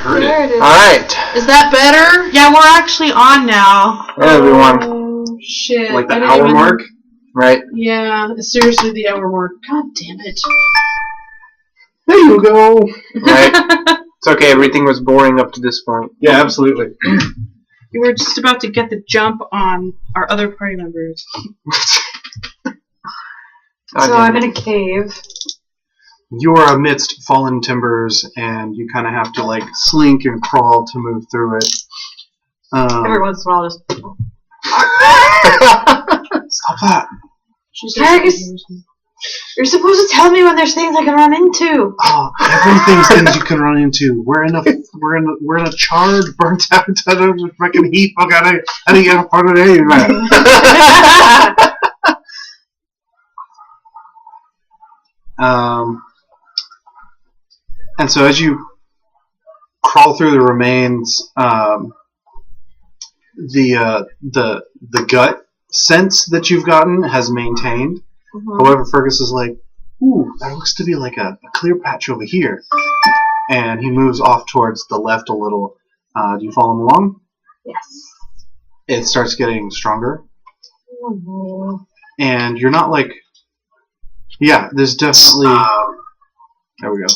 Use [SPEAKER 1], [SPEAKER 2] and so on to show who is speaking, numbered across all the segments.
[SPEAKER 1] heard
[SPEAKER 2] There it is.
[SPEAKER 3] Alright.
[SPEAKER 4] Is that better? Yeah, we're actually on now.
[SPEAKER 3] Hey, everyone.
[SPEAKER 4] Oh, shit.
[SPEAKER 1] Like the
[SPEAKER 4] I didn't
[SPEAKER 1] hour
[SPEAKER 4] even-
[SPEAKER 1] mark?
[SPEAKER 3] Right.
[SPEAKER 4] Yeah, seriously, the hour mark. God damn it.
[SPEAKER 1] There you go.
[SPEAKER 3] Right. It's okay, everything was boring up to this point.
[SPEAKER 1] Yeah, absolutely.
[SPEAKER 4] You were just about to get the jump on our other party members.
[SPEAKER 2] So I'm in a cave.
[SPEAKER 1] You are amidst fallen timbers, and you kind of have to like slink and crawl to move through it.
[SPEAKER 2] Every once in a while, just.
[SPEAKER 1] Stop that!
[SPEAKER 4] She says
[SPEAKER 2] Fergus! You're supposed to tell me when there's things I can run into.
[SPEAKER 1] Oh, everything's things you can run into. We're in a charred, burnt out fucking heap. I gotta get a part of it, man. And so as you crawl through the remains, the gut sense that you've gotten has maintained.
[SPEAKER 2] Mm-hmm.
[SPEAKER 1] However, Fergus is like, ooh, that looks to be like a clear patch over here. And he moves off towards the left a little. Do you follow him along?
[SPEAKER 2] Yes.
[SPEAKER 1] It starts getting stronger.
[SPEAKER 2] Mm-hmm.
[SPEAKER 1] And you're not like... Yeah, there's definitely... there we go.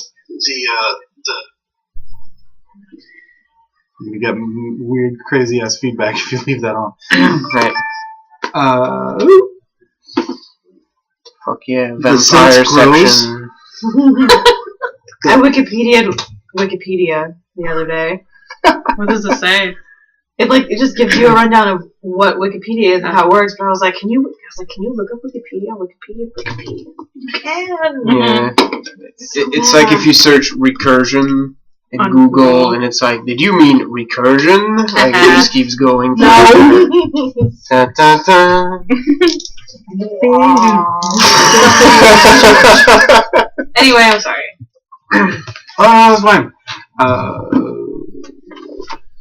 [SPEAKER 1] You're going to get weird, crazy-ass feedback if you leave that on.
[SPEAKER 3] Right. Fuck yeah,
[SPEAKER 1] The sense
[SPEAKER 3] vampire
[SPEAKER 1] grows.
[SPEAKER 3] section.
[SPEAKER 2] I Wikipedia the other day.
[SPEAKER 4] What does it say?
[SPEAKER 2] It just gives you a rundown of what Wikipedia is and how it works. But I was like, can you look up Wikipedia? Wikipedia. You can.
[SPEAKER 3] Yeah. It's like if you search recursion in
[SPEAKER 4] On
[SPEAKER 3] Google,
[SPEAKER 4] Google.
[SPEAKER 3] and it's like, did you mean recursion? Like, it just keeps going.
[SPEAKER 2] No.
[SPEAKER 3] Da, da, da.
[SPEAKER 2] Anyway, I'm sorry.
[SPEAKER 1] That's fine.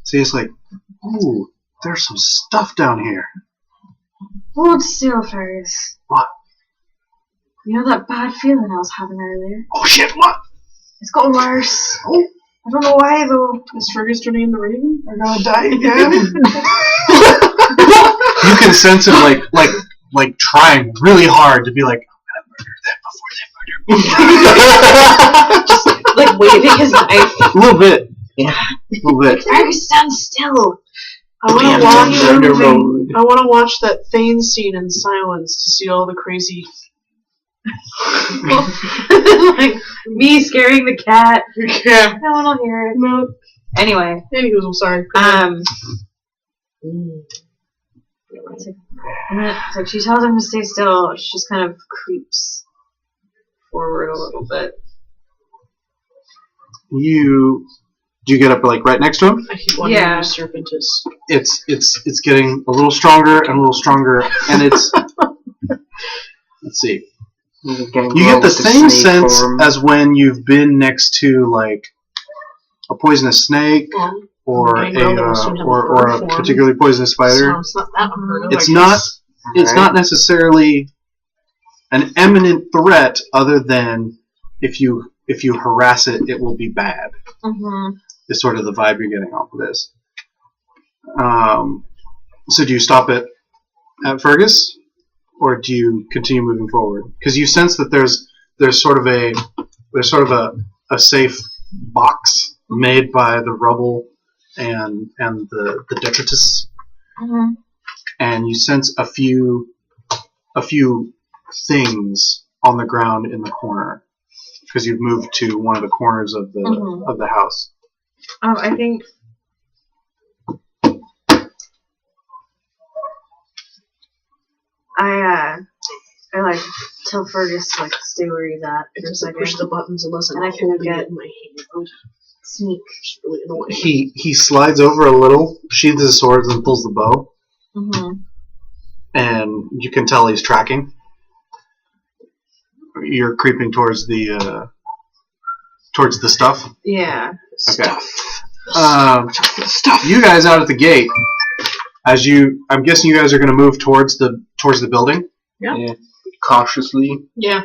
[SPEAKER 1] See, it's like, ooh, there's some stuff down here.
[SPEAKER 2] Hold still, Fergus.
[SPEAKER 1] What?
[SPEAKER 2] You know that bad feeling I was having earlier?
[SPEAKER 1] Oh shit, what?
[SPEAKER 2] It's got worse. Oh, I don't know why though.
[SPEAKER 4] Is Fergus turning into Raven?
[SPEAKER 1] I'm gonna die again. You can sense it like trying really hard to be like, I'm gonna murder them before they murder me.
[SPEAKER 2] Just like waving his knife.
[SPEAKER 1] A little bit. Yeah. A little bit.
[SPEAKER 2] Fergus, stand still.
[SPEAKER 4] I want
[SPEAKER 3] Yeah,
[SPEAKER 4] to watch.
[SPEAKER 3] Thunder Road.
[SPEAKER 4] I want to watch that Thane scene in silence to see all the crazy.
[SPEAKER 2] Like me scaring the cat.
[SPEAKER 4] Yeah.
[SPEAKER 2] No one will hear it.
[SPEAKER 4] No.
[SPEAKER 2] Anyway.
[SPEAKER 4] Anywho, I'm sorry.
[SPEAKER 2] So she tells him to stay still. She just kind of creeps forward a little bit.
[SPEAKER 1] Do you get up like right next to him?
[SPEAKER 4] I keep wondering
[SPEAKER 2] Yeah.
[SPEAKER 4] who Serpent is.
[SPEAKER 1] It's getting a little stronger and a little stronger, and it's let's see. You get the same sense as when you've been next to like a poisonous snake or a particularly poisonous spider.
[SPEAKER 4] Sounds not that unheard of.
[SPEAKER 1] It's
[SPEAKER 4] I
[SPEAKER 1] not.
[SPEAKER 4] guess.
[SPEAKER 1] It's not necessarily an imminent threat, other than if you harass it, it will be bad.
[SPEAKER 2] Mm-hmm.
[SPEAKER 1] Is sort of the vibe you're getting off of this. So do you stop it at Fergus, or do you continue moving forward? Because you sense that there's sort of a safe box made by the rubble and the detritus,
[SPEAKER 2] Mm-hmm.
[SPEAKER 1] and you sense a few things on the ground in the corner because you've moved to one of the corners of the of the house.
[SPEAKER 2] I think I like tell Fergus to like stay where he's at
[SPEAKER 4] It
[SPEAKER 2] for a
[SPEAKER 4] doesn't
[SPEAKER 2] second.
[SPEAKER 4] push the buttons unless I'm
[SPEAKER 2] And I can
[SPEAKER 4] holding
[SPEAKER 2] get-
[SPEAKER 4] it in my hand.
[SPEAKER 2] Sneak.
[SPEAKER 4] It's really annoying.
[SPEAKER 1] He slides over a little, sheathes his swords, and pulls the bow,
[SPEAKER 2] Mm-hmm.
[SPEAKER 1] and you can tell he's tracking. You're creeping towards the stuff.
[SPEAKER 2] Yeah.
[SPEAKER 1] Okay. You guys out at the gate. I'm guessing you guys are going to move towards the building.
[SPEAKER 3] Yeah. Cautiously.
[SPEAKER 4] Yeah.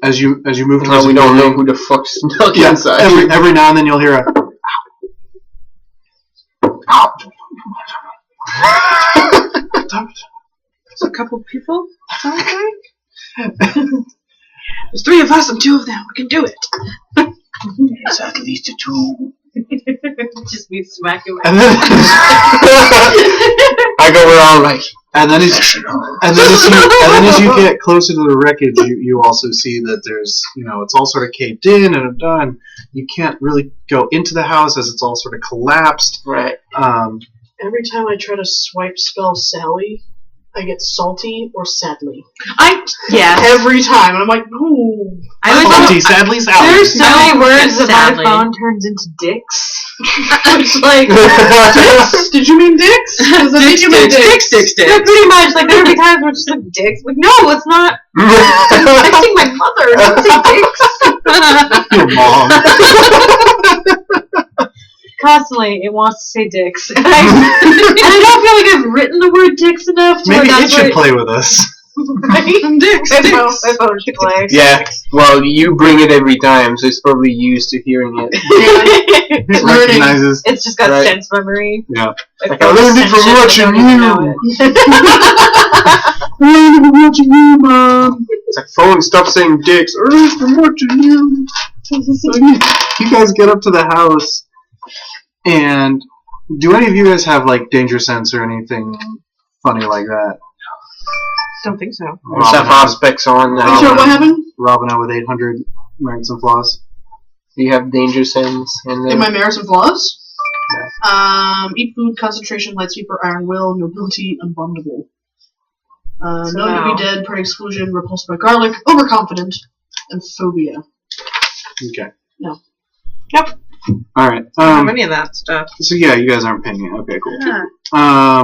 [SPEAKER 1] As you move towards
[SPEAKER 3] Well, we
[SPEAKER 1] the
[SPEAKER 3] don't know
[SPEAKER 1] building.
[SPEAKER 3] who the fuck's snuck
[SPEAKER 1] Yeah,
[SPEAKER 3] inside.
[SPEAKER 1] every now and then you'll hear a
[SPEAKER 4] couple of people. Sounds like. There's 3 of us and 2 of them. We can do it.
[SPEAKER 3] It's at least 2.
[SPEAKER 2] Just me smacking my
[SPEAKER 1] And then,
[SPEAKER 3] I go around like,
[SPEAKER 1] and then as you get closer to the wreckage, you also see that there's, it's all sort of caved in and done. You can't really go into the house as it's all sort of collapsed.
[SPEAKER 3] right.
[SPEAKER 5] Every time I try to swipe spell Sally, I get salty or sadly.
[SPEAKER 2] Yeah.
[SPEAKER 5] Every time. And I'm like, no.
[SPEAKER 1] Salty, sadly, Sally.
[SPEAKER 2] There's so many words that
[SPEAKER 4] Sadly.
[SPEAKER 2] my phone turns into dicks. It's like
[SPEAKER 5] Dicks? Did you mean dicks? 'Cause I think you meant dicks.
[SPEAKER 2] yeah, pretty much. Like there would be times where it's just like dicks. Like no, it's not. I'm texting my mother. Don't say dicks.
[SPEAKER 1] Your mom.
[SPEAKER 2] Constantly, it wants to say dicks. And I don't feel like I've written the word dicks enough to
[SPEAKER 1] Maybe
[SPEAKER 2] where
[SPEAKER 1] it
[SPEAKER 2] that's
[SPEAKER 1] should
[SPEAKER 2] what
[SPEAKER 1] play with us.
[SPEAKER 2] right?
[SPEAKER 4] Dicks.
[SPEAKER 2] My phone should play.
[SPEAKER 3] Yeah, well, you bring it every time, so it's probably used to hearing it.
[SPEAKER 1] It recognizes.
[SPEAKER 2] It's just got
[SPEAKER 3] Right.
[SPEAKER 2] sense memory.
[SPEAKER 1] Yeah.
[SPEAKER 2] Like,
[SPEAKER 3] I learned it from
[SPEAKER 2] sense
[SPEAKER 3] watching
[SPEAKER 2] don't even know it.
[SPEAKER 1] Mom.
[SPEAKER 3] It's like, phone, stop saying dicks. I'm watching you.
[SPEAKER 1] You guys get up to the house, and do any of you guys have like danger sense or anything funny like that?
[SPEAKER 4] Don't think so.
[SPEAKER 3] Stuff aspects on.
[SPEAKER 5] Are you sure what happened?
[SPEAKER 1] Robin with 800 merits and flaws.
[SPEAKER 3] You have danger sense, and
[SPEAKER 5] In
[SPEAKER 3] then
[SPEAKER 5] my merits and flaws? Eat food, concentration, light sleeper, iron will, nobility, unbondable.
[SPEAKER 2] So
[SPEAKER 5] Known to
[SPEAKER 2] now-
[SPEAKER 5] be dead, prey exclusion, repulsed by garlic, overconfident, and phobia.
[SPEAKER 1] Okay.
[SPEAKER 5] No.
[SPEAKER 4] Yep.
[SPEAKER 1] All right.
[SPEAKER 4] I don't have any of that stuff.
[SPEAKER 1] So yeah, you guys aren't paying it. Okay, cool.
[SPEAKER 4] Yeah.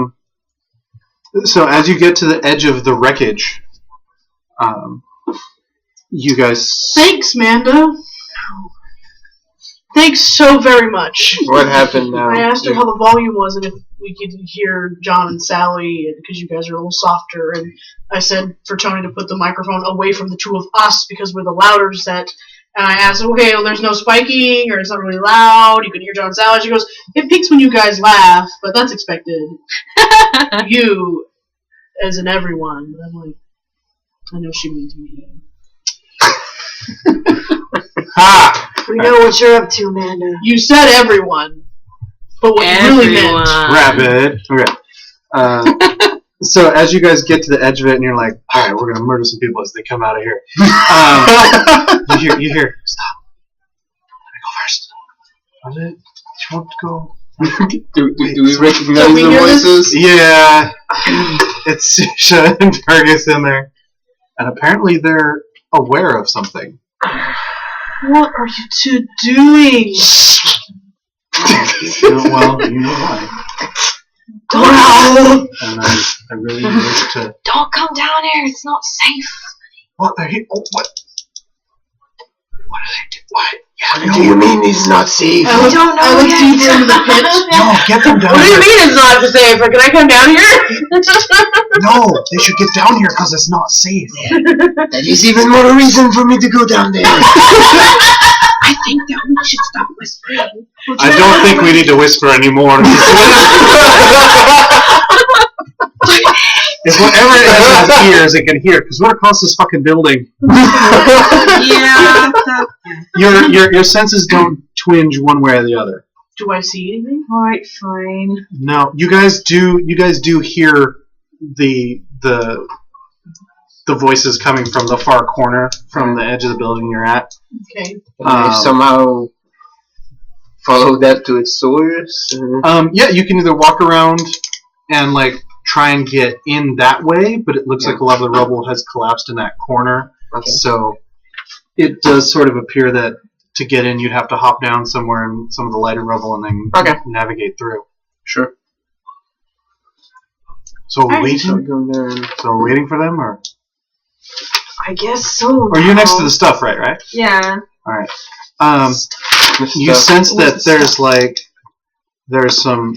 [SPEAKER 1] So as you get to the edge of the wreckage, you guys.
[SPEAKER 5] Thanks, Manda. Thanks so very much.
[SPEAKER 3] what happened now?
[SPEAKER 5] I asked her how the volume was and if we could hear John and Sally, because you guys are a little softer. And I said for Tony to put the microphone away from the two of us because we're the louder set. And I asked, okay, well, there's no spiking or it's not really loud. You can hear John and Sally. She goes, it peaks when you guys laugh, but that's expected. You, as in everyone. I'm like, I know she means me.
[SPEAKER 3] Ha!
[SPEAKER 2] We know what you're up to, Amanda.
[SPEAKER 5] You said everyone, but what you really meant.
[SPEAKER 1] Rabbit. Okay. So as you guys get to the edge of it, and you're like, all right, we're gonna murder some people as they come out of here. You hear. Stop. Let me go first. Was it? You want to go?
[SPEAKER 3] do we recognize
[SPEAKER 5] Can we
[SPEAKER 3] the
[SPEAKER 5] hear this?
[SPEAKER 3] voices?
[SPEAKER 1] Yeah. It's Susha and Fergus in there, and apparently they're aware of something.
[SPEAKER 5] What are you two doing?
[SPEAKER 1] Well, you know why.
[SPEAKER 2] Don't,
[SPEAKER 1] And I really wish to.
[SPEAKER 2] don't come down here. It's not safe.
[SPEAKER 1] What are you? Oh, what? What are they doing? What? Yeah,
[SPEAKER 3] What do you mean he's not safe?
[SPEAKER 5] I look,
[SPEAKER 2] don't know
[SPEAKER 5] I look
[SPEAKER 2] yet.
[SPEAKER 5] deeper into the pit.
[SPEAKER 1] No, get them down
[SPEAKER 5] What do you
[SPEAKER 1] here.
[SPEAKER 5] mean it's not safe? Can I come down here?
[SPEAKER 1] No, they should get down here because it's not safe.
[SPEAKER 3] That is even more reason for me to go down there.
[SPEAKER 4] I think that we should stop whispering.
[SPEAKER 1] I don't think we need to whisper anymore. If whatever it has ears, it can hear because we're across this fucking building.
[SPEAKER 4] Yeah.
[SPEAKER 1] Your senses don't twinge one way or the other.
[SPEAKER 5] Do I see anything?
[SPEAKER 2] Alright, fine.
[SPEAKER 1] No, you guys do hear the voices coming from the far corner, from the edge of the building you're at.
[SPEAKER 5] Okay.
[SPEAKER 3] I somehow follow that to its source.
[SPEAKER 1] Yeah, you can either walk around and like try and get in that way, but it looks like a lot of the rubble has collapsed in that corner.
[SPEAKER 3] Okay.
[SPEAKER 1] So it does sort of appear that to get in, you'd have to hop down somewhere in some of the lighter rubble and then navigate through.
[SPEAKER 3] Sure.
[SPEAKER 1] So we're
[SPEAKER 3] So
[SPEAKER 1] waiting.
[SPEAKER 3] go there and
[SPEAKER 1] So we're waiting for them, or
[SPEAKER 2] I guess so.
[SPEAKER 1] or you're next to the stuff, right?
[SPEAKER 2] Yeah.
[SPEAKER 1] All right.
[SPEAKER 3] with
[SPEAKER 1] You
[SPEAKER 3] stuff.
[SPEAKER 1] sense that there's some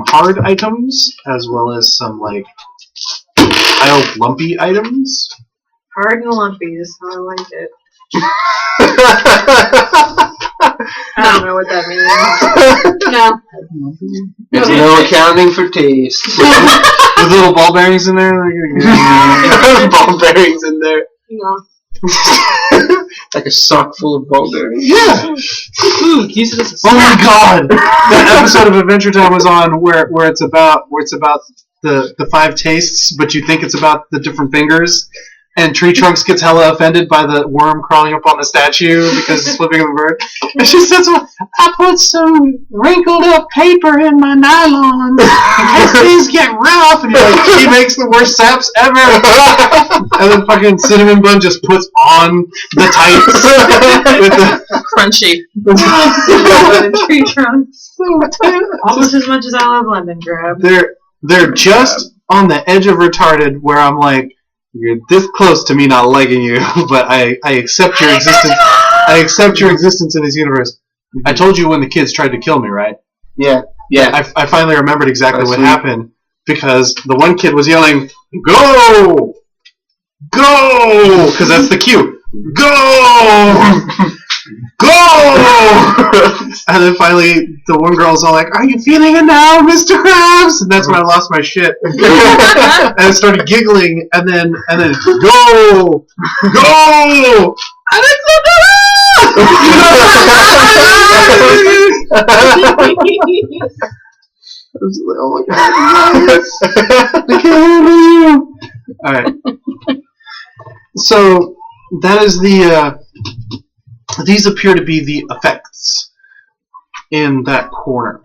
[SPEAKER 1] hard items as well as some like piled lumpy items.
[SPEAKER 2] Hard and lumpy is how I like it. I don't know what that means.
[SPEAKER 5] No,
[SPEAKER 2] No.
[SPEAKER 3] There's no accounting for taste.
[SPEAKER 1] With little ball bearings in there.
[SPEAKER 3] Ball bearings in there.
[SPEAKER 5] No.
[SPEAKER 3] Like a sock full of ball bearings.
[SPEAKER 1] Yeah.
[SPEAKER 4] Ooh, use it as a
[SPEAKER 1] Oh my god! That episode of Adventure Time was on where it's about the 5 tastes, but you think it's about the different fingers. And Tree Trunks gets hella offended by the worm crawling up on the statue because it's flipping a bird. And she says, I put some wrinkled up paper in my nylon in case things get rough. And he makes the worst saps ever. And then fucking Cinnamon Bun just puts on the tights with the
[SPEAKER 4] crunchy.
[SPEAKER 2] Tree trunks. Almost as much as I love lemon grab.
[SPEAKER 1] They're just on the edge of retarded where I'm like, you're this close to me not liking you, but I accept your existence. I accept your existence in this universe. I told you when the kids tried to kill me, right?
[SPEAKER 3] Yeah.
[SPEAKER 1] I finally remembered exactly what happened because the one kid was yelling, "Go! Go!" Because that's the cue. Go! Go! And then finally, the one girl's all like, "Are you feeling it now, Mr. Krabs?" And that's when I lost my shit. And I started giggling, and then go! Go! Oh my god! I can't handle you! Alright. So, that is the, these appear to be the effects in that corner.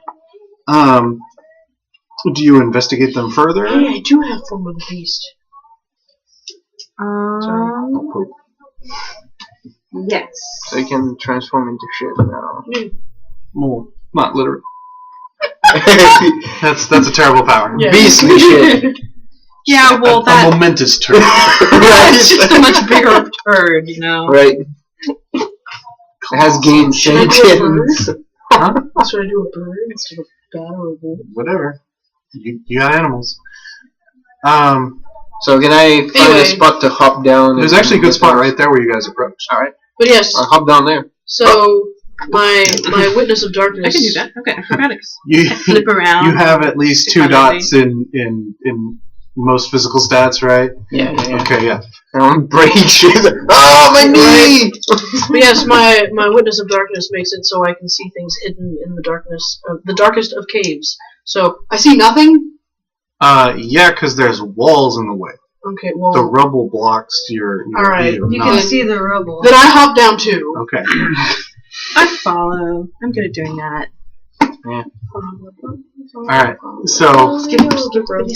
[SPEAKER 1] Do you investigate them further?
[SPEAKER 5] Hey, I do have Form of the Beast.
[SPEAKER 2] Yes.
[SPEAKER 3] So you can transform into shit now.
[SPEAKER 1] Well, not literally. That's a terrible power.
[SPEAKER 5] Yeah.
[SPEAKER 3] Beastly shit.
[SPEAKER 4] Yeah, well,
[SPEAKER 1] a
[SPEAKER 4] that
[SPEAKER 1] momentous turn.
[SPEAKER 4] it's just a much bigger turd, you know.
[SPEAKER 3] Right. It has gained
[SPEAKER 5] Should I do a bird?
[SPEAKER 3] sentience.
[SPEAKER 1] Huh?
[SPEAKER 5] Should I do a bird instead of a bat or a wolf?
[SPEAKER 1] Whatever. You got animals.
[SPEAKER 3] So can I find
[SPEAKER 5] Anyway.
[SPEAKER 3] a spot to hop down?
[SPEAKER 1] There's actually a good spot right there where you guys approach.
[SPEAKER 3] Alright.
[SPEAKER 5] But yes,
[SPEAKER 3] I'll hop down there.
[SPEAKER 5] so my Witness of Darkness.
[SPEAKER 4] I can do that. Okay, acrobatics.
[SPEAKER 1] You
[SPEAKER 4] Flip around.
[SPEAKER 1] you have at least 2 dots in most physical stats, right?
[SPEAKER 3] Yeah.
[SPEAKER 1] Okay, yeah.
[SPEAKER 3] I'm breaking shit. Oh, my knee!
[SPEAKER 5] But yes, my Witness of Darkness makes it so I can see things hidden in the darkness, the darkest of caves. So I see nothing.
[SPEAKER 1] Yeah, because there's walls in the way.
[SPEAKER 5] Okay, well,
[SPEAKER 1] The rubble blocks your
[SPEAKER 5] Alright,
[SPEAKER 1] view.
[SPEAKER 2] You
[SPEAKER 1] not-
[SPEAKER 2] can see the rubble.
[SPEAKER 5] then I hop down too.
[SPEAKER 1] Okay.
[SPEAKER 4] I follow. I'm good at doing that.
[SPEAKER 1] Alright, so
[SPEAKER 5] Skip rope.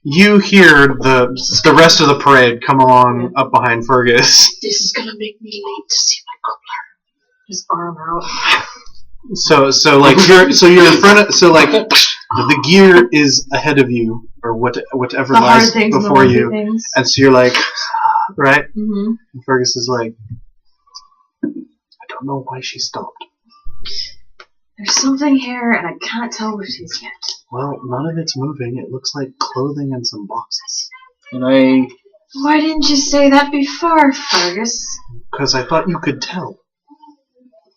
[SPEAKER 1] you hear the rest of the parade come along up behind Fergus.
[SPEAKER 5] This is gonna make me late to see my cobbler.
[SPEAKER 2] His arm out.
[SPEAKER 1] So like you're in front of the gear is ahead of you or whatever
[SPEAKER 2] The hard
[SPEAKER 1] lies
[SPEAKER 2] things and the
[SPEAKER 1] before
[SPEAKER 2] lumpy
[SPEAKER 1] you,
[SPEAKER 2] things.
[SPEAKER 1] and so you're like, right?
[SPEAKER 2] Mm-hmm.
[SPEAKER 1] And Fergus is like, I don't know why she stopped.
[SPEAKER 2] There's something here, and I can't tell what it is yet.
[SPEAKER 1] Well, none of it's moving. It looks like clothing and some boxes.
[SPEAKER 3] And I...
[SPEAKER 2] Why didn't you say that before, Fergus?
[SPEAKER 1] Because I thought you could tell.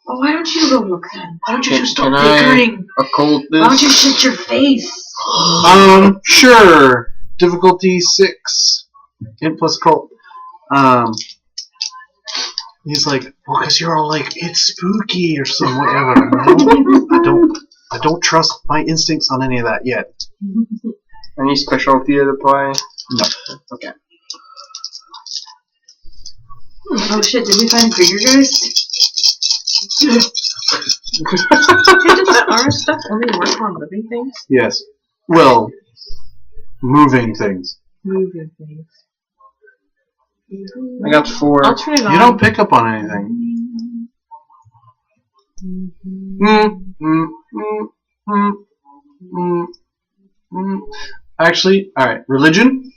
[SPEAKER 2] Well, why don't you go look then?
[SPEAKER 5] Why don't you
[SPEAKER 3] Can,
[SPEAKER 5] just stop
[SPEAKER 3] can
[SPEAKER 5] bickering?
[SPEAKER 3] I occult this?
[SPEAKER 2] Why don't you shut your face?
[SPEAKER 1] Sure. Difficulty 6. Int plus cult. He's like, well, because you're all like, it's spooky or some whatever. I don't trust my instincts on any of that yet.
[SPEAKER 3] Any specialty to apply?
[SPEAKER 1] No.
[SPEAKER 3] Okay.
[SPEAKER 2] Oh shit, did we find Krieger guys?
[SPEAKER 4] Hey, does that R stuff only work on living things?
[SPEAKER 1] Yes. Well, moving things.
[SPEAKER 4] Moving things.
[SPEAKER 3] I got 4.
[SPEAKER 4] I'll turn it on.
[SPEAKER 1] You don't pick up on anything. Actually, alright. Religion?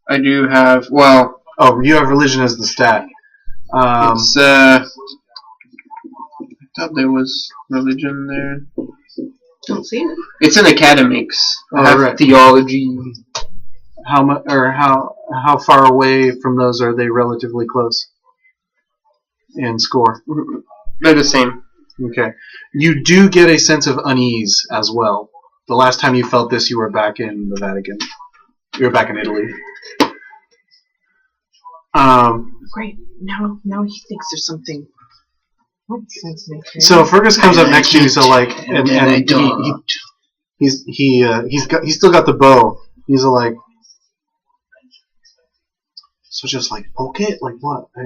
[SPEAKER 3] I do have... Well,
[SPEAKER 1] Oh, you have religion as the stat.
[SPEAKER 3] it's... I thought there was religion there.
[SPEAKER 4] Don't see it.
[SPEAKER 3] It's in academics. I
[SPEAKER 1] Oh,
[SPEAKER 3] have
[SPEAKER 1] right.
[SPEAKER 3] theology.
[SPEAKER 1] How much, or how far away from those are they relatively close in score?
[SPEAKER 3] They're the same.
[SPEAKER 1] Okay. You do get a sense of unease as well. The last time you felt this, you were back in the Vatican. You were back in Italy.
[SPEAKER 4] Great. Now he thinks there's something.
[SPEAKER 1] So Fergus comes up next to you, so like, and
[SPEAKER 3] I don't.
[SPEAKER 1] he's still got the bow. He's like, so just like poke it, like what?
[SPEAKER 2] I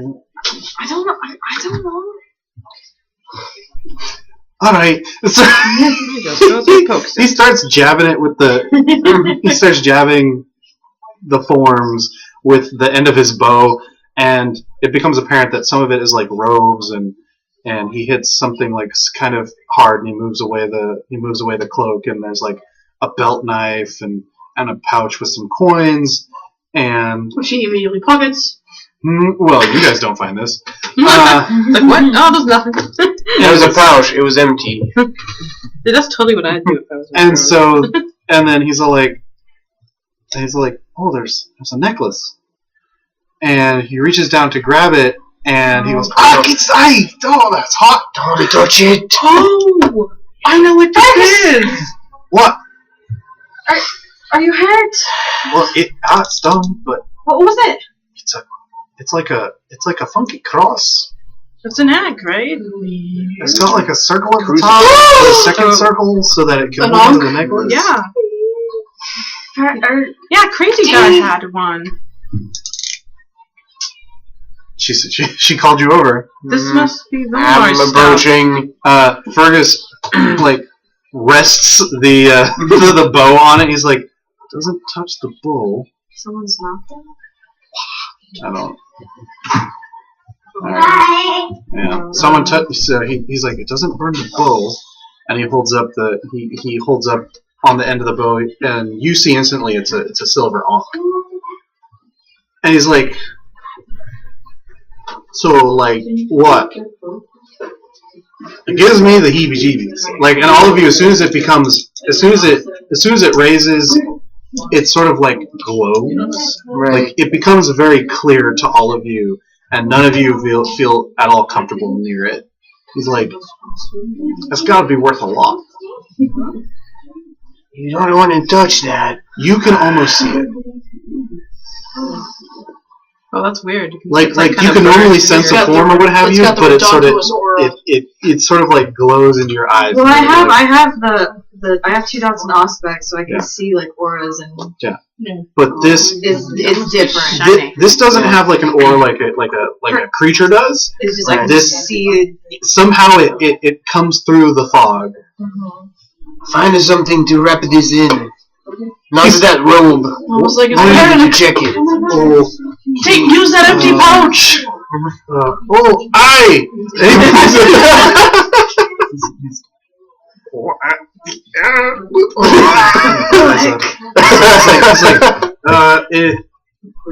[SPEAKER 2] don't know. I don't know.
[SPEAKER 1] All right. So he starts jabbing it with the. He starts jabbing the forms with the end of his bow, and it becomes apparent that some of it is like robes, and he hits something like kind of hard, and he moves away the cloak, and there's like a belt knife and a pouch with some coins, and
[SPEAKER 5] Which he immediately pockets.
[SPEAKER 1] well, you guys don't find this.
[SPEAKER 4] Like what? No, there's nothing.
[SPEAKER 3] It was a pouch. It was empty.
[SPEAKER 4] That's totally what I'd do if I was.
[SPEAKER 1] And so, and then he's like, oh, there's a necklace, and he reaches down to grab it, and he goes, it's oh, that's hot.
[SPEAKER 3] Don't touch it.
[SPEAKER 4] Oh, I know what this is.
[SPEAKER 1] What?
[SPEAKER 2] Are you hurt?
[SPEAKER 1] Well, it stung, but
[SPEAKER 2] What was it?
[SPEAKER 1] it's like a funky cross.
[SPEAKER 4] It's an egg, right?
[SPEAKER 1] It's got like a circle at the top, and a second circle, so that it can hold onto the necklace.
[SPEAKER 4] Yeah.
[SPEAKER 2] Are
[SPEAKER 4] Yeah, Crazy Guy had one.
[SPEAKER 1] She called you over.
[SPEAKER 4] This must be the
[SPEAKER 3] I'm
[SPEAKER 4] stuff.
[SPEAKER 3] approaching.
[SPEAKER 1] Fergus like rests the the bow on it. He's like, doesn't touch the bow.
[SPEAKER 2] someone's knocking?
[SPEAKER 1] I don't. Alright. Yeah. Someone touched. So he's like, it doesn't burn the bow, and he holds up he holds up on the end of the bow, and you see instantly it's a silver ankh. And he's like, so like what? It gives me the heebie-jeebies. Like, and all of you, as soon as it raises, it sort of like glows.
[SPEAKER 3] Right.
[SPEAKER 1] Like it becomes very clear to all of you, and none of you feel at all comfortable near it. He's like, that's got to be worth a lot.
[SPEAKER 3] You don't want to touch that.
[SPEAKER 1] You can almost see it.
[SPEAKER 4] Oh, that's weird.
[SPEAKER 1] Like
[SPEAKER 4] kind
[SPEAKER 1] you
[SPEAKER 4] of
[SPEAKER 1] can
[SPEAKER 4] burnt.
[SPEAKER 1] normally sense a form or what have
[SPEAKER 5] it's
[SPEAKER 1] you,
[SPEAKER 5] got the
[SPEAKER 1] but it
[SPEAKER 5] redonkulous aura.
[SPEAKER 1] sort of like glows into your eyes.
[SPEAKER 2] Well,
[SPEAKER 1] And
[SPEAKER 2] I
[SPEAKER 1] you're
[SPEAKER 2] have
[SPEAKER 1] like,
[SPEAKER 2] I have 2 dots in aspect, so I can
[SPEAKER 1] Yeah.
[SPEAKER 2] see like auras and
[SPEAKER 1] but this
[SPEAKER 2] it's different.
[SPEAKER 4] Shining.
[SPEAKER 1] this doesn't have like an aura like a creature does.
[SPEAKER 2] It's just I can
[SPEAKER 1] This-
[SPEAKER 2] see it.
[SPEAKER 1] Somehow it comes through the fog.
[SPEAKER 3] Find us something to wrap this in. Not that robe.
[SPEAKER 5] Almost like it's
[SPEAKER 3] I
[SPEAKER 5] wearing
[SPEAKER 3] need
[SPEAKER 5] a
[SPEAKER 3] to check it.
[SPEAKER 1] Oh,
[SPEAKER 5] use that empty pouch!
[SPEAKER 1] oh, aye!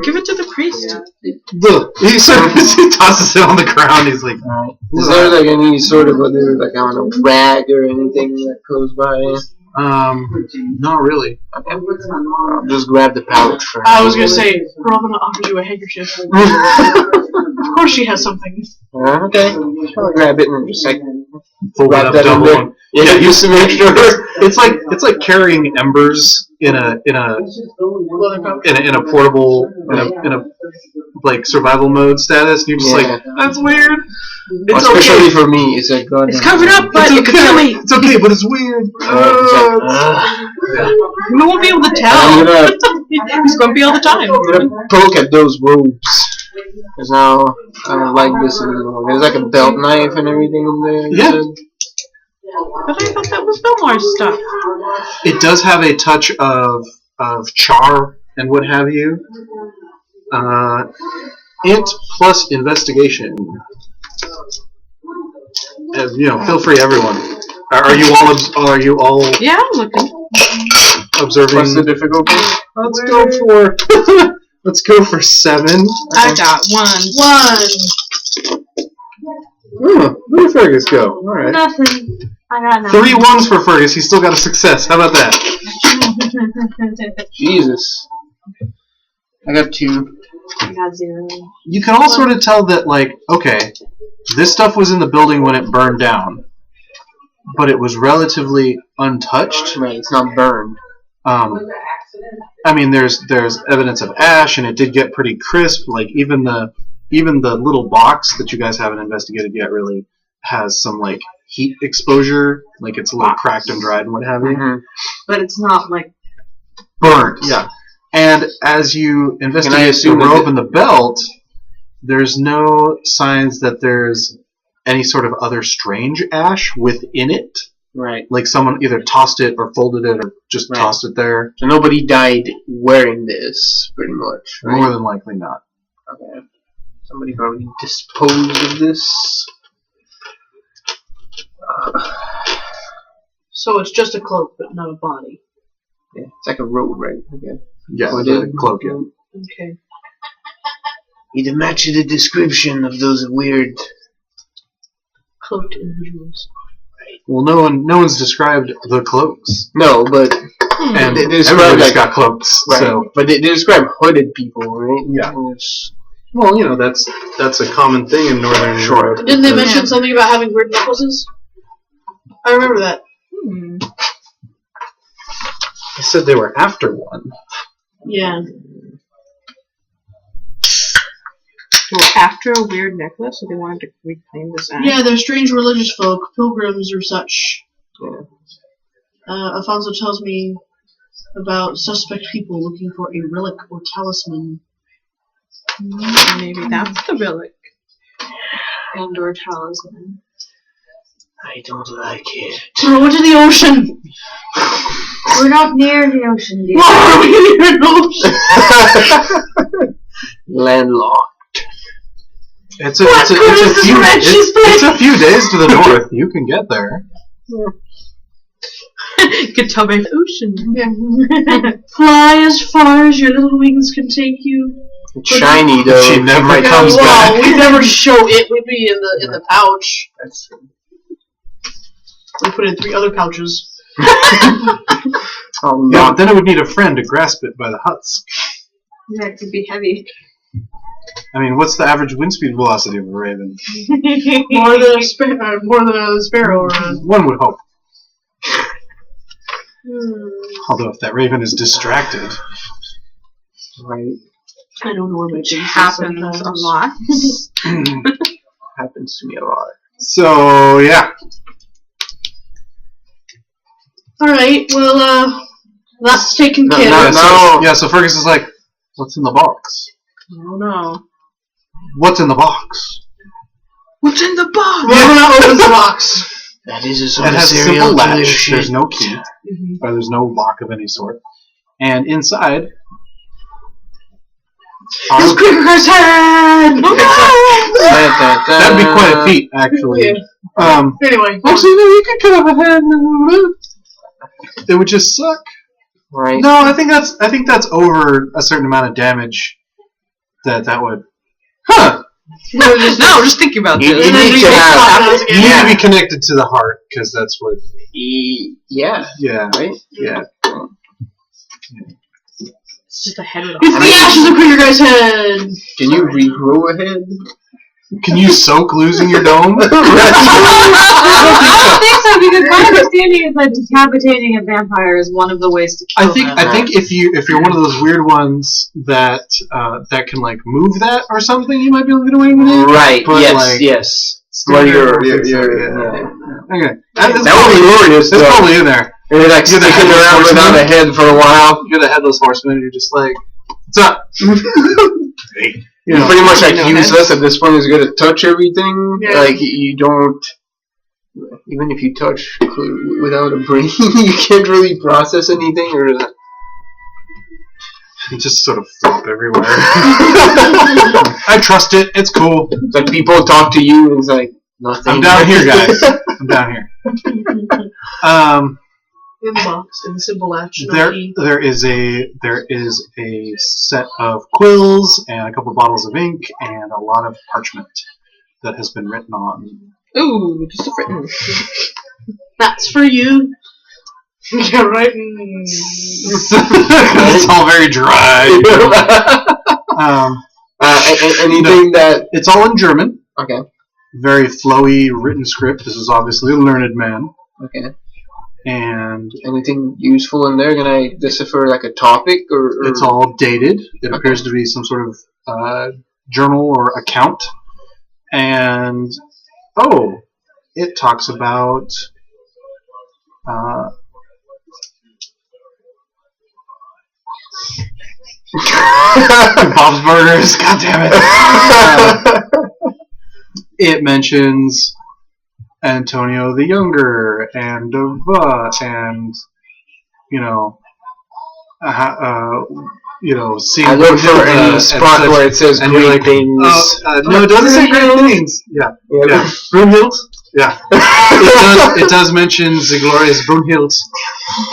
[SPEAKER 4] Give it to the priest.
[SPEAKER 1] He tosses it on the ground. He's like,
[SPEAKER 3] Is there like any sort of other, like, I don't know, rag or anything that goes by?
[SPEAKER 1] not really.
[SPEAKER 3] Okay. I'll just grab the pouch.
[SPEAKER 5] I was gonna say, Robin offers you a handkerchief. Of course she has something.
[SPEAKER 3] Okay. I'll grab it in a second.
[SPEAKER 1] Fold it
[SPEAKER 3] Wrap
[SPEAKER 1] up
[SPEAKER 3] that in
[SPEAKER 1] double.
[SPEAKER 3] there. Yeah, just to make sure.
[SPEAKER 1] It's like carrying embers in a
[SPEAKER 5] Leather pouch.
[SPEAKER 1] in a portable in a like survival mode status. You're just
[SPEAKER 3] Yeah.
[SPEAKER 1] like, that's weird.
[SPEAKER 3] Well,
[SPEAKER 1] It's
[SPEAKER 3] especially
[SPEAKER 1] okay.
[SPEAKER 3] for me, it's like God.
[SPEAKER 4] It's covered up, but
[SPEAKER 1] It's
[SPEAKER 4] you can kill
[SPEAKER 1] okay.
[SPEAKER 4] me.
[SPEAKER 1] It's okay, but it's weird.
[SPEAKER 4] We won't be able to tell.
[SPEAKER 3] I'm gonna
[SPEAKER 4] He's grumpy all the time.
[SPEAKER 3] I'm gonna poke at those robes. Cause now I don't like this anymore. There's like a belt knife and everything in there. you
[SPEAKER 1] Yeah.
[SPEAKER 3] said?
[SPEAKER 4] But I thought that was Fillmore's stuff.
[SPEAKER 1] It does have a touch of char and what have you. Int plus investigation. Feel free, everyone. Are you all
[SPEAKER 4] Yeah, I'm looking.
[SPEAKER 1] observing?
[SPEAKER 3] What's the difficulty?
[SPEAKER 1] Let's go for 7.
[SPEAKER 4] I got one.
[SPEAKER 1] Oh, where did Fergus go? All right.
[SPEAKER 2] Nothing. I got nothing.
[SPEAKER 1] 3 1s for Fergus. He's still got a success. How about that?
[SPEAKER 3] Jesus. I got 2.
[SPEAKER 2] I got 0.
[SPEAKER 1] You can all sort of tell that, like, okay, this stuff was in the building when it burned down. but it was relatively untouched.
[SPEAKER 3] Right, it's not burned.
[SPEAKER 1] I mean, there's evidence of ash, and it did get pretty crisp. Like even the little box that you guys haven't investigated yet really has some like heat exposure. Like it's a little cracked and dried and what have you.
[SPEAKER 2] But it's not like
[SPEAKER 1] Burnt. Yeah. And as you investigate the
[SPEAKER 3] assume that
[SPEAKER 1] robe and the belt, there's no signs that there's any sort of other strange ash within it.
[SPEAKER 3] Right.
[SPEAKER 1] Like someone either tossed it or folded it or just tossed it there.
[SPEAKER 3] So nobody died wearing this, pretty much. Right?
[SPEAKER 1] More than likely not.
[SPEAKER 3] Okay. Somebody probably disposed of this.
[SPEAKER 5] So it's just a cloak, but not a body.
[SPEAKER 3] Yeah, it's like a robe, right? Okay.
[SPEAKER 1] Yeah,
[SPEAKER 3] Oh,
[SPEAKER 1] the cloak, yeah.
[SPEAKER 5] Okay.
[SPEAKER 3] It matches the description of those weird.
[SPEAKER 5] Cloaked individuals.
[SPEAKER 1] Well, no one's described the cloaks.
[SPEAKER 3] No, but
[SPEAKER 1] And
[SPEAKER 3] they describe
[SPEAKER 1] everybody's
[SPEAKER 3] like
[SPEAKER 1] got cloaks.
[SPEAKER 3] right.
[SPEAKER 1] So,
[SPEAKER 3] But they describe hooded people, right?
[SPEAKER 1] Yeah.
[SPEAKER 3] It's-
[SPEAKER 1] well, that's a common thing in northern Europe.
[SPEAKER 5] Didn't they mention something about having weird necklaces? I remember that.
[SPEAKER 1] They said they were after one.
[SPEAKER 5] Yeah.
[SPEAKER 4] They were after a weird necklace, so they wanted to reclaim this act.
[SPEAKER 5] Yeah, they're strange religious folk, pilgrims or such.
[SPEAKER 3] Yeah.
[SPEAKER 5] Alfonso tells me about suspect people looking for a relic or talisman.
[SPEAKER 4] Maybe that's the relic.
[SPEAKER 2] and/or talisman.
[SPEAKER 3] I don't like it.
[SPEAKER 5] Throw it to the ocean!
[SPEAKER 2] We're not near the ocean, dear.
[SPEAKER 5] Why are we near an ocean?
[SPEAKER 3] Landlocked.
[SPEAKER 1] It's a
[SPEAKER 5] What good is this wretched
[SPEAKER 1] it's a few days to the north. You can get there.
[SPEAKER 4] You could tell by the ocean.
[SPEAKER 5] Fly as far as your little wings can take you.
[SPEAKER 3] It's shiny though.
[SPEAKER 1] She never
[SPEAKER 3] Might
[SPEAKER 1] comes
[SPEAKER 5] well,
[SPEAKER 1] back.
[SPEAKER 5] we never show it. Would be in the pouch.
[SPEAKER 3] That's true.
[SPEAKER 5] We put it in 3 other pouches.
[SPEAKER 3] Oh,
[SPEAKER 1] Yeah, but then it would need a friend to grasp it by the husk.
[SPEAKER 2] Yeah, it could be heavy.
[SPEAKER 1] I mean, what's the average wind speed velocity of a raven?
[SPEAKER 5] More than a sparrow. Or a...
[SPEAKER 1] One would hope. Although if that raven is distracted,
[SPEAKER 3] right.
[SPEAKER 5] I don't know where my
[SPEAKER 4] Which
[SPEAKER 5] things are
[SPEAKER 4] happens a
[SPEAKER 5] sometimes.
[SPEAKER 4] lot.
[SPEAKER 3] Happens to me a lot.
[SPEAKER 1] so yeah.
[SPEAKER 5] Alright, well, that's taken
[SPEAKER 3] No,
[SPEAKER 5] care
[SPEAKER 3] no,
[SPEAKER 5] of.
[SPEAKER 3] no.
[SPEAKER 1] Yeah, so Fergus is like, what's in the box?
[SPEAKER 4] Oh no.
[SPEAKER 1] What's in the box?
[SPEAKER 4] What's in the box?
[SPEAKER 5] Whoever opens the box.
[SPEAKER 3] That is a
[SPEAKER 1] It
[SPEAKER 3] sort of
[SPEAKER 1] has a
[SPEAKER 3] serial
[SPEAKER 1] simple
[SPEAKER 3] killer
[SPEAKER 1] latch.
[SPEAKER 3] shit.
[SPEAKER 1] There's no key, or there's no lock of any sort. And inside,
[SPEAKER 5] It's Creeper's head!
[SPEAKER 1] that'd be quite a feat, actually.
[SPEAKER 5] Yeah. Anyway.
[SPEAKER 1] Actually, no, you could cut off a head. It would just suck.
[SPEAKER 3] Right.
[SPEAKER 1] No, I think that's over a certain amount of damage. That would. Huh.
[SPEAKER 4] No, just thinking about
[SPEAKER 3] You
[SPEAKER 4] this.
[SPEAKER 3] need to have.
[SPEAKER 1] You need to be connected to the heart, because that's what.
[SPEAKER 3] Yeah.
[SPEAKER 1] Yeah.
[SPEAKER 3] Right.
[SPEAKER 1] Yeah.
[SPEAKER 4] It's just a head with a
[SPEAKER 5] It's the ashes of Creeper Guy's head!
[SPEAKER 3] Can you regrow a head?
[SPEAKER 1] Can you soak losing your dome?
[SPEAKER 2] I don't think so, because my understanding is that decapitating a vampire is one of the ways to kill them.
[SPEAKER 1] I think if you're one of those weird ones that can like move that or something, you might be able to get away with it.
[SPEAKER 3] Right.
[SPEAKER 1] But,
[SPEAKER 3] yes.
[SPEAKER 1] like,
[SPEAKER 3] Yes.
[SPEAKER 1] Well,
[SPEAKER 3] You're
[SPEAKER 1] yeah. Okay.
[SPEAKER 3] That would be glorious.
[SPEAKER 1] That's
[SPEAKER 3] though.
[SPEAKER 1] probably in there.
[SPEAKER 3] And you're like
[SPEAKER 1] You're the
[SPEAKER 3] sticking
[SPEAKER 1] headless
[SPEAKER 3] around
[SPEAKER 1] horseman.
[SPEAKER 3] without a head for a while.
[SPEAKER 1] You're the headless horseman, and you're just like, what's up? You
[SPEAKER 3] You're
[SPEAKER 1] know,
[SPEAKER 3] pretty much like
[SPEAKER 4] no
[SPEAKER 3] useless at this point. Is going to touch everything.
[SPEAKER 5] Yeah.
[SPEAKER 3] Like you don't. Even if you touch without a brain, you can't really process anything. Or
[SPEAKER 1] you just sort of flop everywhere. I trust it. It's cool.
[SPEAKER 3] it's like people talk to you, and it's like nothing.
[SPEAKER 1] I'm down here, guys. I'm down here.
[SPEAKER 5] In the box, in the simple latch. No
[SPEAKER 1] There
[SPEAKER 5] key.
[SPEAKER 1] is a set of quills and a couple of bottles of ink and a lot of parchment that has been written on.
[SPEAKER 4] Ooh, just a written.
[SPEAKER 5] That's for you. Yeah, right.
[SPEAKER 1] It's all very dry.
[SPEAKER 3] Anything that.
[SPEAKER 1] It's all in German.
[SPEAKER 3] Okay.
[SPEAKER 1] Very flowy written script. This is obviously a learned man.
[SPEAKER 3] Okay.
[SPEAKER 1] And
[SPEAKER 3] anything useful in there? Can I decipher like a topic or?
[SPEAKER 1] It's all dated. It appears to be some sort of journal or account. And it talks about Bob's Burgers. God damn it! It mentions Antonio the Younger and and seeing.
[SPEAKER 3] I look for any spot where it says great things.
[SPEAKER 1] No, it doesn't say great things. Yeah. Brunhild. Yeah. It does mention the glorious Brunhild,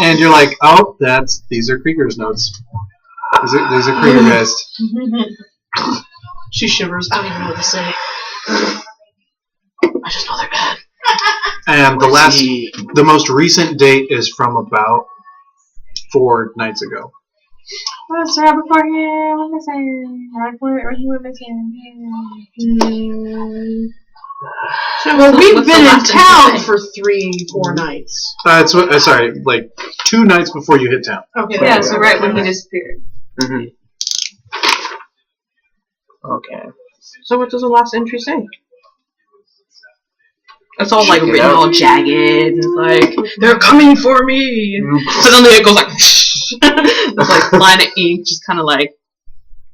[SPEAKER 1] and you're like, oh, these are Krieger's notes. These are Krieger guys.
[SPEAKER 5] She shivers. I don't even know what to say. I just know they're bad.
[SPEAKER 1] And the most recent date is from about 4 nights ago.
[SPEAKER 2] What's right before him? What was I saying? Right before he was missing.
[SPEAKER 5] Well, we've been in town for 3-4 nights.
[SPEAKER 1] Sorry, like 2 nights before you hit town.
[SPEAKER 2] Okay. Yeah, so right when he disappeared.
[SPEAKER 3] Mm-hmm. Okay.
[SPEAKER 4] So what does the last entry say? It's all like written all jagged. It's like they're coming for me. Suddenly it goes like this like line of ink just kind of like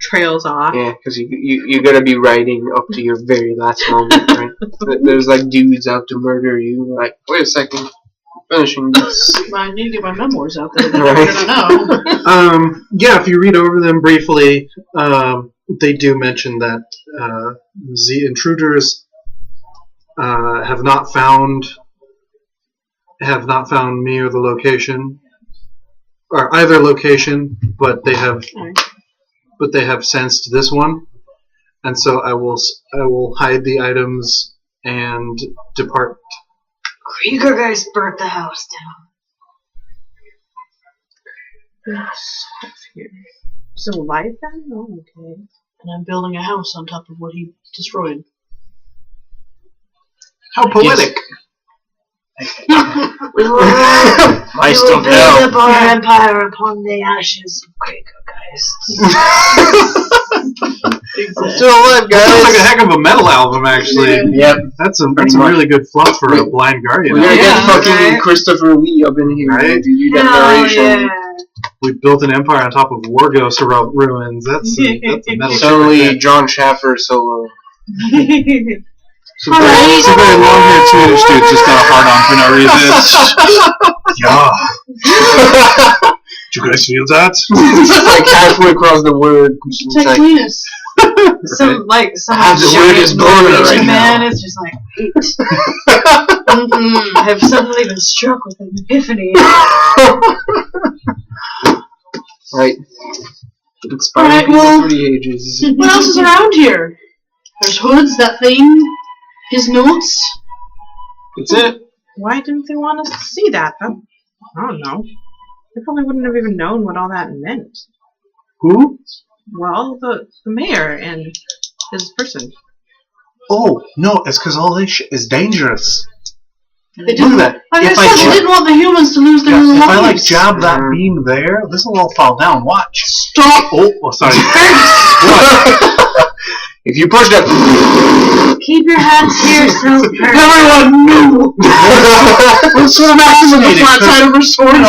[SPEAKER 4] trails off.
[SPEAKER 3] Yeah, because you gotta be writing up to your very last moment, right? There's like dudes out to murder you. Like, wait a second, finishing this.
[SPEAKER 5] I need to get my memoirs out there.
[SPEAKER 3] Right.
[SPEAKER 5] I don't know.
[SPEAKER 1] Yeah, if you read over them briefly, they do mention that the intruders have not found me or the location, or either location, but they have sensed this one, and so I will hide the items and depart.
[SPEAKER 2] Krieger guys burnt the house down.
[SPEAKER 4] So life then? Oh, okay.
[SPEAKER 5] And I'm building a house on top of what he destroyed.
[SPEAKER 1] How poetic!
[SPEAKER 2] We will build up our empire upon the ashes of Krieger guys.
[SPEAKER 3] I'm still alive, guys.
[SPEAKER 1] That sounds like a heck of a metal album, actually.
[SPEAKER 3] Yep.
[SPEAKER 1] That's some really good fluff for a Blind Guardian.
[SPEAKER 3] We're gonna get fucking Christopher Lee up in here, right? You got narration.
[SPEAKER 2] Yeah.
[SPEAKER 1] We built an empire on top of Wargos ruins. That's a metal.
[SPEAKER 3] Suddenly, John Schaffer solo.
[SPEAKER 1] Some very long-haired Swedish dude just got a hard-on for no reason. Yeah. Did you guys feel that?
[SPEAKER 3] It's like halfway across the word.
[SPEAKER 5] Protect Venus.
[SPEAKER 2] Some
[SPEAKER 3] the word is boner right
[SPEAKER 2] man
[SPEAKER 3] now.
[SPEAKER 2] is just like, I have suddenly been struck with an epiphany.
[SPEAKER 3] Right. Inspiring
[SPEAKER 5] Alright, well,
[SPEAKER 3] for the ages.
[SPEAKER 5] What else is around here? There's hoods, that thing, his notes.
[SPEAKER 1] That's it.
[SPEAKER 4] Why didn't they want us to see that? I don't know. They probably wouldn't have even known what all that meant.
[SPEAKER 1] Who?
[SPEAKER 4] Well, the mayor and his person.
[SPEAKER 1] Oh, no, it's because all this shit is dangerous.
[SPEAKER 5] They
[SPEAKER 1] Look at that.
[SPEAKER 5] Like I said, they didn't want the humans to lose their
[SPEAKER 1] If
[SPEAKER 5] lives.
[SPEAKER 1] I like jab that beam there, this will all fall down. Watch.
[SPEAKER 5] Stop!
[SPEAKER 1] Oh, sorry.
[SPEAKER 3] If you push that,
[SPEAKER 2] Keep your hands to yourself,
[SPEAKER 5] Everyone knew!
[SPEAKER 1] What's so fascinating?
[SPEAKER 5] Flat side of her sword.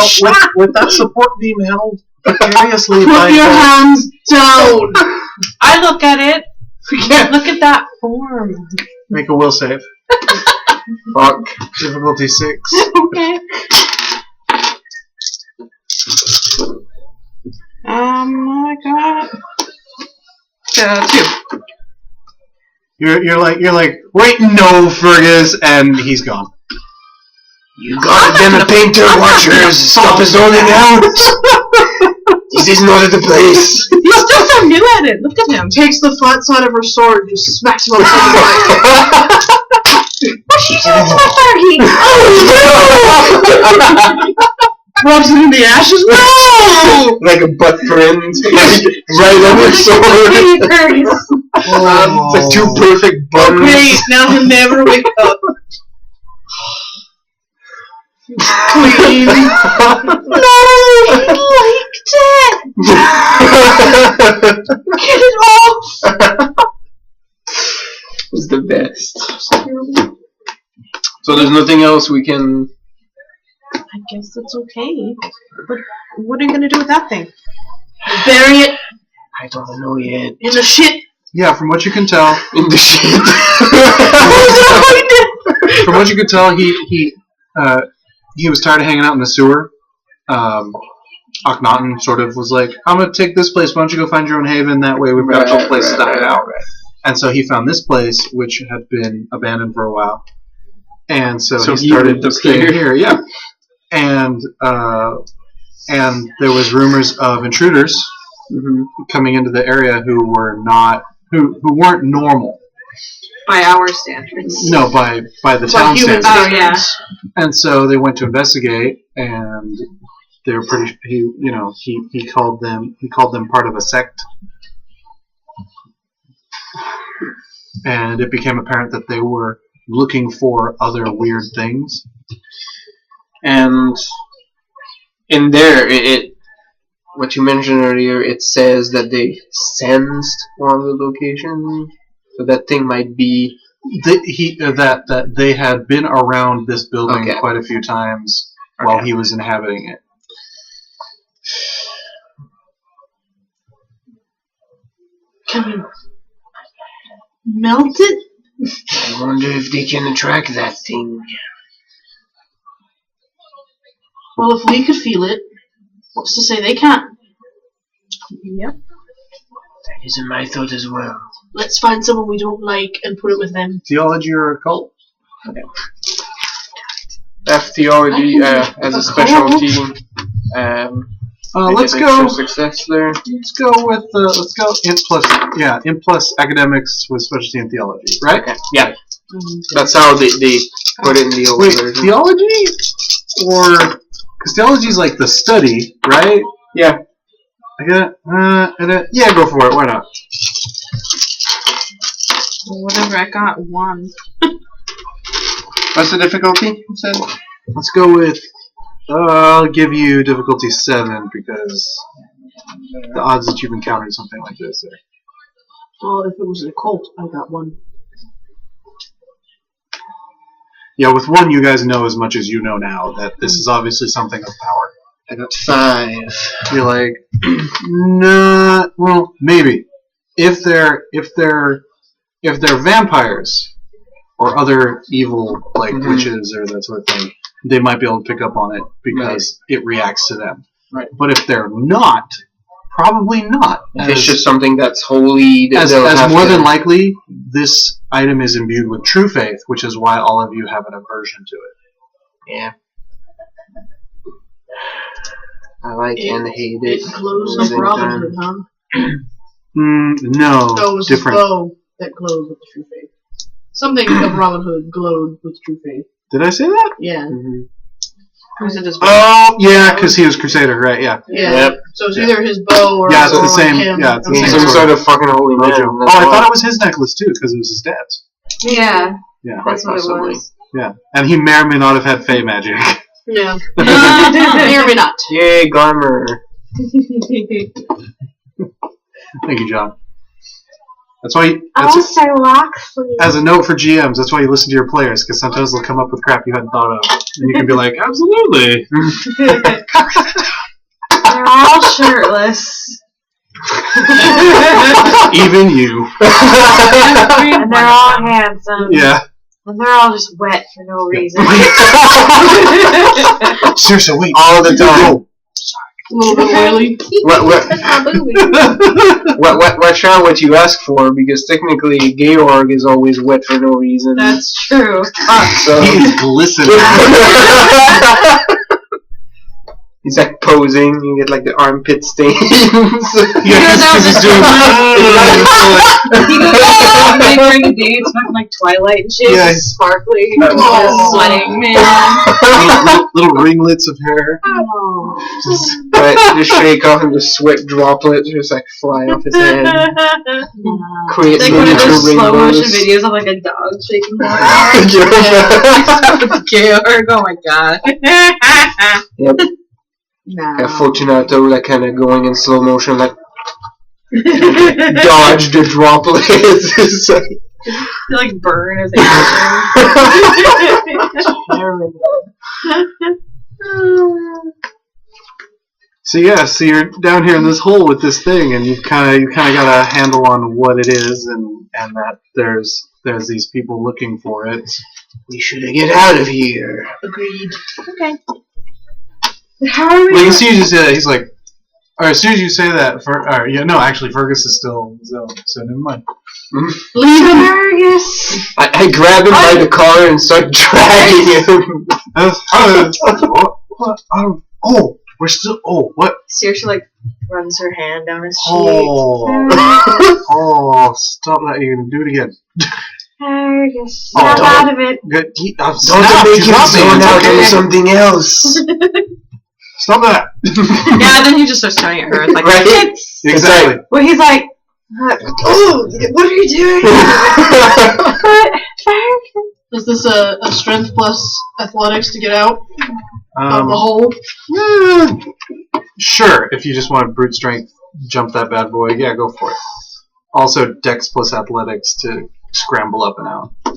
[SPEAKER 1] With that support beam held precariously by
[SPEAKER 5] Put your hands down!
[SPEAKER 4] I look at it. Look at that form.
[SPEAKER 1] Make a will save.
[SPEAKER 3] fuck.
[SPEAKER 1] Difficulty 6.
[SPEAKER 4] Okay. I got 2.
[SPEAKER 1] You're like, wait, no, Fergus, and he's gone.
[SPEAKER 3] You gotta them a painter watchers. Stop zoning out. This is not the place.
[SPEAKER 4] He's still so new at it. Look at him.
[SPEAKER 5] Takes the flat side of her sword and just smacks him upside the back.
[SPEAKER 2] What's she doing to my Fergie?
[SPEAKER 5] Rubs it in the ashes. No!
[SPEAKER 3] Like a butt print. Right on her sword. Like 2 perfect buns.
[SPEAKER 5] Great, now he'll never wake up. Clean.
[SPEAKER 2] No, he liked it. Get it off.
[SPEAKER 3] It's the best. So there's nothing else we can.
[SPEAKER 4] I guess it's okay. But what are you gonna do with that thing?
[SPEAKER 5] Bury it
[SPEAKER 3] I don't know yet.
[SPEAKER 5] in the shit.
[SPEAKER 1] Yeah, from what you can tell,
[SPEAKER 3] In the shit.
[SPEAKER 1] from what you could tell, he was tired of hanging out in the sewer. Akhenaten sort of was like, I'm gonna take this place. Why don't you go find your own haven? That way we've got a place to hide out. And so he found this place, which had been abandoned for a while. And so he started to stay here. Yeah. And there was rumors of intruders coming into the area who weren't normal.
[SPEAKER 2] By our standards.
[SPEAKER 1] No, by the
[SPEAKER 5] By
[SPEAKER 1] town
[SPEAKER 5] human
[SPEAKER 1] standards.
[SPEAKER 2] Oh, yeah.
[SPEAKER 1] And so they went to investigate, and they were pretty. He called them part of a sect, and it became apparent that they were looking for other weird things.
[SPEAKER 3] And in there, what you mentioned earlier, it says that they sensed one of the locations. So that thing might be.
[SPEAKER 1] That they had been around this building
[SPEAKER 3] Okay.
[SPEAKER 1] quite a few times while he was inhabiting it.
[SPEAKER 5] Can we melt it?
[SPEAKER 3] I wonder if they can track that thing.
[SPEAKER 5] Well, if we could feel it, what's to say they can't?
[SPEAKER 4] Yep.
[SPEAKER 3] That isn't my thought as well.
[SPEAKER 5] Let's find someone we don't like and put it with them.
[SPEAKER 1] Theology or occult?
[SPEAKER 3] F theology as a specialty.
[SPEAKER 1] Let's go.
[SPEAKER 3] Success there.
[SPEAKER 1] Let's go with int plus academics with specialty in theology, right?
[SPEAKER 3] Okay. Yeah. That's how they put it in the old
[SPEAKER 1] Wait,
[SPEAKER 3] version.
[SPEAKER 1] theology, or because theology is like the study, right?
[SPEAKER 3] Yeah.
[SPEAKER 1] Yeah, go for it. Why not?
[SPEAKER 4] Well, whatever. I got 1.
[SPEAKER 3] What's the difficulty? You said?
[SPEAKER 1] Let's go with. I'll give you difficulty 7 because the odds that you've encountered something like this are.
[SPEAKER 5] Well, if it was an occult, I got 1.
[SPEAKER 1] Yeah, with 1, you guys know as much as you know now that this is obviously something of power.
[SPEAKER 3] I got 5.
[SPEAKER 1] You're like, nah. Well, maybe if they're vampires or other evil like witches or that sort of thing, they might be able to pick up on it because it reacts to them.
[SPEAKER 3] Right.
[SPEAKER 1] But if they're not, probably not.
[SPEAKER 3] If it's just something that's holy,
[SPEAKER 1] As more than likely, this item is imbued with true faith, which is why all of you have an aversion to it.
[SPEAKER 3] Yeah. I like and hate it.
[SPEAKER 5] It glows like Robin Hood, huh?
[SPEAKER 1] No,
[SPEAKER 5] No, it was
[SPEAKER 1] different.
[SPEAKER 5] his bow that glowed with the true faith. Something of Robin Hood glowed with true faith.
[SPEAKER 1] Did I say that?
[SPEAKER 5] Yeah.
[SPEAKER 4] Who's it?
[SPEAKER 1] Oh, yeah, because he was Crusader, right? Yeah.
[SPEAKER 5] Yeah.
[SPEAKER 3] Yep.
[SPEAKER 5] So it's either his bow or
[SPEAKER 1] Yeah, it's the
[SPEAKER 5] like
[SPEAKER 1] same.
[SPEAKER 5] him.
[SPEAKER 1] Yeah, it's the
[SPEAKER 5] Okay.
[SPEAKER 1] same
[SPEAKER 3] Some sort of fucking holy man.
[SPEAKER 1] Oh, I thought it was his necklace too, because it was his dad's.
[SPEAKER 2] Yeah,
[SPEAKER 1] Yeah,
[SPEAKER 2] that's what it
[SPEAKER 3] possibly.
[SPEAKER 2] was.
[SPEAKER 1] yeah, and he may or may not have had Fey magic.
[SPEAKER 5] Yeah. May or may not.
[SPEAKER 3] Yay, glamour.
[SPEAKER 1] Thank you, John. That's why.
[SPEAKER 2] Also, Loxley.
[SPEAKER 1] As a note for GMs, that's why you listen to your players, because sometimes they'll come up with crap you hadn't thought of, and you can be like, absolutely.
[SPEAKER 2] They're all shirtless.
[SPEAKER 1] Even you.
[SPEAKER 2] And they're all handsome.
[SPEAKER 1] Yeah.
[SPEAKER 2] And they're all just wet for no reason.
[SPEAKER 1] Seriously, wait.
[SPEAKER 3] All the time.
[SPEAKER 5] A little bit oily.
[SPEAKER 3] Watch out what you ask for, because technically Georg is always wet for no reason.
[SPEAKER 2] That's true.
[SPEAKER 3] So
[SPEAKER 1] He's glistening.
[SPEAKER 3] he's like posing. You get like the armpit stains.
[SPEAKER 1] Because he's doing.
[SPEAKER 2] He goes out like during the day, it's fucking like Twilight and shit.
[SPEAKER 1] Yeah.
[SPEAKER 2] It's sparkly.
[SPEAKER 5] Oh.
[SPEAKER 2] Sweating, man.
[SPEAKER 1] little ringlets of hair.
[SPEAKER 3] Just shake off and the sweat droplets just like fly off his head. Create
[SPEAKER 2] Like one of those slow motion
[SPEAKER 3] rainbows.
[SPEAKER 2] videos of like a dog shaking water.
[SPEAKER 4] Georg, oh my god.
[SPEAKER 3] Yep.
[SPEAKER 4] Nah.
[SPEAKER 3] Got Fortunato like kind of going in slow motion, like dodge the droplets. It's like,
[SPEAKER 2] They like burn as they happen.
[SPEAKER 1] So yeah, so you're down here in this hole with this thing, and you kind of got a handle on what it is, and that there's these people looking for it.
[SPEAKER 3] we should get out of here.
[SPEAKER 5] Agreed.
[SPEAKER 2] Okay. How are we?
[SPEAKER 1] Like as soon as you say that, he's like, or as soon as you say that, actually Fergus is still in the zone, so never mind.
[SPEAKER 2] Leave him, Fergus.
[SPEAKER 3] I grab him by the collar and start dragging him.
[SPEAKER 1] Oh, we're still. Oh, what?
[SPEAKER 2] Seriously, like runs her hand down his cheek.
[SPEAKER 1] Oh, stop that! You're gonna do it again.
[SPEAKER 2] Fergus,
[SPEAKER 1] Oh,
[SPEAKER 2] snap
[SPEAKER 1] don't-
[SPEAKER 2] out of it.
[SPEAKER 1] Good.
[SPEAKER 3] Don't make him zone out into something else.
[SPEAKER 1] Stop that!
[SPEAKER 4] Yeah, then he just starts shouting at her. It's like,
[SPEAKER 3] Right?
[SPEAKER 1] Exactly.
[SPEAKER 2] Well, he's like, oh, what are you doing?
[SPEAKER 5] Is this a strength plus athletics to get out of the
[SPEAKER 1] Um,
[SPEAKER 5] hole?
[SPEAKER 1] sure, if you just want to brute strength, jump that bad boy. Yeah, go for it. Also, Dex plus athletics to scramble up and out.
[SPEAKER 4] or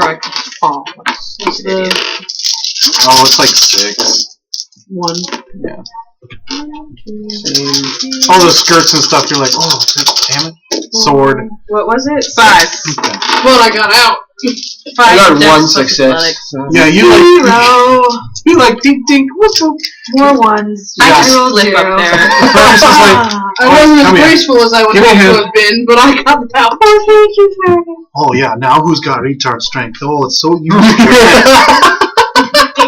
[SPEAKER 4] I could fall. What's the idea?
[SPEAKER 1] Oh, it's like 6.
[SPEAKER 5] 1.
[SPEAKER 1] Yeah. All those skirts and stuff. You're like, oh, damn it. Sword.
[SPEAKER 2] What was it?
[SPEAKER 4] 5.
[SPEAKER 1] Okay.
[SPEAKER 5] But I got out.
[SPEAKER 4] 5
[SPEAKER 3] I got
[SPEAKER 4] Dex
[SPEAKER 3] 1
[SPEAKER 4] plus
[SPEAKER 3] success.
[SPEAKER 4] athletics.
[SPEAKER 3] So.
[SPEAKER 1] Yeah, you like dink dink. What's up?
[SPEAKER 2] More ones.
[SPEAKER 1] Yeah.
[SPEAKER 4] I just
[SPEAKER 2] rolled
[SPEAKER 4] slip
[SPEAKER 2] 0.
[SPEAKER 4] up there.
[SPEAKER 1] Fergus is like,
[SPEAKER 5] I wasn't as
[SPEAKER 1] come here.
[SPEAKER 5] graceful as I would
[SPEAKER 1] Give me a
[SPEAKER 5] hope to
[SPEAKER 1] hand.
[SPEAKER 5] have been, but I got out.
[SPEAKER 2] Oh, thank you, Fergus.
[SPEAKER 1] oh yeah, now who's got retard strength? Oh, it's so useful.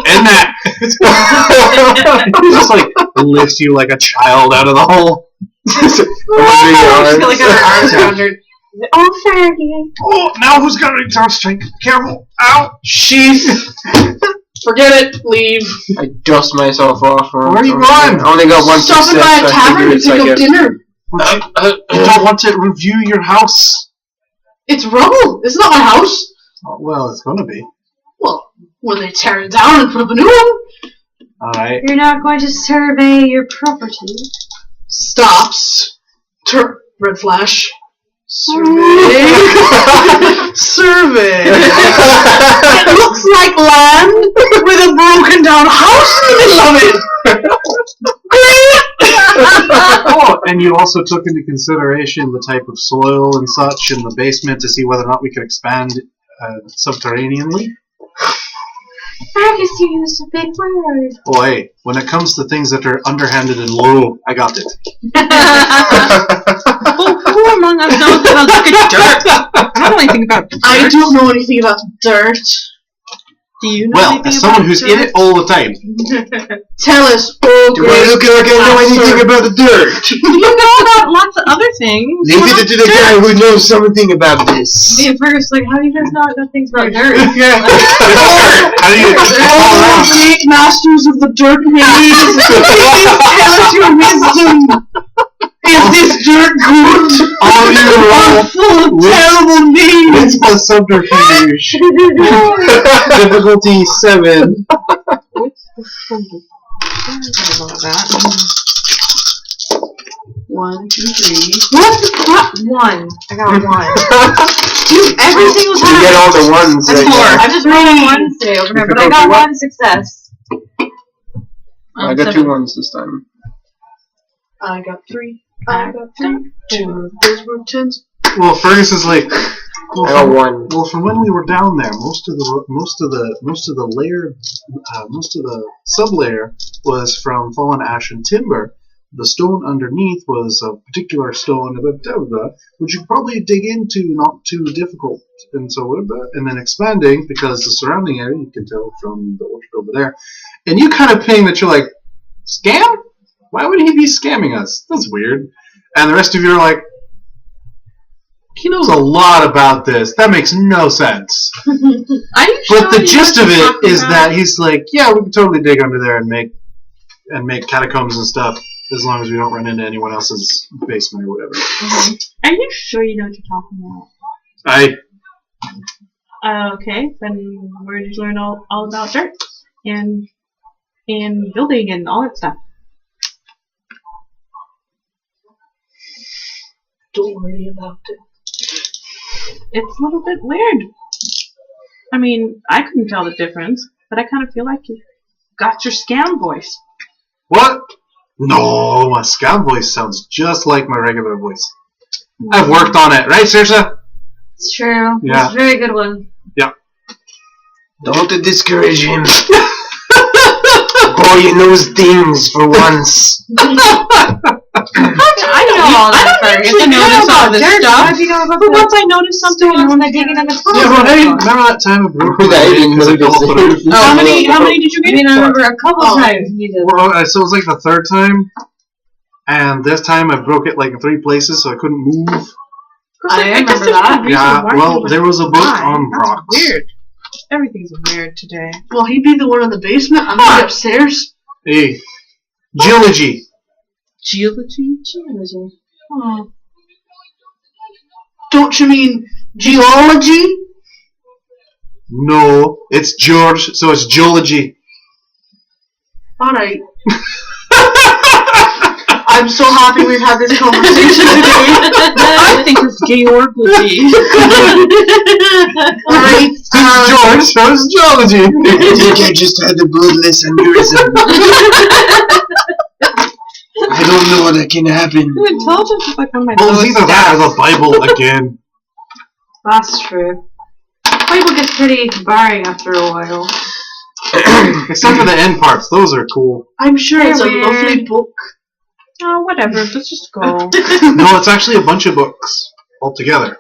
[SPEAKER 1] And that. He just like lifts you like a child out of the hole.
[SPEAKER 2] She's got like her arms around her. Oh, Fergus.
[SPEAKER 1] Oh, now who's got retard strength? Careful. Ow. Sheath.
[SPEAKER 5] Forget it. Leave.
[SPEAKER 3] I dust myself off.
[SPEAKER 1] Where are you going?
[SPEAKER 3] I only got 1
[SPEAKER 5] Stop
[SPEAKER 3] success.
[SPEAKER 5] by a
[SPEAKER 3] so I
[SPEAKER 5] tavern
[SPEAKER 3] figure
[SPEAKER 5] and
[SPEAKER 3] it's
[SPEAKER 5] pick
[SPEAKER 3] like
[SPEAKER 5] up dinner.
[SPEAKER 1] You don't want to review your house?
[SPEAKER 5] It's rubble. It's not my house.
[SPEAKER 1] Oh, well, it's gonna be.
[SPEAKER 5] Well, when they tear it down and put up a new one.
[SPEAKER 1] Alright.
[SPEAKER 2] You're not going to survey your property.
[SPEAKER 5] Stops. Red flash. Survey. Survey. It looks like land with a broken down house in the middle of it.
[SPEAKER 1] Oh, and you also took into consideration the type of soil and such in the basement to see whether or not we could expand subterraneanly?
[SPEAKER 2] Fergus, you used a big word.
[SPEAKER 1] Oh, hey, when it comes to things that are underhanded and low, I got it.
[SPEAKER 4] Well, who among us knows how to look at dirt? I don't know anything about dirt.
[SPEAKER 5] I don't know anything about dirt.
[SPEAKER 4] Do you know
[SPEAKER 1] Well,
[SPEAKER 4] anything
[SPEAKER 1] as someone
[SPEAKER 4] about
[SPEAKER 1] who's
[SPEAKER 4] dirt?
[SPEAKER 1] in it all the time.
[SPEAKER 5] Tell us, oh
[SPEAKER 3] Do I look like I know anything about the dirt?
[SPEAKER 4] You know about lots of other things.
[SPEAKER 3] Leave it to the guy who knows something about this.
[SPEAKER 2] Me and Fergus like, how do you guys not know things about dirt?
[SPEAKER 1] Yeah. How do you
[SPEAKER 5] Oh, great masters of the dirt maze, please tell us your wisdom. Is this dirt good?
[SPEAKER 1] all you
[SPEAKER 5] Or
[SPEAKER 1] roll
[SPEAKER 5] full of terrible names?
[SPEAKER 1] wits plus subterfuge. Difficulty 7.
[SPEAKER 4] I don't know that.
[SPEAKER 5] 1, 2, 3.
[SPEAKER 2] What? 1. I got 1. Every single
[SPEAKER 3] You
[SPEAKER 2] time.
[SPEAKER 3] get all the ones.
[SPEAKER 2] That's
[SPEAKER 3] that-
[SPEAKER 2] 4. I just rolled a 1 today over here, but I got 1 success.
[SPEAKER 3] I got 2 ones this time.
[SPEAKER 5] I got 3. I got 3. 2 of those were 10s.
[SPEAKER 1] Well, Fergus is like,
[SPEAKER 3] I got 1.
[SPEAKER 1] well, from when we were down there, most of the sub layer was from fallen ash and timber, the stone underneath was a particular stone, which you could probably dig into, not too difficult. And so, and then expanding, because the surrounding area, you can tell from the orchard over there. And you kind of ping that you're like, scam? Why would he be scamming us? That's weird. And the rest of you are like, he knows a lot about this. That makes no sense.
[SPEAKER 4] Are you sure
[SPEAKER 1] But the
[SPEAKER 4] you
[SPEAKER 1] gist
[SPEAKER 4] know
[SPEAKER 1] of
[SPEAKER 4] what you're
[SPEAKER 1] it
[SPEAKER 4] talking
[SPEAKER 1] is
[SPEAKER 4] about?
[SPEAKER 1] that he's like, yeah, we can totally dig under there and make catacombs and stuff, as long as we don't run into anyone else's basement or whatever.
[SPEAKER 4] Are you sure you know what you're talking about? Okay, then where did you learn all about dirt and building and all that stuff?
[SPEAKER 5] Don't worry about it.
[SPEAKER 4] It's a little bit weird. I mean, I couldn't tell the difference, but I kind of feel like you got your scam voice.
[SPEAKER 1] What? No, my scam voice sounds just like my regular voice. I've worked on it, right, Saoirse?
[SPEAKER 2] It's true.
[SPEAKER 1] Yeah.
[SPEAKER 2] It's a very good one.
[SPEAKER 3] Don't discourage him. Boy knows things for once.
[SPEAKER 2] I know all that first.
[SPEAKER 4] usually notice all this stuff.
[SPEAKER 2] How do you know about
[SPEAKER 4] But
[SPEAKER 2] the
[SPEAKER 4] once I notice something,
[SPEAKER 2] stones and digging in the tunnels?
[SPEAKER 1] Yeah, right. Remember that time I broke my
[SPEAKER 3] I
[SPEAKER 1] leg
[SPEAKER 3] didn't
[SPEAKER 1] 'cause I fell
[SPEAKER 3] notice
[SPEAKER 1] off the
[SPEAKER 3] it.
[SPEAKER 1] roof?
[SPEAKER 4] How many did you
[SPEAKER 2] I
[SPEAKER 4] get?
[SPEAKER 2] mean, I
[SPEAKER 4] for?
[SPEAKER 2] remember a couple times you did.
[SPEAKER 1] Well, so it was like the third time, and this time I broke it like in 3 places, so I couldn't move.
[SPEAKER 2] I
[SPEAKER 4] guess
[SPEAKER 2] remember
[SPEAKER 4] there's
[SPEAKER 2] that.
[SPEAKER 4] no reason
[SPEAKER 1] Yeah,
[SPEAKER 4] why
[SPEAKER 1] well,
[SPEAKER 4] you would
[SPEAKER 1] there was a book
[SPEAKER 4] die.
[SPEAKER 1] on
[SPEAKER 4] That's
[SPEAKER 1] rocks.
[SPEAKER 4] weird. Everything's weird today.
[SPEAKER 5] Well, he'd be the one in the basement. I'm the upstairs.
[SPEAKER 1] Hey, geology.
[SPEAKER 4] Geology?
[SPEAKER 2] Geology.
[SPEAKER 5] Don't you mean geology?
[SPEAKER 1] No, it's George, so it's geology.
[SPEAKER 5] Alright. I'm so happy we've had this conversation today.
[SPEAKER 4] I think it's Georgology.
[SPEAKER 5] Alright,
[SPEAKER 1] George, so it's geology.
[SPEAKER 3] I think I just had a bloodless aneurysm. I don't know what can happen.
[SPEAKER 4] Intelligence is like one of my
[SPEAKER 1] Well, it's
[SPEAKER 4] lowest
[SPEAKER 1] either that or
[SPEAKER 4] stats.
[SPEAKER 1] the Bible again.
[SPEAKER 2] That's true. Bible gets pretty boring after a while.
[SPEAKER 1] Except for the end parts, those are cool.
[SPEAKER 5] I'm sure it's a
[SPEAKER 2] Weird.
[SPEAKER 5] lovely book.
[SPEAKER 4] Oh, whatever. Let's just go.
[SPEAKER 1] No, it's actually a bunch of books altogether.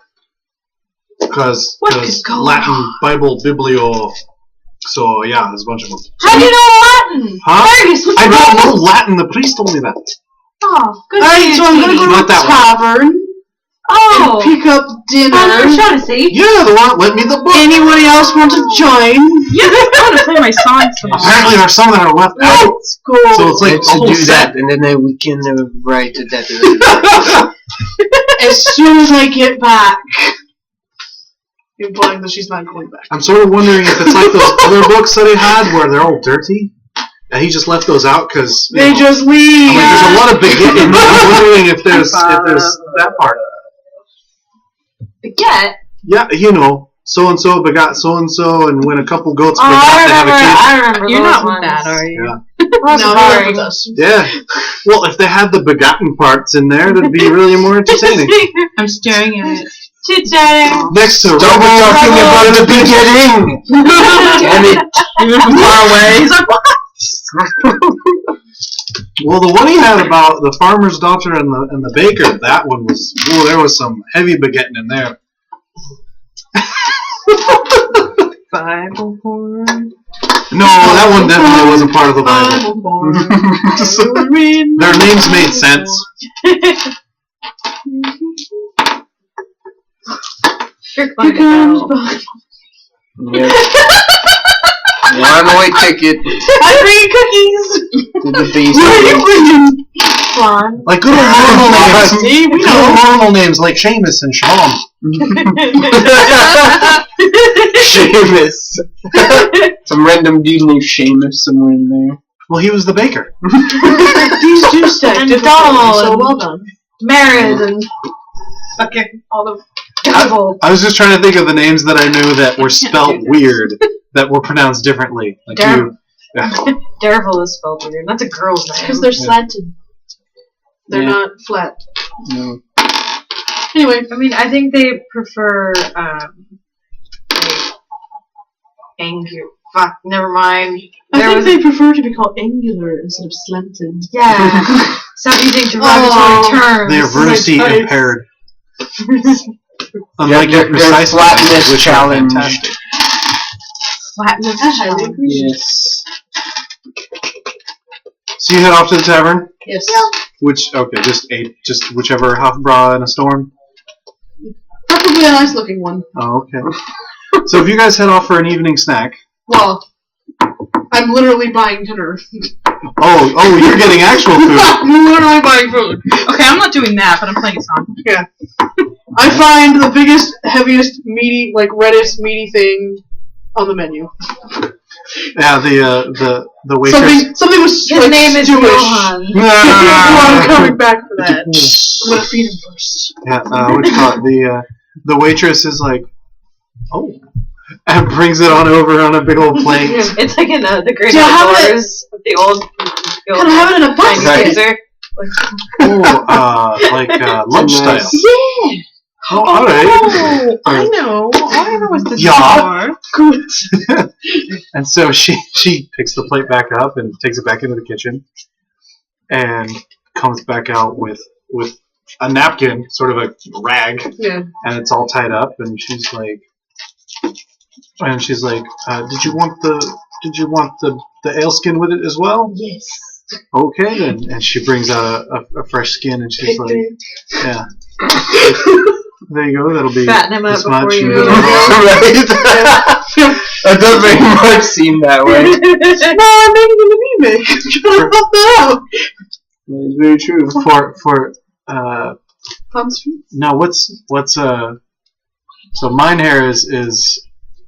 [SPEAKER 1] Because
[SPEAKER 4] What could go
[SPEAKER 1] Latin, Bible, Biblio. So, yeah, there's a bunch of them.
[SPEAKER 2] How do you know Latin?
[SPEAKER 1] Huh?
[SPEAKER 2] Fergus, what's
[SPEAKER 1] I
[SPEAKER 2] wrong?
[SPEAKER 1] don't know Latin, the priest told me that.
[SPEAKER 2] Oh, good.
[SPEAKER 5] Alright, so I'm gonna go
[SPEAKER 1] Not
[SPEAKER 5] to the
[SPEAKER 1] that
[SPEAKER 5] tavern
[SPEAKER 2] Oh,
[SPEAKER 5] and pick up dinner.
[SPEAKER 2] Shaughnessy.
[SPEAKER 1] Yeah, the one let me the book.
[SPEAKER 5] Anybody else want to join?
[SPEAKER 4] Yeah, I want to play my songs tomorrow.
[SPEAKER 1] Apparently there's some that are left out.
[SPEAKER 5] Let's go.
[SPEAKER 1] So it's like
[SPEAKER 3] Let's
[SPEAKER 1] a whole
[SPEAKER 3] do
[SPEAKER 1] set.
[SPEAKER 3] that, and then we can write that.
[SPEAKER 5] As soon as I get back. Implying that she's not going back.
[SPEAKER 1] I'm sort of wondering if it's like those other books that he had where they're all dirty. And he just left those out because
[SPEAKER 5] They just leave.
[SPEAKER 1] I mean, there's a lot of beginning. I'm wondering if there's that part.
[SPEAKER 2] Get.
[SPEAKER 1] Yeah, you know, so and so begot so and so, and when a couple goats
[SPEAKER 2] Oh,
[SPEAKER 1] begot, they have a kid.
[SPEAKER 2] I remember
[SPEAKER 4] You're
[SPEAKER 2] those
[SPEAKER 4] not
[SPEAKER 2] ones.
[SPEAKER 4] with that, are you?
[SPEAKER 1] Yeah.
[SPEAKER 2] That's
[SPEAKER 5] No,
[SPEAKER 2] boring.
[SPEAKER 5] you're with us.
[SPEAKER 1] Yeah. Well, if they had the begotten parts in there, that'd be really more entertaining.
[SPEAKER 4] I'm staring at it.
[SPEAKER 2] Chit-chatting.
[SPEAKER 1] Next to
[SPEAKER 3] Stop talking about the beginning! Damn it!
[SPEAKER 4] Even from far away. He's like, what?
[SPEAKER 1] Well, the one he had about the farmer's daughter and the baker, that one was. Oh, there was some heavy begetting in there.
[SPEAKER 4] Bible porn.
[SPEAKER 1] No, that one definitely wasn't part of the Bible.
[SPEAKER 4] Bible porn.
[SPEAKER 1] Their names made sense.
[SPEAKER 2] Here
[SPEAKER 5] Here comes
[SPEAKER 3] Yep. One-way ticket
[SPEAKER 2] I'm bringing cookies.
[SPEAKER 3] to the basement.
[SPEAKER 2] Fun.
[SPEAKER 1] Like good old normal names.
[SPEAKER 4] See, we
[SPEAKER 1] Good old normal names like Seamus and Sean.
[SPEAKER 3] Seamus. Some random dude named Seamus somewhere in there.
[SPEAKER 1] Well, he was the baker.
[SPEAKER 5] These do stack
[SPEAKER 2] And
[SPEAKER 5] differently,
[SPEAKER 2] Donald
[SPEAKER 5] so
[SPEAKER 2] and-
[SPEAKER 5] well done.
[SPEAKER 2] Merid and fucking all the devil.
[SPEAKER 1] I was just trying to think of the names that I knew that were spelt weird, that were pronounced differently. Like
[SPEAKER 2] Dar-
[SPEAKER 1] you.
[SPEAKER 2] Devil is spelled weird. That's a girl's name.
[SPEAKER 5] Because they're slanted. They're
[SPEAKER 3] Yeah.
[SPEAKER 5] not flat.
[SPEAKER 3] No.
[SPEAKER 5] Anyway,
[SPEAKER 2] I mean, I think they prefer, like, angular. Fuck, never mind.
[SPEAKER 5] I
[SPEAKER 2] There
[SPEAKER 5] think
[SPEAKER 2] was,
[SPEAKER 5] they prefer to be called angular instead of slanted.
[SPEAKER 2] yeah. Stop using derogatory terms.
[SPEAKER 1] They are versatile impaired. Unlike
[SPEAKER 3] Their
[SPEAKER 1] your precise
[SPEAKER 3] flatness
[SPEAKER 1] which
[SPEAKER 3] challenge.
[SPEAKER 1] are fantastic.
[SPEAKER 2] Flatness challenge.
[SPEAKER 3] Yes.
[SPEAKER 1] So you head off to the tavern?
[SPEAKER 5] Yes.
[SPEAKER 1] Okay, just whichever half bra in a storm?
[SPEAKER 5] Preferably a nice looking one.
[SPEAKER 1] Oh, okay. So if you guys head off for an evening snack...
[SPEAKER 5] Well, I'm literally buying dinner.
[SPEAKER 1] Oh, you're getting actual food.
[SPEAKER 5] I'm literally buying food.
[SPEAKER 4] Okay, I'm not doing that, but I'm playing a song.
[SPEAKER 5] Yeah. I find the biggest, heaviest, meaty, like reddest, meaty thing on the menu.
[SPEAKER 1] Yeah, the waitress...
[SPEAKER 5] Something was
[SPEAKER 2] His
[SPEAKER 5] like
[SPEAKER 2] name is
[SPEAKER 5] stewish.
[SPEAKER 2] Johan.
[SPEAKER 5] I'm coming back for that. I'm gonna feed him first.
[SPEAKER 1] Yeah, what you call it? The waitress is like, oh, and brings it on over on a big old plate.
[SPEAKER 2] It's like in the Great
[SPEAKER 5] Do you have
[SPEAKER 2] Outdoors, the old
[SPEAKER 5] Can I have it in a
[SPEAKER 2] Chinese
[SPEAKER 5] basket?
[SPEAKER 2] freezer.
[SPEAKER 1] Like lunch style.
[SPEAKER 5] Yeah.
[SPEAKER 1] Oh, all right.
[SPEAKER 4] I know what this
[SPEAKER 1] Yeah.
[SPEAKER 4] is
[SPEAKER 5] Good.
[SPEAKER 1] And so she picks the plate back up and takes it back into the kitchen, and comes back out with a napkin, sort of a rag,
[SPEAKER 5] Yeah.
[SPEAKER 1] and it's all tied up. And she's like, did you want the ale skin with it as well?
[SPEAKER 5] Yes.
[SPEAKER 1] Okay then. And she brings out a fresh skin, and she's like, yeah. There you go. That'll be
[SPEAKER 2] Fatten him up
[SPEAKER 1] this
[SPEAKER 2] before
[SPEAKER 1] much.
[SPEAKER 2] you
[SPEAKER 1] and
[SPEAKER 2] go.
[SPEAKER 1] blah, blah, blah.
[SPEAKER 3] Right? That does very much seem that way.
[SPEAKER 5] No, I'm making a remake. I'm trying to help that out.
[SPEAKER 3] It's very true.
[SPEAKER 1] No, what's so mine hair is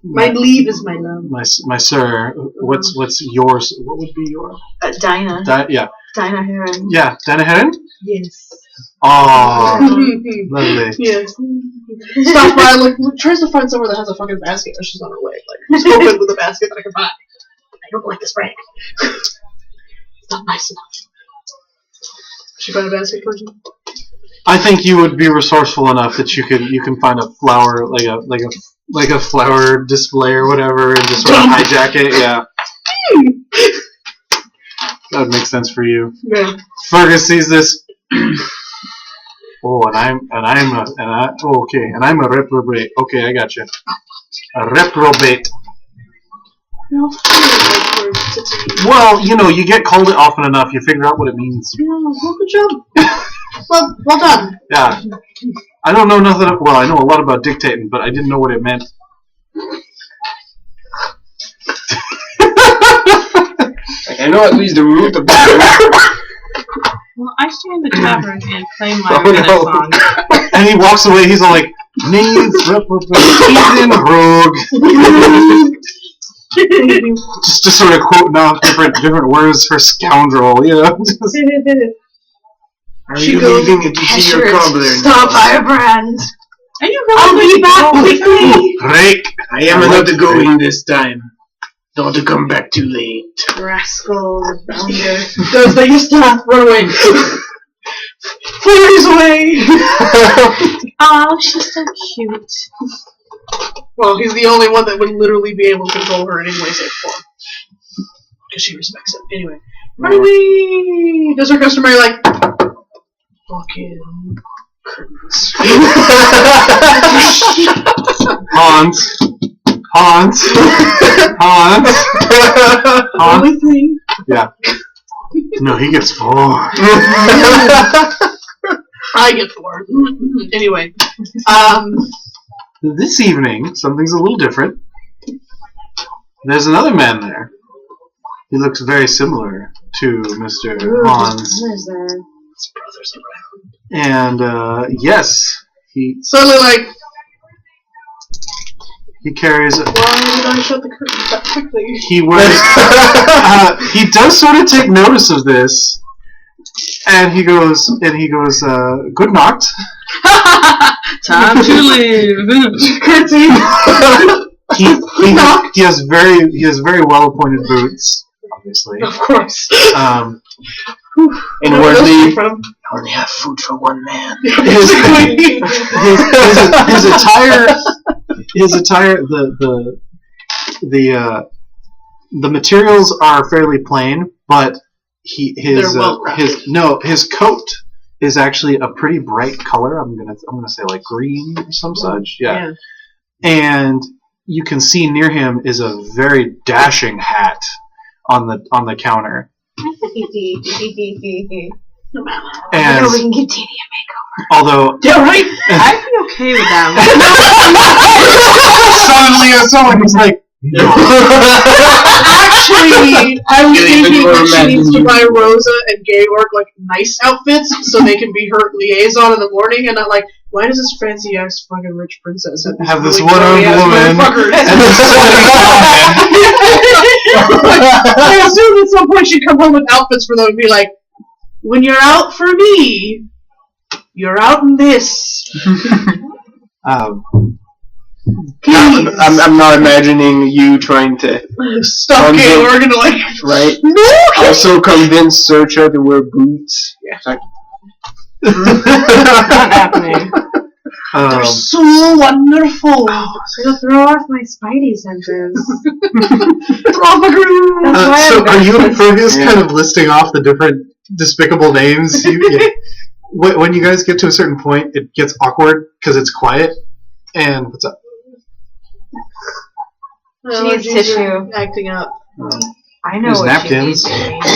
[SPEAKER 5] My leave is my love.
[SPEAKER 1] my sir. What's yours? What would be your
[SPEAKER 2] Dinah.
[SPEAKER 1] yeah
[SPEAKER 2] Heron.
[SPEAKER 1] yeah Dana Heron?
[SPEAKER 5] Yes.
[SPEAKER 1] Oh, lovely.
[SPEAKER 5] Yes. Stop by, tries to find somewhere that has a fucking basket, or she's on her way. Like, just open with a basket that I can buy. I don't like this brand. It's not nice enough. She find a basket person?
[SPEAKER 1] I think you would be resourceful enough that you can find a flower like a flower display or whatever and just sort of hijack it. Yeah, that would make sense for you.
[SPEAKER 5] Yeah.
[SPEAKER 1] Fergus sees this. Oh, and I'm a reprobate. Okay, I got you. A reprobate. Well, you get called it often enough, you figure out what it means.
[SPEAKER 5] Yeah, well, good job. well done.
[SPEAKER 1] Yeah. I don't know nothing. Well, I know a lot about dictating, but I didn't know what it meant.
[SPEAKER 3] I know at least the root of that.
[SPEAKER 4] Well, I stay in the tavern and play my minute song.
[SPEAKER 1] And he walks away. He's all like, "Needs reprobate, rogue." just sort of quoting off different words for scoundrel,
[SPEAKER 5] She goes,
[SPEAKER 3] to see your cobbler?
[SPEAKER 2] Stop, Firebrand.
[SPEAKER 4] Are you
[SPEAKER 2] I'll be back quickly.
[SPEAKER 1] Rake.
[SPEAKER 3] I am not going this time. Don't to come back too late.
[SPEAKER 2] Rascal, bounder.
[SPEAKER 5] Goes, they used to run away. Flurries away.
[SPEAKER 2] Oh, she's so cute.
[SPEAKER 5] Well, he's the only one that would literally be able to control her in any way, shape, or form. Because she respects him. Anyway. Run away! Does her customary, like, fucking curtains.
[SPEAKER 1] Hans.
[SPEAKER 5] Only thing.
[SPEAKER 1] Yeah. No, he gets 4.
[SPEAKER 5] I get 4. Anyway.
[SPEAKER 1] This evening, something's a little different. There's another man there. He looks very similar to Mr. Hans.
[SPEAKER 2] His
[SPEAKER 5] brother's around.
[SPEAKER 1] And, yes, he
[SPEAKER 5] Suddenly, like,
[SPEAKER 1] carries...
[SPEAKER 5] why did I shut the curtains that quickly?
[SPEAKER 1] He wears... he does sort of take notice of this. And he goes, good night.
[SPEAKER 4] Time to live.
[SPEAKER 5] Curtsy.
[SPEAKER 1] He has very well appointed boots, obviously.
[SPEAKER 5] Of course.
[SPEAKER 3] Inwardly, I only have food for one man.
[SPEAKER 1] His attire, the materials are fairly plain, but his coat is actually a pretty bright color. I'm gonna say like green or some such. Yeah. And you can see near him is a very dashing hat on the counter. And
[SPEAKER 2] we can give Dini a makeover.
[SPEAKER 1] Although,
[SPEAKER 5] yeah, right.
[SPEAKER 4] I'd be okay with that.
[SPEAKER 1] Suddenly, someone was like, no.
[SPEAKER 5] Actually, I was thinking that she needs to buy Rosa and Georg like nice outfits so they can be her liaison in the morning, and not like, why does this fancy ass fucking rich princess
[SPEAKER 1] have this
[SPEAKER 5] really
[SPEAKER 1] one-armed woman?
[SPEAKER 5] I assume at some point she'd come home with outfits for them and be like, when you're out for me, you're out in this.
[SPEAKER 3] I'm not imagining you trying to
[SPEAKER 5] stop Georg and like,
[SPEAKER 3] right? No. Also convince Searcher to wear boots. Yeah.
[SPEAKER 4] Not happening.
[SPEAKER 5] They're so wonderful.
[SPEAKER 2] It'll throw off my spidey senses.
[SPEAKER 1] So are you and Fergus kind of listing off the different despicable names? When you guys get to a certain point, it gets awkward because it's quiet. And what's up?
[SPEAKER 2] She needs tissue.
[SPEAKER 5] Acting up.
[SPEAKER 2] I know
[SPEAKER 1] There's
[SPEAKER 2] what
[SPEAKER 1] napkins.
[SPEAKER 2] she needs.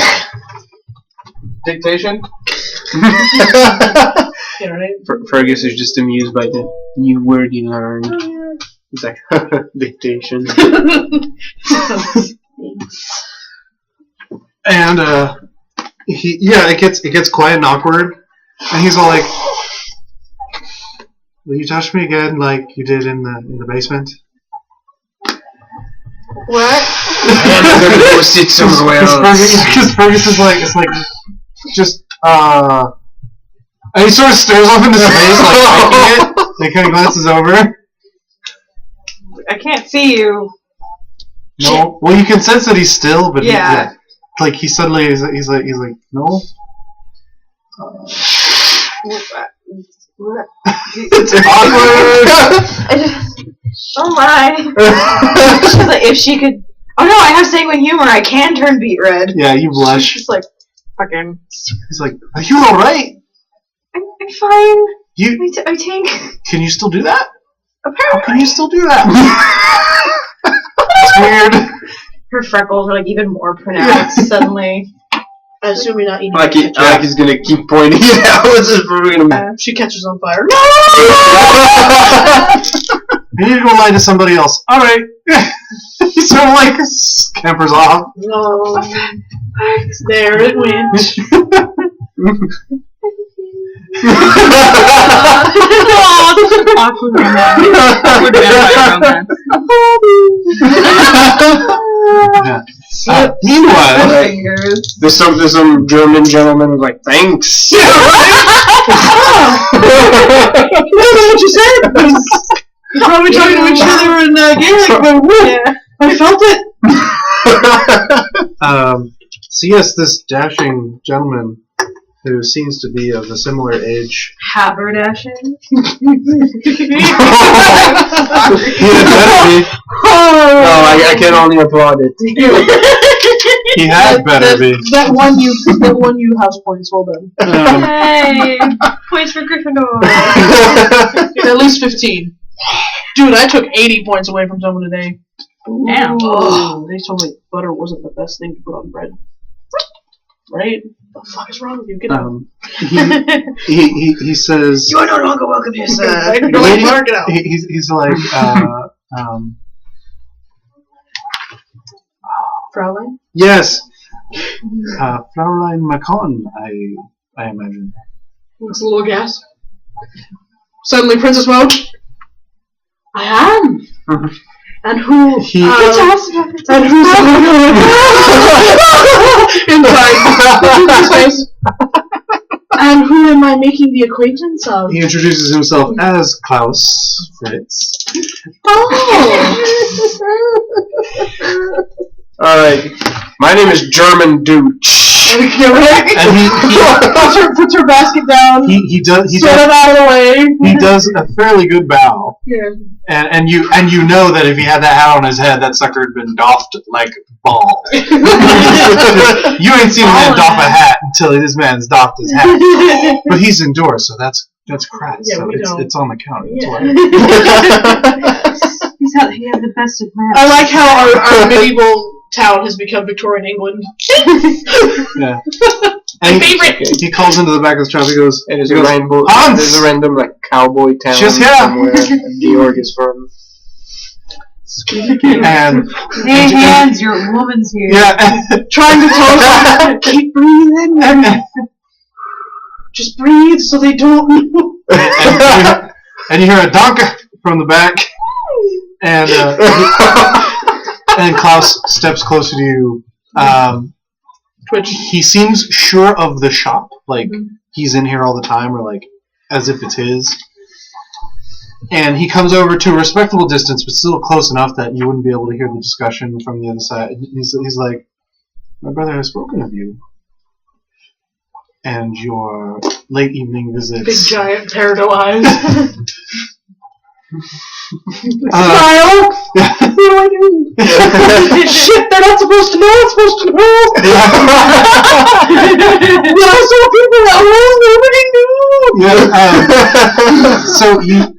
[SPEAKER 1] Dictation?
[SPEAKER 5] Yeah, right?
[SPEAKER 3] Fergus is just amused by the new word he learned. He's like, dictation.
[SPEAKER 1] And it gets quiet and awkward, and he's all like, "Will you touch me again, like you did in the basement?"
[SPEAKER 2] What?
[SPEAKER 3] I'm gonna go sit somewhere else.
[SPEAKER 1] Because Fergus is like, it's like, just and he sort of stares off into space, like liking it. And he kind of glances over.
[SPEAKER 4] I can't see you.
[SPEAKER 1] No. Well, you can sense that he's still, but
[SPEAKER 4] Yeah.
[SPEAKER 1] Like he suddenly he's like no. It's awkward.
[SPEAKER 2] Oh my. She's like, if she could. Oh no, I have sanguine humor. I can turn beet red.
[SPEAKER 1] Yeah, you blush.
[SPEAKER 2] She's like, fucking.
[SPEAKER 1] He's like, are you all right?
[SPEAKER 2] I'm fine.
[SPEAKER 1] You
[SPEAKER 2] I think.
[SPEAKER 1] can you still do that? How
[SPEAKER 2] Apparently.
[SPEAKER 1] can you still do that? It's weird.
[SPEAKER 2] Her freckles are like even more pronounced suddenly.
[SPEAKER 5] I assume you're not eating
[SPEAKER 3] Like
[SPEAKER 5] it.
[SPEAKER 3] he's gonna keep pointing it out. We're gonna.
[SPEAKER 5] She catches on fire.
[SPEAKER 1] You need to go lie to somebody else. All right. He sort of like scampers off.
[SPEAKER 5] No. There it went.
[SPEAKER 4] Awkward romance. Awkward vampire romance.
[SPEAKER 1] Yeah. Meanwhile,
[SPEAKER 2] Fingers.
[SPEAKER 3] There's some German gentleman who's like, thanks.
[SPEAKER 5] I don't know what you said. You're probably talking to each other in Gaelic, but I felt it.
[SPEAKER 1] So yes, this dashing gentleman who seems to be of a similar age.
[SPEAKER 2] Haberdashing.
[SPEAKER 3] No, I can only applaud it.
[SPEAKER 1] He had better be.
[SPEAKER 5] That one you house points. Well done.
[SPEAKER 2] Yay! Points for Gryffindor.
[SPEAKER 5] At least 15. Dude, I took 80 points away from someone today.
[SPEAKER 4] Damn.
[SPEAKER 5] Oh, they told me butter wasn't the best thing to put on bread. Right? What the fuck is wrong with you? Get out.
[SPEAKER 1] He says.
[SPEAKER 2] You are no longer welcome here, sir.
[SPEAKER 5] Go ahead, Mark it out.
[SPEAKER 1] He's like
[SPEAKER 5] Fraulein?
[SPEAKER 1] yes, Fraulein Macon, I imagine.
[SPEAKER 5] Looks a little gas. Suddenly, Princess Mode. I am. And who? And who's inside? And who am I making the acquaintance of?
[SPEAKER 1] He introduces himself as Klaus Fritz.
[SPEAKER 5] Oh.
[SPEAKER 3] Alright. My name is German Dooch.
[SPEAKER 1] And he
[SPEAKER 5] puts her basket down.
[SPEAKER 1] He does
[SPEAKER 5] out of the way.
[SPEAKER 1] He does a fairly good bow.
[SPEAKER 5] Yeah.
[SPEAKER 1] And you know that if he had that hat on his head, that sucker had been doffed like balls. You ain't seen a man doff a hat until this man's doffed his hat. But he's indoors, so that's crass.
[SPEAKER 5] Yeah,
[SPEAKER 1] so it's on the counter.
[SPEAKER 2] Yeah. He has the best of men.
[SPEAKER 5] I like how our medieval town has become Victorian England.
[SPEAKER 1] Yeah.
[SPEAKER 5] My favorite.
[SPEAKER 1] He calls into the back of the shop. He goes,
[SPEAKER 3] And there's a random like cowboy town
[SPEAKER 1] She's here.
[SPEAKER 3] somewhere Georg is from.
[SPEAKER 1] And
[SPEAKER 2] Hey, hands, your woman's here.
[SPEAKER 1] yeah,
[SPEAKER 5] Trying to tell us, keep breathing. Just breathe so they don't know.
[SPEAKER 1] and you hear a donk from the back, and Klaus steps closer to you.
[SPEAKER 5] Twitch.
[SPEAKER 1] He seems sure of the shop, like he's in here all the time, or like as if it's his. And he comes over to a respectable distance, but still close enough that you wouldn't be able to hear the discussion from the other side. He's like, "My brother has spoken of you, and your late evening visits."
[SPEAKER 5] Big giant peridot eyes.
[SPEAKER 1] Smile!
[SPEAKER 5] What do I do? Shit, they're not supposed to know. I'm supposed to know. But I saw people that nobody knew.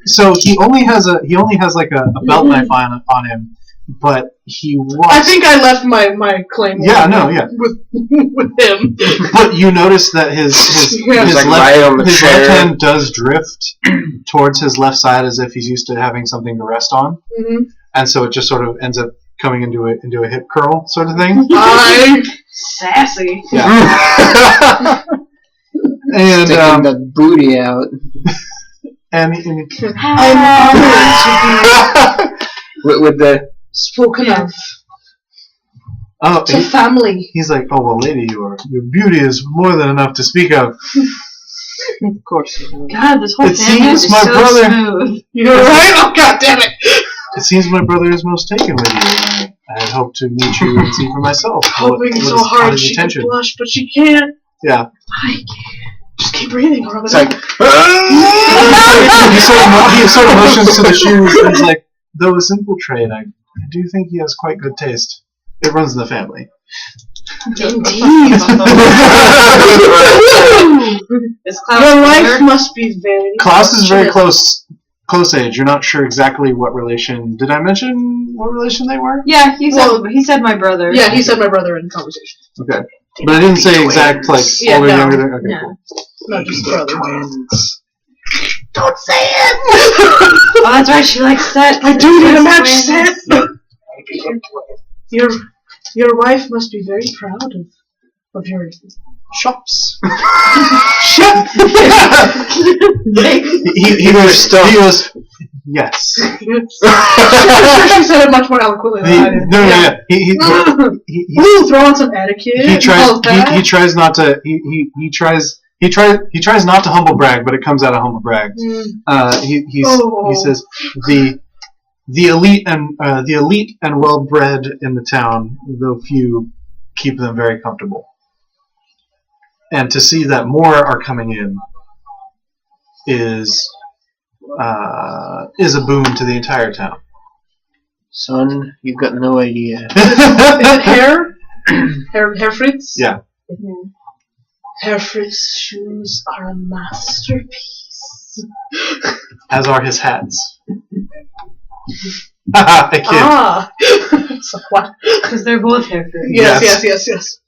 [SPEAKER 1] So he only has like a belt knife on him, but he walks.
[SPEAKER 5] I think I left my claim.
[SPEAKER 1] Yeah, no, yeah.
[SPEAKER 5] With him.
[SPEAKER 1] But you notice that his
[SPEAKER 3] like right on the
[SPEAKER 1] left
[SPEAKER 3] chair.
[SPEAKER 1] hand does drift towards his left side as if he's used to having something to rest on, and so it just sort of ends up coming into a hip curl sort of thing.
[SPEAKER 2] Sassy.
[SPEAKER 1] Yeah. And
[SPEAKER 3] Sticking that booty out.
[SPEAKER 1] and
[SPEAKER 5] I'm honored to be
[SPEAKER 3] with the
[SPEAKER 5] spoken of.
[SPEAKER 1] oh,
[SPEAKER 5] To family.
[SPEAKER 1] he's like, "Oh well, lady, your beauty is more than enough to speak of."
[SPEAKER 3] Of course.
[SPEAKER 2] God, this whole
[SPEAKER 1] It
[SPEAKER 2] family
[SPEAKER 1] seems
[SPEAKER 2] is
[SPEAKER 1] my
[SPEAKER 2] so
[SPEAKER 1] brother-
[SPEAKER 2] smooth.
[SPEAKER 5] You're right. Oh God damn it!
[SPEAKER 1] It seems my brother is most taken with you. I had hoped to meet you and see for myself.
[SPEAKER 5] Hoping
[SPEAKER 1] what
[SPEAKER 5] so
[SPEAKER 1] has
[SPEAKER 5] hard
[SPEAKER 1] caught his
[SPEAKER 5] she could
[SPEAKER 1] attention.
[SPEAKER 5] blush, but she can't.
[SPEAKER 1] Yeah.
[SPEAKER 5] Just keep breathing, or I'm
[SPEAKER 3] It's like,
[SPEAKER 1] he sort of motions to the shoes and he's like, "Though a simple trade, I do think he has quite good taste. It runs in the family."
[SPEAKER 5] Indeed.
[SPEAKER 2] Is Klaus
[SPEAKER 5] Your wife
[SPEAKER 2] older?
[SPEAKER 5] must be very.
[SPEAKER 1] Klaus is very close age. You're not sure exactly what relation. Did I mention what relation they were?
[SPEAKER 2] Yeah, he said my brother.
[SPEAKER 5] Yeah, he said my brother in conversation.
[SPEAKER 1] Okay. But I didn't say exact, like,
[SPEAKER 5] Yeah,
[SPEAKER 1] older,
[SPEAKER 5] no.
[SPEAKER 1] younger. Than, okay,
[SPEAKER 2] No.
[SPEAKER 1] cool.
[SPEAKER 5] Not just brother.
[SPEAKER 1] Twins.
[SPEAKER 5] Don't say it!
[SPEAKER 2] Oh, that's right. She likes sets.
[SPEAKER 5] I do need a match
[SPEAKER 2] Twins.
[SPEAKER 5] set! Your wife must be very proud of your shops.
[SPEAKER 1] He goes, yes.
[SPEAKER 5] She said it much more eloquently than I did.
[SPEAKER 1] No.
[SPEAKER 5] Ooh, throw on some etiquette.
[SPEAKER 1] He tries.
[SPEAKER 5] and all that.
[SPEAKER 1] He tries not to. He tries not to humble brag, but it comes out of humble brag. He says the elite and well bred in the town, though few, keep them very comfortable. And to see that more are coming in is a boon to the entire town.
[SPEAKER 3] son, you've got no idea.
[SPEAKER 5] Is it hair? Hair Fritz?
[SPEAKER 1] Yeah.
[SPEAKER 5] Herr Fritz's shoes are a masterpiece.
[SPEAKER 1] As are his hats. I kid.
[SPEAKER 5] Ah! So what?
[SPEAKER 2] Because they're both hair fruit.
[SPEAKER 5] Yes.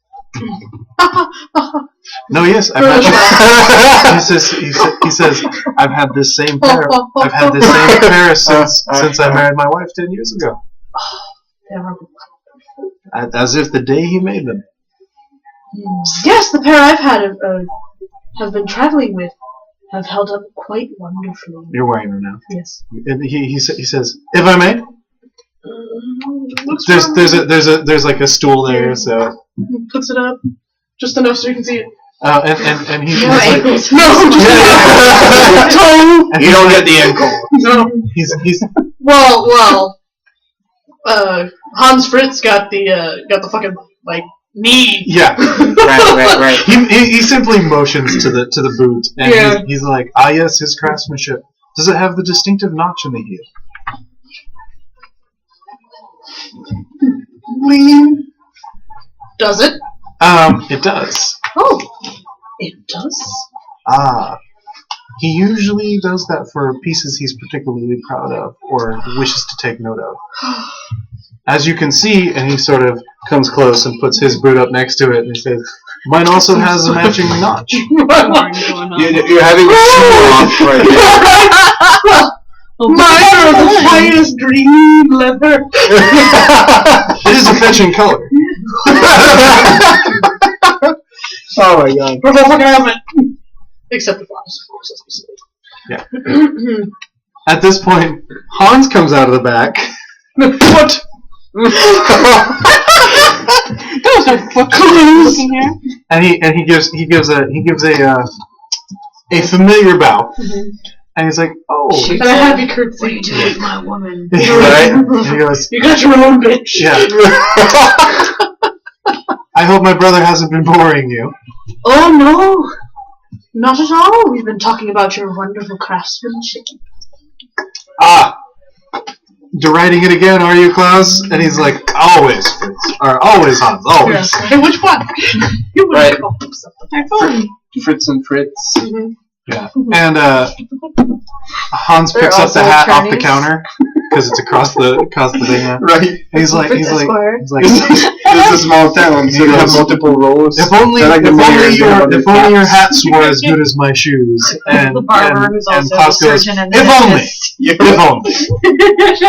[SPEAKER 1] No, yes, I've had. He says, I've had this same pair. I've had this same pair since I married my wife 10 years ago.
[SPEAKER 5] They are
[SPEAKER 1] As if the day he made them.
[SPEAKER 5] Yes, the pair I've had have been traveling with have held up quite wonderfully.
[SPEAKER 1] You're wearing them now.
[SPEAKER 5] Yes.
[SPEAKER 1] And he says, if I may.
[SPEAKER 5] What's wrong?
[SPEAKER 1] There's like a stool there, so.
[SPEAKER 5] Puts it up just enough so you can see it.
[SPEAKER 1] And he's
[SPEAKER 2] No
[SPEAKER 1] like,
[SPEAKER 2] ankles.
[SPEAKER 5] No, just toe.
[SPEAKER 1] and
[SPEAKER 3] You don't get the ankle.
[SPEAKER 5] No.
[SPEAKER 1] he's
[SPEAKER 5] Well. Hans Fritz got the fucking like Me.
[SPEAKER 1] Yeah.
[SPEAKER 3] Right.
[SPEAKER 1] He simply motions to the boot, and he's like, ah, yes, his craftsmanship. Does it have the distinctive notch in the heel?
[SPEAKER 5] Does it?
[SPEAKER 1] It does.
[SPEAKER 5] Oh, it does.
[SPEAKER 1] Ah. He usually does that for pieces he's particularly proud of or wishes to take note of. As you can see, and he sort of comes close and puts his boot up next to it, and he says, mine also has a matching notch.
[SPEAKER 3] You're having a show-off right here.
[SPEAKER 5] Mine are the finest green leather.
[SPEAKER 1] It is a fetching color.
[SPEAKER 3] Oh my god.
[SPEAKER 5] Purple fucking helmet. Except the flowers, of course, as we say.
[SPEAKER 1] Yeah. At this point, Hans comes out of the back. What?
[SPEAKER 4] There was no foot looking here.
[SPEAKER 1] And he gives a familiar bow. And he's like, oh.
[SPEAKER 5] And a happy curtsy.
[SPEAKER 2] What are you doing with my woman?
[SPEAKER 1] Right? And he goes,
[SPEAKER 5] You got your own bitch.
[SPEAKER 1] yeah. I hope my brother hasn't been boring you.
[SPEAKER 5] Oh no, not at all. We've been talking about your wonderful craftsmanship.
[SPEAKER 1] Ah. Deriding it again, are you, Klaus? And he's like, always, Fritz. Or always, Hans, always.
[SPEAKER 5] Yes. Hey, which one? You would
[SPEAKER 3] Right.
[SPEAKER 5] call them something.
[SPEAKER 4] I thought
[SPEAKER 3] Fritz and Fritz.
[SPEAKER 1] Yeah. And Hans
[SPEAKER 2] They're
[SPEAKER 1] picks up the
[SPEAKER 2] also
[SPEAKER 1] hat off the
[SPEAKER 2] attorneys.
[SPEAKER 1] counter because it's across the thing now.
[SPEAKER 3] Right.
[SPEAKER 1] And he's like,
[SPEAKER 2] Esquire.
[SPEAKER 3] It's a small town, so you have multiple roles.
[SPEAKER 1] if only your hats were as good as my shoes. And
[SPEAKER 2] The barber, who's
[SPEAKER 1] and
[SPEAKER 2] also
[SPEAKER 1] Klaus
[SPEAKER 2] the
[SPEAKER 1] goes,
[SPEAKER 2] surgeon and
[SPEAKER 1] if
[SPEAKER 2] the
[SPEAKER 1] only,
[SPEAKER 2] dentist.
[SPEAKER 1] if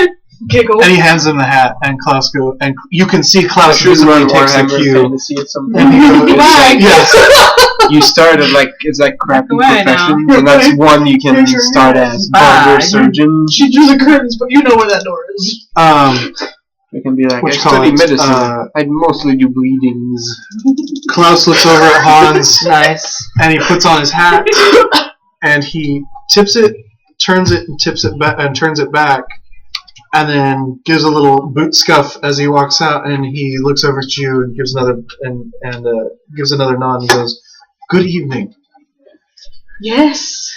[SPEAKER 1] only.
[SPEAKER 5] Giggle.
[SPEAKER 1] And he hands him the hat, and Klaus goes, and you can see
[SPEAKER 3] I
[SPEAKER 1] Klaus
[SPEAKER 3] should
[SPEAKER 1] visibly
[SPEAKER 3] run
[SPEAKER 1] takes the
[SPEAKER 3] Warhammer
[SPEAKER 1] cue.
[SPEAKER 3] Fantasy at some
[SPEAKER 1] And
[SPEAKER 3] point.
[SPEAKER 1] he goes,
[SPEAKER 5] Bye.
[SPEAKER 1] yes.
[SPEAKER 3] You started like it's like crappy
[SPEAKER 4] Away now.
[SPEAKER 3] professions, and that's one you can start as barber,
[SPEAKER 4] Bye.
[SPEAKER 3] surgeon.
[SPEAKER 5] She drew the curtains, but you know where that door is.
[SPEAKER 3] You can be like,
[SPEAKER 1] What
[SPEAKER 3] I
[SPEAKER 1] you call
[SPEAKER 3] study
[SPEAKER 1] it,
[SPEAKER 3] medicine. I mostly do bleedings.
[SPEAKER 1] Klaus looks over at Hans,
[SPEAKER 2] Nice.
[SPEAKER 1] and he puts on his hat, and he tips it, turns it, and tips it back, and turns it back, and then gives a little boot scuff as he walks out, and he looks over at you and gives another gives another nod and goes, "Good evening."
[SPEAKER 5] Yes,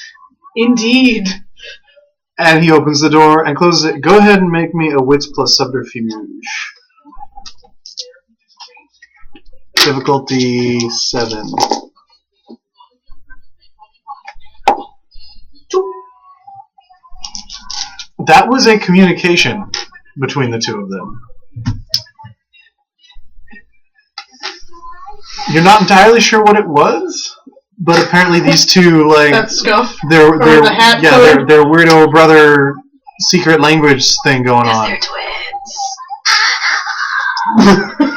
[SPEAKER 5] indeed.
[SPEAKER 1] And he opens the door and closes it. Go ahead and make me a wits plus subterfuge. Difficulty 7. That was a communication between the two of them. You're not entirely sure what it was, but apparently these two, like,
[SPEAKER 5] That scuff.
[SPEAKER 1] their
[SPEAKER 5] the hat colored.
[SPEAKER 1] their weirdo brother secret language thing going on.
[SPEAKER 2] They're twins.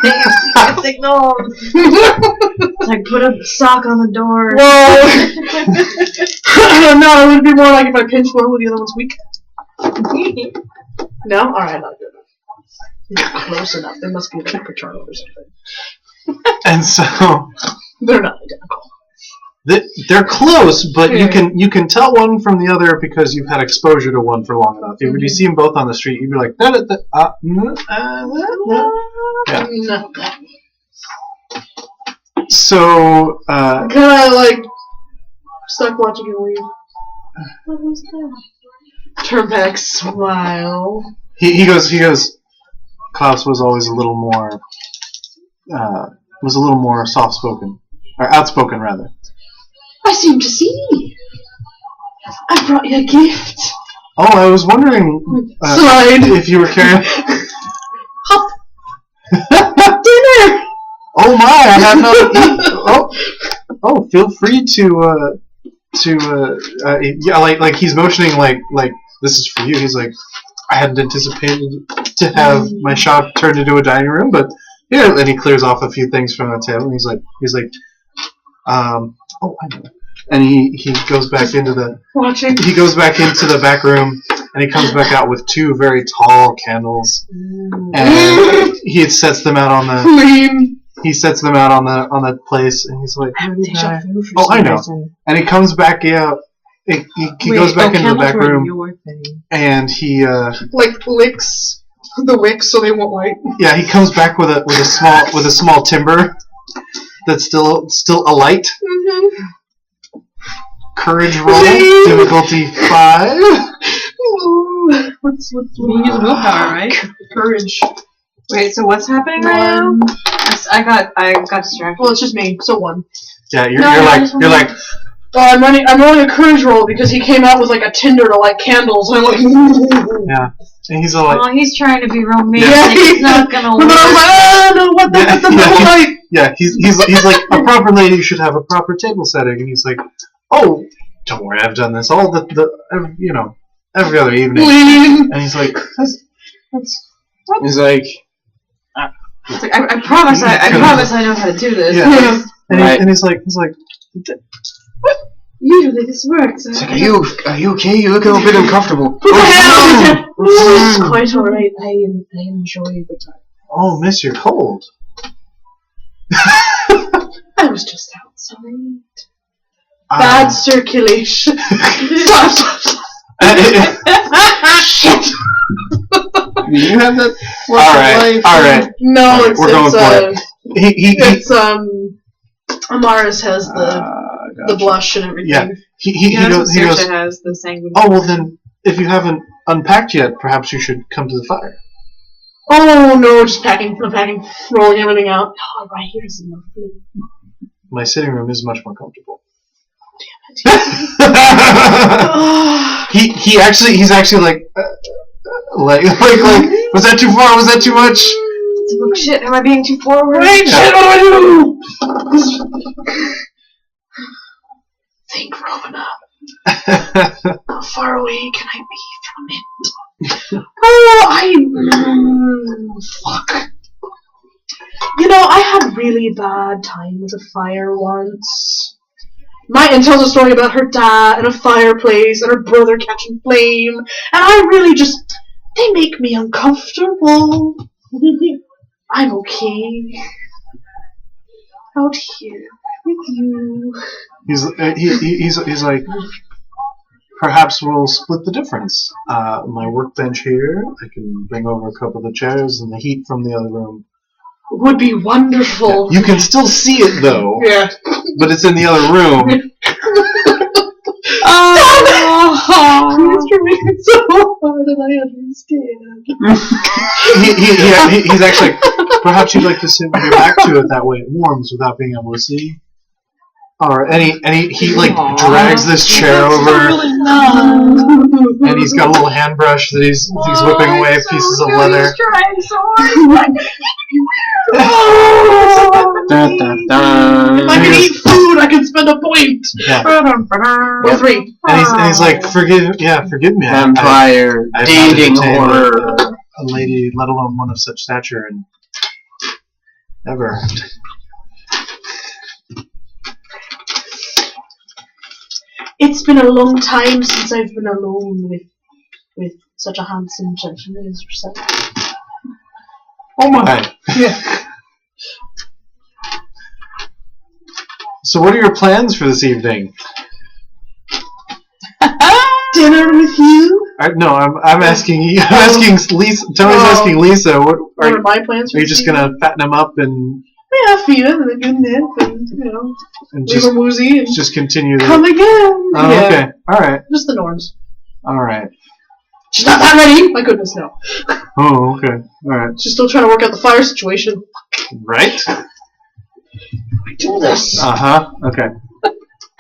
[SPEAKER 2] They have secret signals. It's like put a sock on the door.
[SPEAKER 5] Whoa! No, it would be more like if I pinched one with the other one's weak. No? Alright, not good enough. Close enough. They must be like paternal or something.
[SPEAKER 1] And so
[SPEAKER 5] They're not identical.
[SPEAKER 1] they're close, but you can tell one from the other because you've had exposure to one for long enough. If you see them both on the street, you'd be like, yeah.
[SPEAKER 5] No.
[SPEAKER 1] So
[SPEAKER 5] Kinda like stuck watching it leave. What was that? Turn back, smile.
[SPEAKER 1] he goes. Klaus was always a little more soft spoken, or outspoken rather.
[SPEAKER 5] I seem to see. I brought you a gift.
[SPEAKER 1] Oh, I was wondering
[SPEAKER 5] Slide.
[SPEAKER 1] if you were carrying.
[SPEAKER 5] Hop. Dinner.
[SPEAKER 1] Oh my! I have not eaten. Oh, feel free to yeah, like he's motioning like this is for you. He's like, I hadn't anticipated to have my shop turned into a dining room, but here. Then he clears off a few things from the table, and he's like, oh, I know. And he goes back into the
[SPEAKER 5] Watching.
[SPEAKER 1] He goes back into the back room, and he comes back out with 2 very tall candles, and he sets them out on the.
[SPEAKER 5] Queen.
[SPEAKER 1] He sets them out on the place, and he's like,
[SPEAKER 2] Deja vu for
[SPEAKER 1] "Oh,
[SPEAKER 2] some
[SPEAKER 1] I know."
[SPEAKER 2] reason.
[SPEAKER 1] And he comes back out. He goes back into the back room,
[SPEAKER 4] Your thing.
[SPEAKER 1] and he
[SPEAKER 5] Like licks the wick so they won't light.
[SPEAKER 1] Yeah, he comes back with a small timber that's still alight.
[SPEAKER 5] Mm-hmm.
[SPEAKER 1] Courage roll, difficulty 5.
[SPEAKER 5] What's
[SPEAKER 4] You use willpower, right?
[SPEAKER 5] courage?
[SPEAKER 2] Wait, so what's happening right now? I got distracted.
[SPEAKER 5] Well, it's just me, so 1.
[SPEAKER 1] Yeah, you're like.
[SPEAKER 5] I'm rolling a courage roll because he came out with like a tinder to light candles, and I'm like,
[SPEAKER 1] Yeah, and he's all like.
[SPEAKER 2] Oh, he's trying to be romantic.
[SPEAKER 5] Yeah,
[SPEAKER 2] It's not gonna
[SPEAKER 5] But
[SPEAKER 2] work.
[SPEAKER 5] I was like, oh no, what the light?
[SPEAKER 1] Yeah, he's like, a proper lady should have a proper table setting, and he's like, oh, don't worry, I've done this all every other evening, and he's like, that's
[SPEAKER 3] He's like,
[SPEAKER 2] It's like, I promise I know how to do this.
[SPEAKER 1] Yeah.
[SPEAKER 3] Right.
[SPEAKER 1] And he's like,
[SPEAKER 2] Usually this works.
[SPEAKER 3] it's like, are you okay? You look a little bit uncomfortable.
[SPEAKER 5] It's quite alright. I enjoy the time.
[SPEAKER 1] oh, miss, you're cold.
[SPEAKER 5] I was just outside. Bad circulation. Shit.
[SPEAKER 3] Do you have that?
[SPEAKER 1] Alright.
[SPEAKER 5] No,
[SPEAKER 1] We're going for it.
[SPEAKER 5] It's Amaris has the blush and everything.
[SPEAKER 1] Yeah. He goes.
[SPEAKER 2] has the sanguine.
[SPEAKER 1] Oh well, then if you haven't unpacked yet, perhaps you should come to the fire.
[SPEAKER 5] Oh no, just packing, rolling everything out. Oh, right here's enough food.
[SPEAKER 1] My sitting room is much more comfortable. He's actually like was that too far? Was that too much?
[SPEAKER 2] Oh shit, am I being too forward?
[SPEAKER 5] Wait, shit, what do I do? Think, Rovana. How far away can I be from it? Fuck. You know, I had really bad time with a fire once. My aunt tells a story about her dad and a fireplace and her brother catching flame, and I really they make me uncomfortable. I'm okay. Out here with you.
[SPEAKER 1] He's like, perhaps we'll split the difference. My workbench here, I can bring over a couple of the chairs and the heat from the other room.
[SPEAKER 5] Would be wonderful.
[SPEAKER 1] Yeah. You can still see it though.
[SPEAKER 5] Yeah.
[SPEAKER 1] But it's in the other room.
[SPEAKER 5] Oh, you're making it so hard, and I understand.
[SPEAKER 1] He's actually, perhaps you'd like to sit with your back to it, that way it warms without being able to see. Alright, and he like drags this chair over, and he's got a little hand brush that he's whipping away pieces of leather.
[SPEAKER 5] He's trying so hard.
[SPEAKER 3] Dun, dun, dun.
[SPEAKER 5] If I can eat food, I can spend a point.
[SPEAKER 1] Yeah.
[SPEAKER 5] Or 3.
[SPEAKER 1] And he's like, forgive me.
[SPEAKER 3] Vampire,
[SPEAKER 1] I've
[SPEAKER 3] dating
[SPEAKER 1] not entertained
[SPEAKER 3] horror.
[SPEAKER 1] a lady, let alone one of such stature, and ever.
[SPEAKER 5] It's been a long time since I've been alone with such a handsome gentleman as yourself.
[SPEAKER 1] Oh my!
[SPEAKER 5] Yeah.
[SPEAKER 1] So, what are your plans for this evening?
[SPEAKER 5] Dinner with you?
[SPEAKER 1] No, I'm asking you. I'm asking Lisa. Tony's asking Lisa. What
[SPEAKER 5] are my plans for
[SPEAKER 1] Are you
[SPEAKER 5] this
[SPEAKER 1] just gonna fatten him up and?
[SPEAKER 5] Yeah, feed him and a good nip and
[SPEAKER 1] and
[SPEAKER 5] leave him woozy and
[SPEAKER 1] just continue.
[SPEAKER 5] Come again.
[SPEAKER 1] Oh,
[SPEAKER 5] yeah.
[SPEAKER 1] okay. All right.
[SPEAKER 5] Just the norms.
[SPEAKER 1] All right.
[SPEAKER 5] She's not that ready. My goodness, no.
[SPEAKER 1] Oh, okay. All right.
[SPEAKER 5] She's still trying to work out the fire situation.
[SPEAKER 1] Right.
[SPEAKER 5] I do this.
[SPEAKER 1] Okay.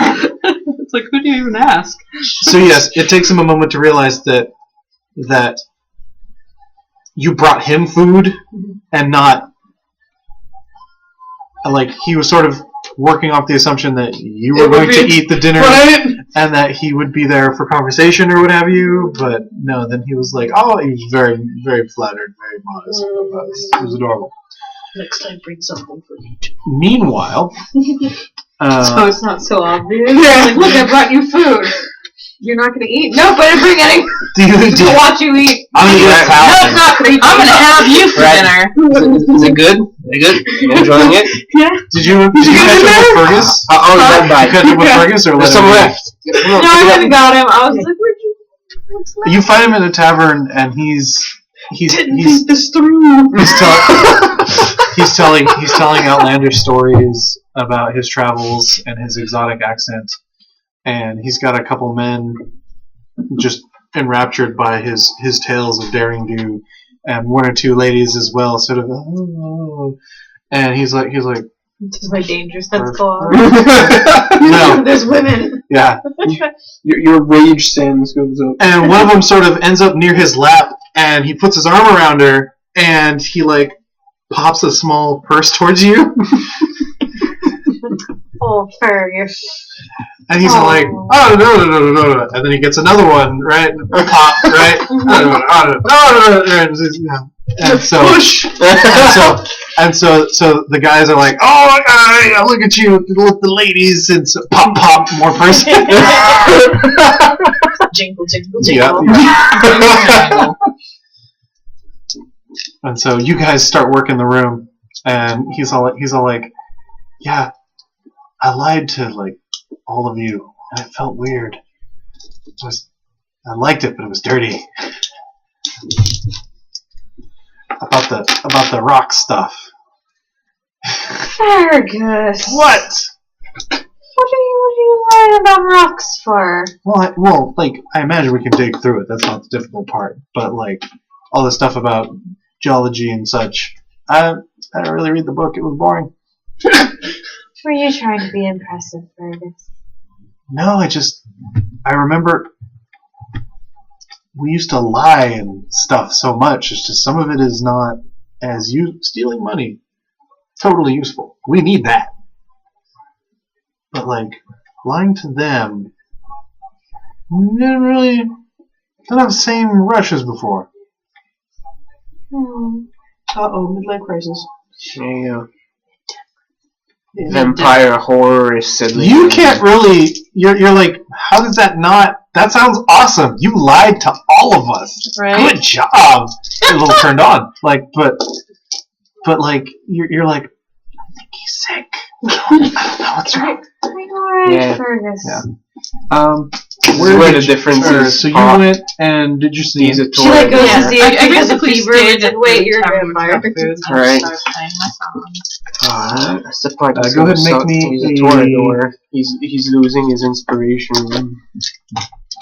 [SPEAKER 4] It's like, who do you even ask?
[SPEAKER 1] So yes, it takes him a moment to realize that you brought him food and not like he was sort of working off the assumption that you were going to eat the dinner and that he would be there for conversation or what have you. But no, then he was like, oh, he was very, very flattered, very modest. It was adorable.
[SPEAKER 5] Next time, bring something for me too.
[SPEAKER 1] Meanwhile,
[SPEAKER 2] So it's not so obvious.
[SPEAKER 5] Yeah.
[SPEAKER 2] Like, look, I brought you food. You're not gonna eat? No, but I'm bring any.
[SPEAKER 1] to
[SPEAKER 2] watch you eat.
[SPEAKER 3] I'm
[SPEAKER 2] gonna have you for dinner.
[SPEAKER 3] Is it good? Is it good? You enjoying it?
[SPEAKER 5] Yeah.
[SPEAKER 1] Did you catch up with Fergus?
[SPEAKER 3] Oh,
[SPEAKER 1] Did you catch up with Fergus or
[SPEAKER 3] There's
[SPEAKER 1] let
[SPEAKER 3] some
[SPEAKER 1] him
[SPEAKER 3] left.
[SPEAKER 2] No, I haven't got him. I was like, where'd you?
[SPEAKER 1] You find him in a tavern and he's he's
[SPEAKER 5] think this through.
[SPEAKER 1] he's telling outlandish stories about his travels and his exotic accent, and he's got a couple men just enraptured by his tales of daring do, and one or two ladies as well, sort of. Oh. And he's like.
[SPEAKER 2] This is my danger sense bar.
[SPEAKER 1] No.
[SPEAKER 2] There's women.
[SPEAKER 1] Yeah.
[SPEAKER 3] Your rage sense goes up.
[SPEAKER 1] And one of them sort of ends up near his lap, and he puts his arm around her, and he like pops a small purse towards you.
[SPEAKER 2] Oh, Fergus.
[SPEAKER 1] And he's like, oh no, and then he gets another one, right? Pop, right? And so the guys are like, oh, look at you with the ladies, and so pop, more purse.
[SPEAKER 2] Jingle, jingle, jingle.
[SPEAKER 1] Yeah. And so you guys start working the room, and he's all like, yeah, I lied to like all of you, and it felt weird. I liked it, but it was dirty. About the rock stuff.
[SPEAKER 2] Fergus.
[SPEAKER 1] What?
[SPEAKER 2] What are you lying about rocks for?
[SPEAKER 1] Well, like I imagine we can dig through it. That's not the difficult part. But like all the stuff about geology and such, I didn't really read the book. It was boring.
[SPEAKER 2] Were you trying to be impressive, Fergus?
[SPEAKER 1] No, I remember we used to lie and stuff so much. It's just some of it is not as stealing money. Totally useful. We need that. But like lying to them, don't have the same rush as before.
[SPEAKER 5] Midlife crisis.
[SPEAKER 3] There you go. Vampire horror is silly.
[SPEAKER 1] You can't really. You're like, how does that not? That sounds awesome. You lied to all of us.
[SPEAKER 2] Right?
[SPEAKER 1] Good job. You're a little turned on. Like, but like you're like, I think he's sick. I don't know what's wrong.
[SPEAKER 2] Alright, Fergus.
[SPEAKER 1] Yeah.
[SPEAKER 3] Where the difference is.
[SPEAKER 1] So you went and did you see?
[SPEAKER 3] He's a
[SPEAKER 2] She like goes to see
[SPEAKER 4] I
[SPEAKER 2] it because of
[SPEAKER 4] basically
[SPEAKER 2] fever.
[SPEAKER 4] stayed
[SPEAKER 2] And
[SPEAKER 4] at
[SPEAKER 2] wait,
[SPEAKER 4] the
[SPEAKER 2] you're a
[SPEAKER 4] tavern
[SPEAKER 2] vampire.
[SPEAKER 4] with food, and
[SPEAKER 3] Alright.
[SPEAKER 4] started playing my song.
[SPEAKER 3] That's the part.
[SPEAKER 1] Go ahead and make me
[SPEAKER 3] He's a
[SPEAKER 1] a-
[SPEAKER 3] toreador. He's losing his inspiration.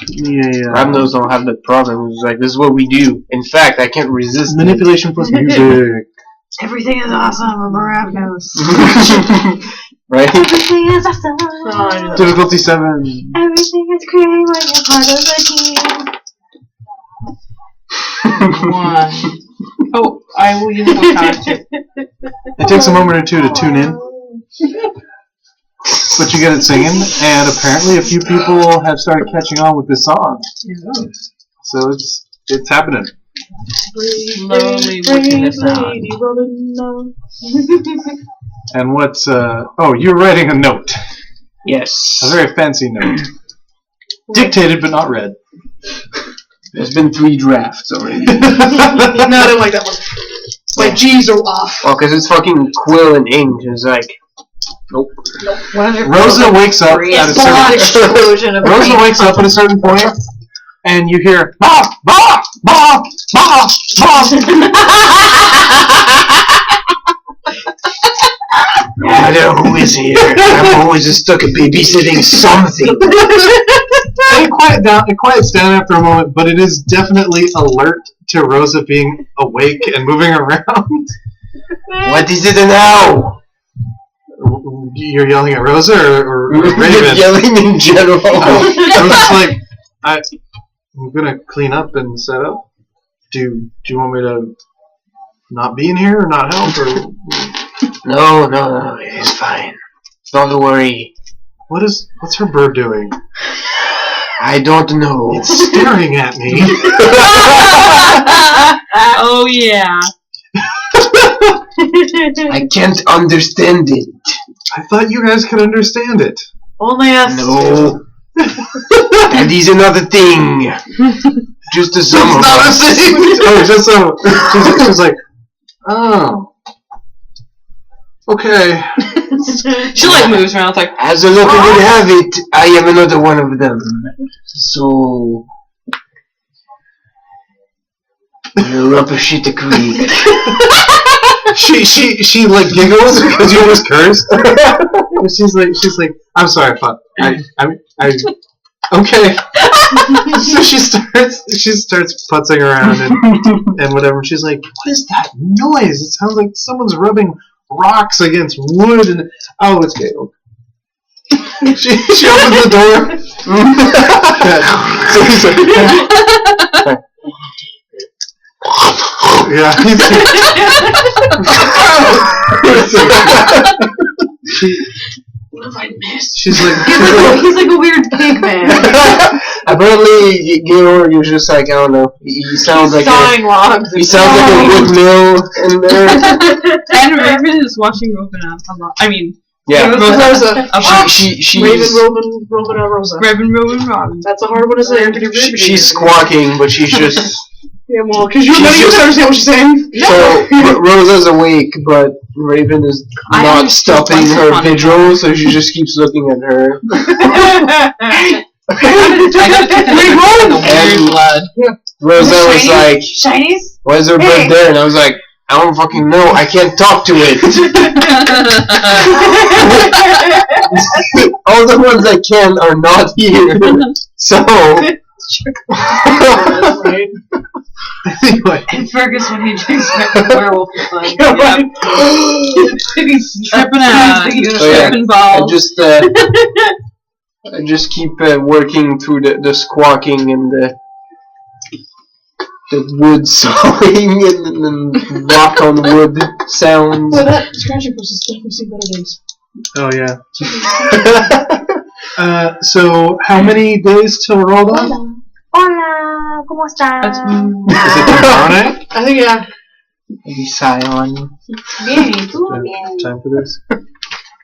[SPEAKER 1] Yeah.
[SPEAKER 3] Ramnos don't have that problem. It's like, this is what we do. In fact, I can't resist
[SPEAKER 1] Manipulation plus music.
[SPEAKER 2] Everything is awesome with Maracos.
[SPEAKER 3] it. Right?
[SPEAKER 2] Everything is awesome.
[SPEAKER 1] Difficulty 7.
[SPEAKER 2] Everything is great when you're part of the team.
[SPEAKER 4] One. Oh, I will use one card too.
[SPEAKER 1] It takes a moment or two to tune in, but you get it singing, and apparently a few people have started catching on with this song. So it's happening.
[SPEAKER 4] Slowly working this out.
[SPEAKER 1] And what's you're writing a note,
[SPEAKER 3] Yes.
[SPEAKER 1] a very fancy note, dictated but not read.
[SPEAKER 3] There's been 3 drafts already.
[SPEAKER 5] No, I don't like that one. My G's are off.
[SPEAKER 3] Oh, because it's fucking quill and ink. It's like, nope.
[SPEAKER 1] Rosa wakes up at a certain
[SPEAKER 2] explosion of
[SPEAKER 1] Rosa
[SPEAKER 2] pain.
[SPEAKER 1] wakes up at a certain point, and you hear bah bah bah bah bah.
[SPEAKER 3] No matter who is here, I'm always stuck babysitting something.
[SPEAKER 1] It quiets down after a moment, but it is definitely alert to Rosa being awake and moving around.
[SPEAKER 3] What is it now?
[SPEAKER 1] You're yelling at Rosa or Raven?
[SPEAKER 3] Yelling in general.
[SPEAKER 1] Rosa's like, I'm gonna clean up and set up. Do you want me to not be in here or not help or?
[SPEAKER 3] No, it's fine. Don't worry.
[SPEAKER 1] What's her bird doing?
[SPEAKER 3] I don't know.
[SPEAKER 1] It's staring at me.
[SPEAKER 4] Oh yeah.
[SPEAKER 3] I can't understand it.
[SPEAKER 1] I thought you guys could understand it.
[SPEAKER 2] Only us.
[SPEAKER 3] No. That is another thing. Just a sum of us.
[SPEAKER 1] Oh, just so. She's like, oh. Okay.
[SPEAKER 4] She like moves around. It's like,
[SPEAKER 3] As the local would have it, I am another one of them. So... Rubbershy the Greek.
[SPEAKER 1] She like giggles because you almost cursed. she's like, I'm sorry, fuck. I okay. So she starts putzing around and whatever. She's like, what is that noise? It sounds like someone's rubbing rocks against wood. And oh, it's Gail. She opens the door. So he's like, yeah.
[SPEAKER 5] What have I missed?
[SPEAKER 1] He's like
[SPEAKER 2] a weird pig man.
[SPEAKER 3] Apparently, Georg is just like, I don't know. He sounds like
[SPEAKER 2] sawing logs.
[SPEAKER 3] He sounds like a wood mill in there.
[SPEAKER 4] And Raven is watching Robin a lot. I mean,
[SPEAKER 3] yeah,
[SPEAKER 5] Rosa.
[SPEAKER 3] She's
[SPEAKER 5] Raven, Rosa.
[SPEAKER 4] Robin.
[SPEAKER 5] That's a hard one to say.
[SPEAKER 3] She's squawking, but she's just.
[SPEAKER 5] Yeah, well, because you understand what she's saying.
[SPEAKER 3] So Rosa's awake, but Raven is not stopping her vigil, so she just keeps looking at her. And Rosa was like,
[SPEAKER 2] Shinies?
[SPEAKER 3] "Why is there a bird there?" And I was like, "I don't fucking know. I can't talk to it." All the ones I can are not here. So.
[SPEAKER 1] Anyway.
[SPEAKER 2] And Fergus, when he drinks werewolf is like,
[SPEAKER 4] He's tripping out.
[SPEAKER 2] Tripping balls.
[SPEAKER 3] I just keep working through the squawking and the wood sawing and rock on wood sounds.
[SPEAKER 5] Well, that scratching post has definitely seen better days.
[SPEAKER 1] Oh yeah. So how many days till we're all done?
[SPEAKER 2] Hola, ¿cómo estás?
[SPEAKER 1] Is it tomorrow night?
[SPEAKER 5] I think, yeah.
[SPEAKER 3] Maybe Scion.
[SPEAKER 2] Bien, ¿y tú?
[SPEAKER 1] Do I
[SPEAKER 2] Bien.
[SPEAKER 1] have time for this?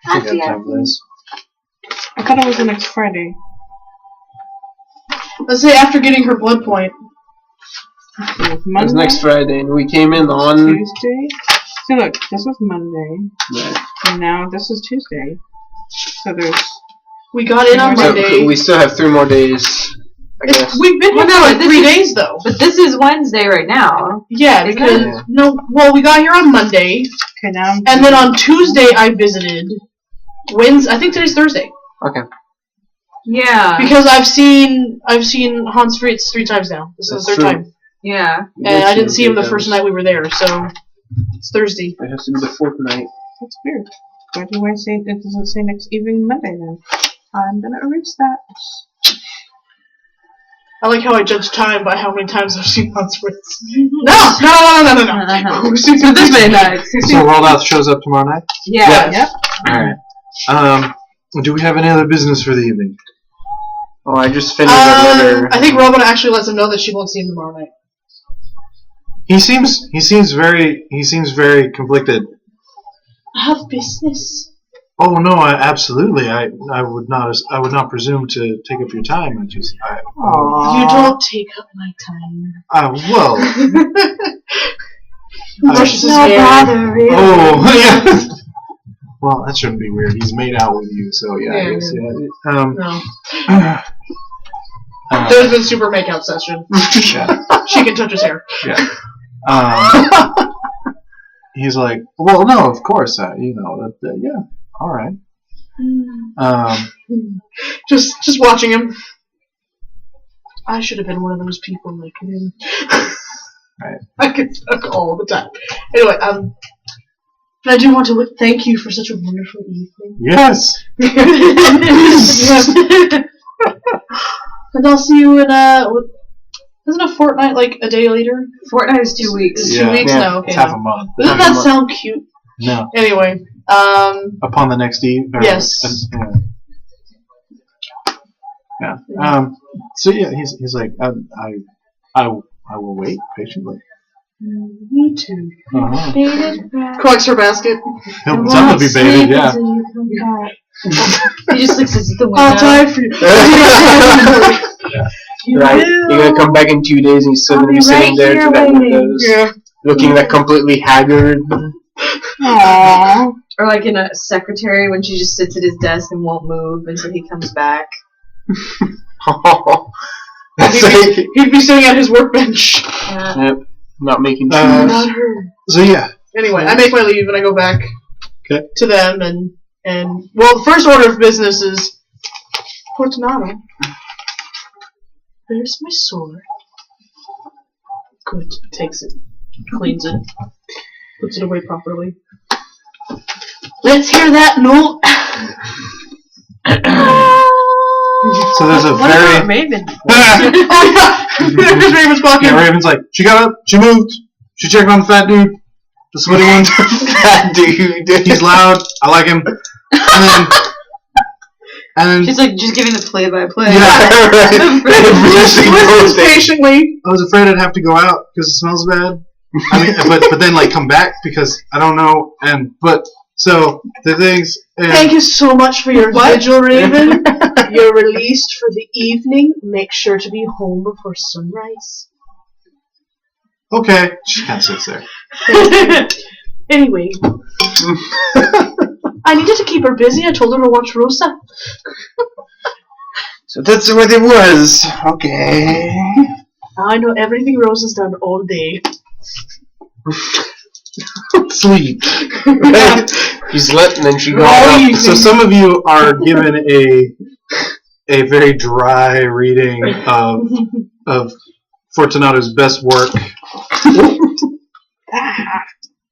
[SPEAKER 1] I think I have time for this.
[SPEAKER 4] I thought it was the next Friday.
[SPEAKER 5] Let's say after getting her blood point.
[SPEAKER 3] It was next Friday, and we came in on
[SPEAKER 4] Tuesday. So look, this was Monday,
[SPEAKER 3] right.
[SPEAKER 4] and now this is Tuesday. So there's.
[SPEAKER 5] We got in on Monday.
[SPEAKER 3] So we still have 3 more days, I guess.
[SPEAKER 5] We've been here for like 3 days, though.
[SPEAKER 2] But this is Wednesday right now.
[SPEAKER 5] Yeah, because we got here on Monday,
[SPEAKER 4] Okay, now.
[SPEAKER 5] and then on Tuesday I visited. I think today's Thursday.
[SPEAKER 3] Okay.
[SPEAKER 2] Yeah.
[SPEAKER 5] Because I've seen Hans Fritz 3 times now. This is the 3rd time.
[SPEAKER 2] Yeah.
[SPEAKER 5] And I didn't see him the first night we were there, so it's Thursday.
[SPEAKER 3] It has to be the 4th night.
[SPEAKER 4] That's weird. Why do I say it doesn't say next evening Monday then? I'm gonna erase that.
[SPEAKER 5] I like how I judge time by how many times I've seen Hans Fritz. No!
[SPEAKER 4] So this many nights.
[SPEAKER 1] So Rollout shows up tomorrow night?
[SPEAKER 2] Yeah.
[SPEAKER 4] Yep.
[SPEAKER 1] Alright. Do we have any other business for the evening?
[SPEAKER 3] Oh, I just finished that letter.
[SPEAKER 5] I think Robin actually lets him know that she won't see him tomorrow night.
[SPEAKER 1] He seems very conflicted.
[SPEAKER 5] I have business.
[SPEAKER 1] Oh no, absolutely. I would not presume to take up your time.
[SPEAKER 5] You don't take up my time.
[SPEAKER 1] Well.
[SPEAKER 5] Brushes his hair.
[SPEAKER 2] Really.
[SPEAKER 1] Oh yeah. Well, that shouldn't be weird. He's made out with you, so yeah. I guess,
[SPEAKER 5] No. There's been super makeout session.
[SPEAKER 1] Yeah.
[SPEAKER 5] She can touch his hair.
[SPEAKER 1] Yeah. He's like, well, no, of course, yeah, all right.
[SPEAKER 5] Just watching him. I should have been one of those people like him.
[SPEAKER 1] Right.
[SPEAKER 5] I get stuck all the time. Anyway, I do want to thank you for such a wonderful evening.
[SPEAKER 1] Yes.
[SPEAKER 5] Yes. And I'll see you in isn't a fortnight like a day later?
[SPEAKER 2] Fortnight is 2 weeks.
[SPEAKER 1] Yeah.
[SPEAKER 5] 2 weeks?
[SPEAKER 3] Yeah.
[SPEAKER 5] No, okay.
[SPEAKER 1] It's half
[SPEAKER 5] no.
[SPEAKER 1] a month.
[SPEAKER 5] Doesn't that sound cute?
[SPEAKER 1] No.
[SPEAKER 5] Anyway,
[SPEAKER 1] Upon the next eve.
[SPEAKER 5] Yes.
[SPEAKER 1] Yeah. So yeah, he's like, I will wait patiently.
[SPEAKER 5] Me too.
[SPEAKER 1] Uh-huh.
[SPEAKER 5] Collects her basket.
[SPEAKER 1] He'll definitely be baited. Yeah.
[SPEAKER 2] He just looks at the window.
[SPEAKER 5] I'll die for you.
[SPEAKER 3] Right. You're gonna come back in 2 days and he's still gonna be sitting there to that windows.
[SPEAKER 5] Yeah.
[SPEAKER 3] Looking like completely haggard.
[SPEAKER 4] Aww.
[SPEAKER 2] Or like in a secretary when she just sits at his desk and won't move until he comes back.
[SPEAKER 3] That's like,
[SPEAKER 5] He'd be sitting at his workbench.
[SPEAKER 2] Yeah.
[SPEAKER 3] yep. not making
[SPEAKER 5] Not
[SPEAKER 3] shoes.
[SPEAKER 5] her.
[SPEAKER 1] So yeah.
[SPEAKER 5] Anyway, I make my leave and I go back
[SPEAKER 1] Okay.
[SPEAKER 5] to them and well, the first order of business is Fortunato. There's my sword. Good. Takes it, cleans it, puts it away properly. Let's hear that note.
[SPEAKER 1] So there's a
[SPEAKER 4] What
[SPEAKER 1] very.
[SPEAKER 4] about Raven?
[SPEAKER 5] There's Raven's pocket.
[SPEAKER 1] Yeah, Raven's like, she got up, she moved, she checked on the fat dude, the sweaty one.
[SPEAKER 3] Fat dude.
[SPEAKER 1] He's loud, I like him. And then
[SPEAKER 2] She's like just giving the play-by-play.
[SPEAKER 1] Yeah.
[SPEAKER 5] Listens patiently.
[SPEAKER 1] I was afraid I'd have to go out because it smells bad. I mean, but then like come back because I don't know. So the things.
[SPEAKER 5] Thank you so much for your vigil, Raven. You're released for the evening. Make sure to be home before sunrise.
[SPEAKER 1] Okay, she kind of sits there.
[SPEAKER 5] Anyway, I needed to keep her busy. I told her to watch Rosa.
[SPEAKER 3] So that's what it was. Okay.
[SPEAKER 5] Now I know everything Rosa's done all day.
[SPEAKER 1] Sleep.
[SPEAKER 3] She slept and then she got
[SPEAKER 5] Oh,
[SPEAKER 3] up.
[SPEAKER 1] So some of you are given a very dry reading of Fortunato's best work.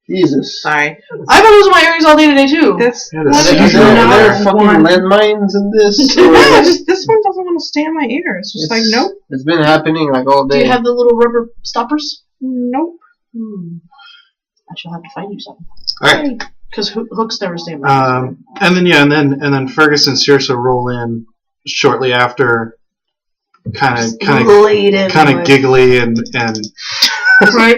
[SPEAKER 3] Jesus.
[SPEAKER 2] Sorry.
[SPEAKER 5] I've been losing my earrings all day today too.
[SPEAKER 4] This
[SPEAKER 1] That
[SPEAKER 4] one
[SPEAKER 1] is
[SPEAKER 3] Are
[SPEAKER 1] usually
[SPEAKER 3] there
[SPEAKER 1] not
[SPEAKER 3] fucking
[SPEAKER 4] one.
[SPEAKER 3] landmines in this?
[SPEAKER 4] Yeah, this one doesn't want to stay in my ear. It's just like, nope,
[SPEAKER 3] It's been happening like all
[SPEAKER 5] Do
[SPEAKER 3] day.
[SPEAKER 5] you have the little rubber stoppers?
[SPEAKER 4] nope.
[SPEAKER 5] I shall have to find you some.
[SPEAKER 1] Alright.
[SPEAKER 5] Because hooks never stay in my
[SPEAKER 1] And then Fergus and Circe roll in shortly after, kind of giggly and
[SPEAKER 5] Right?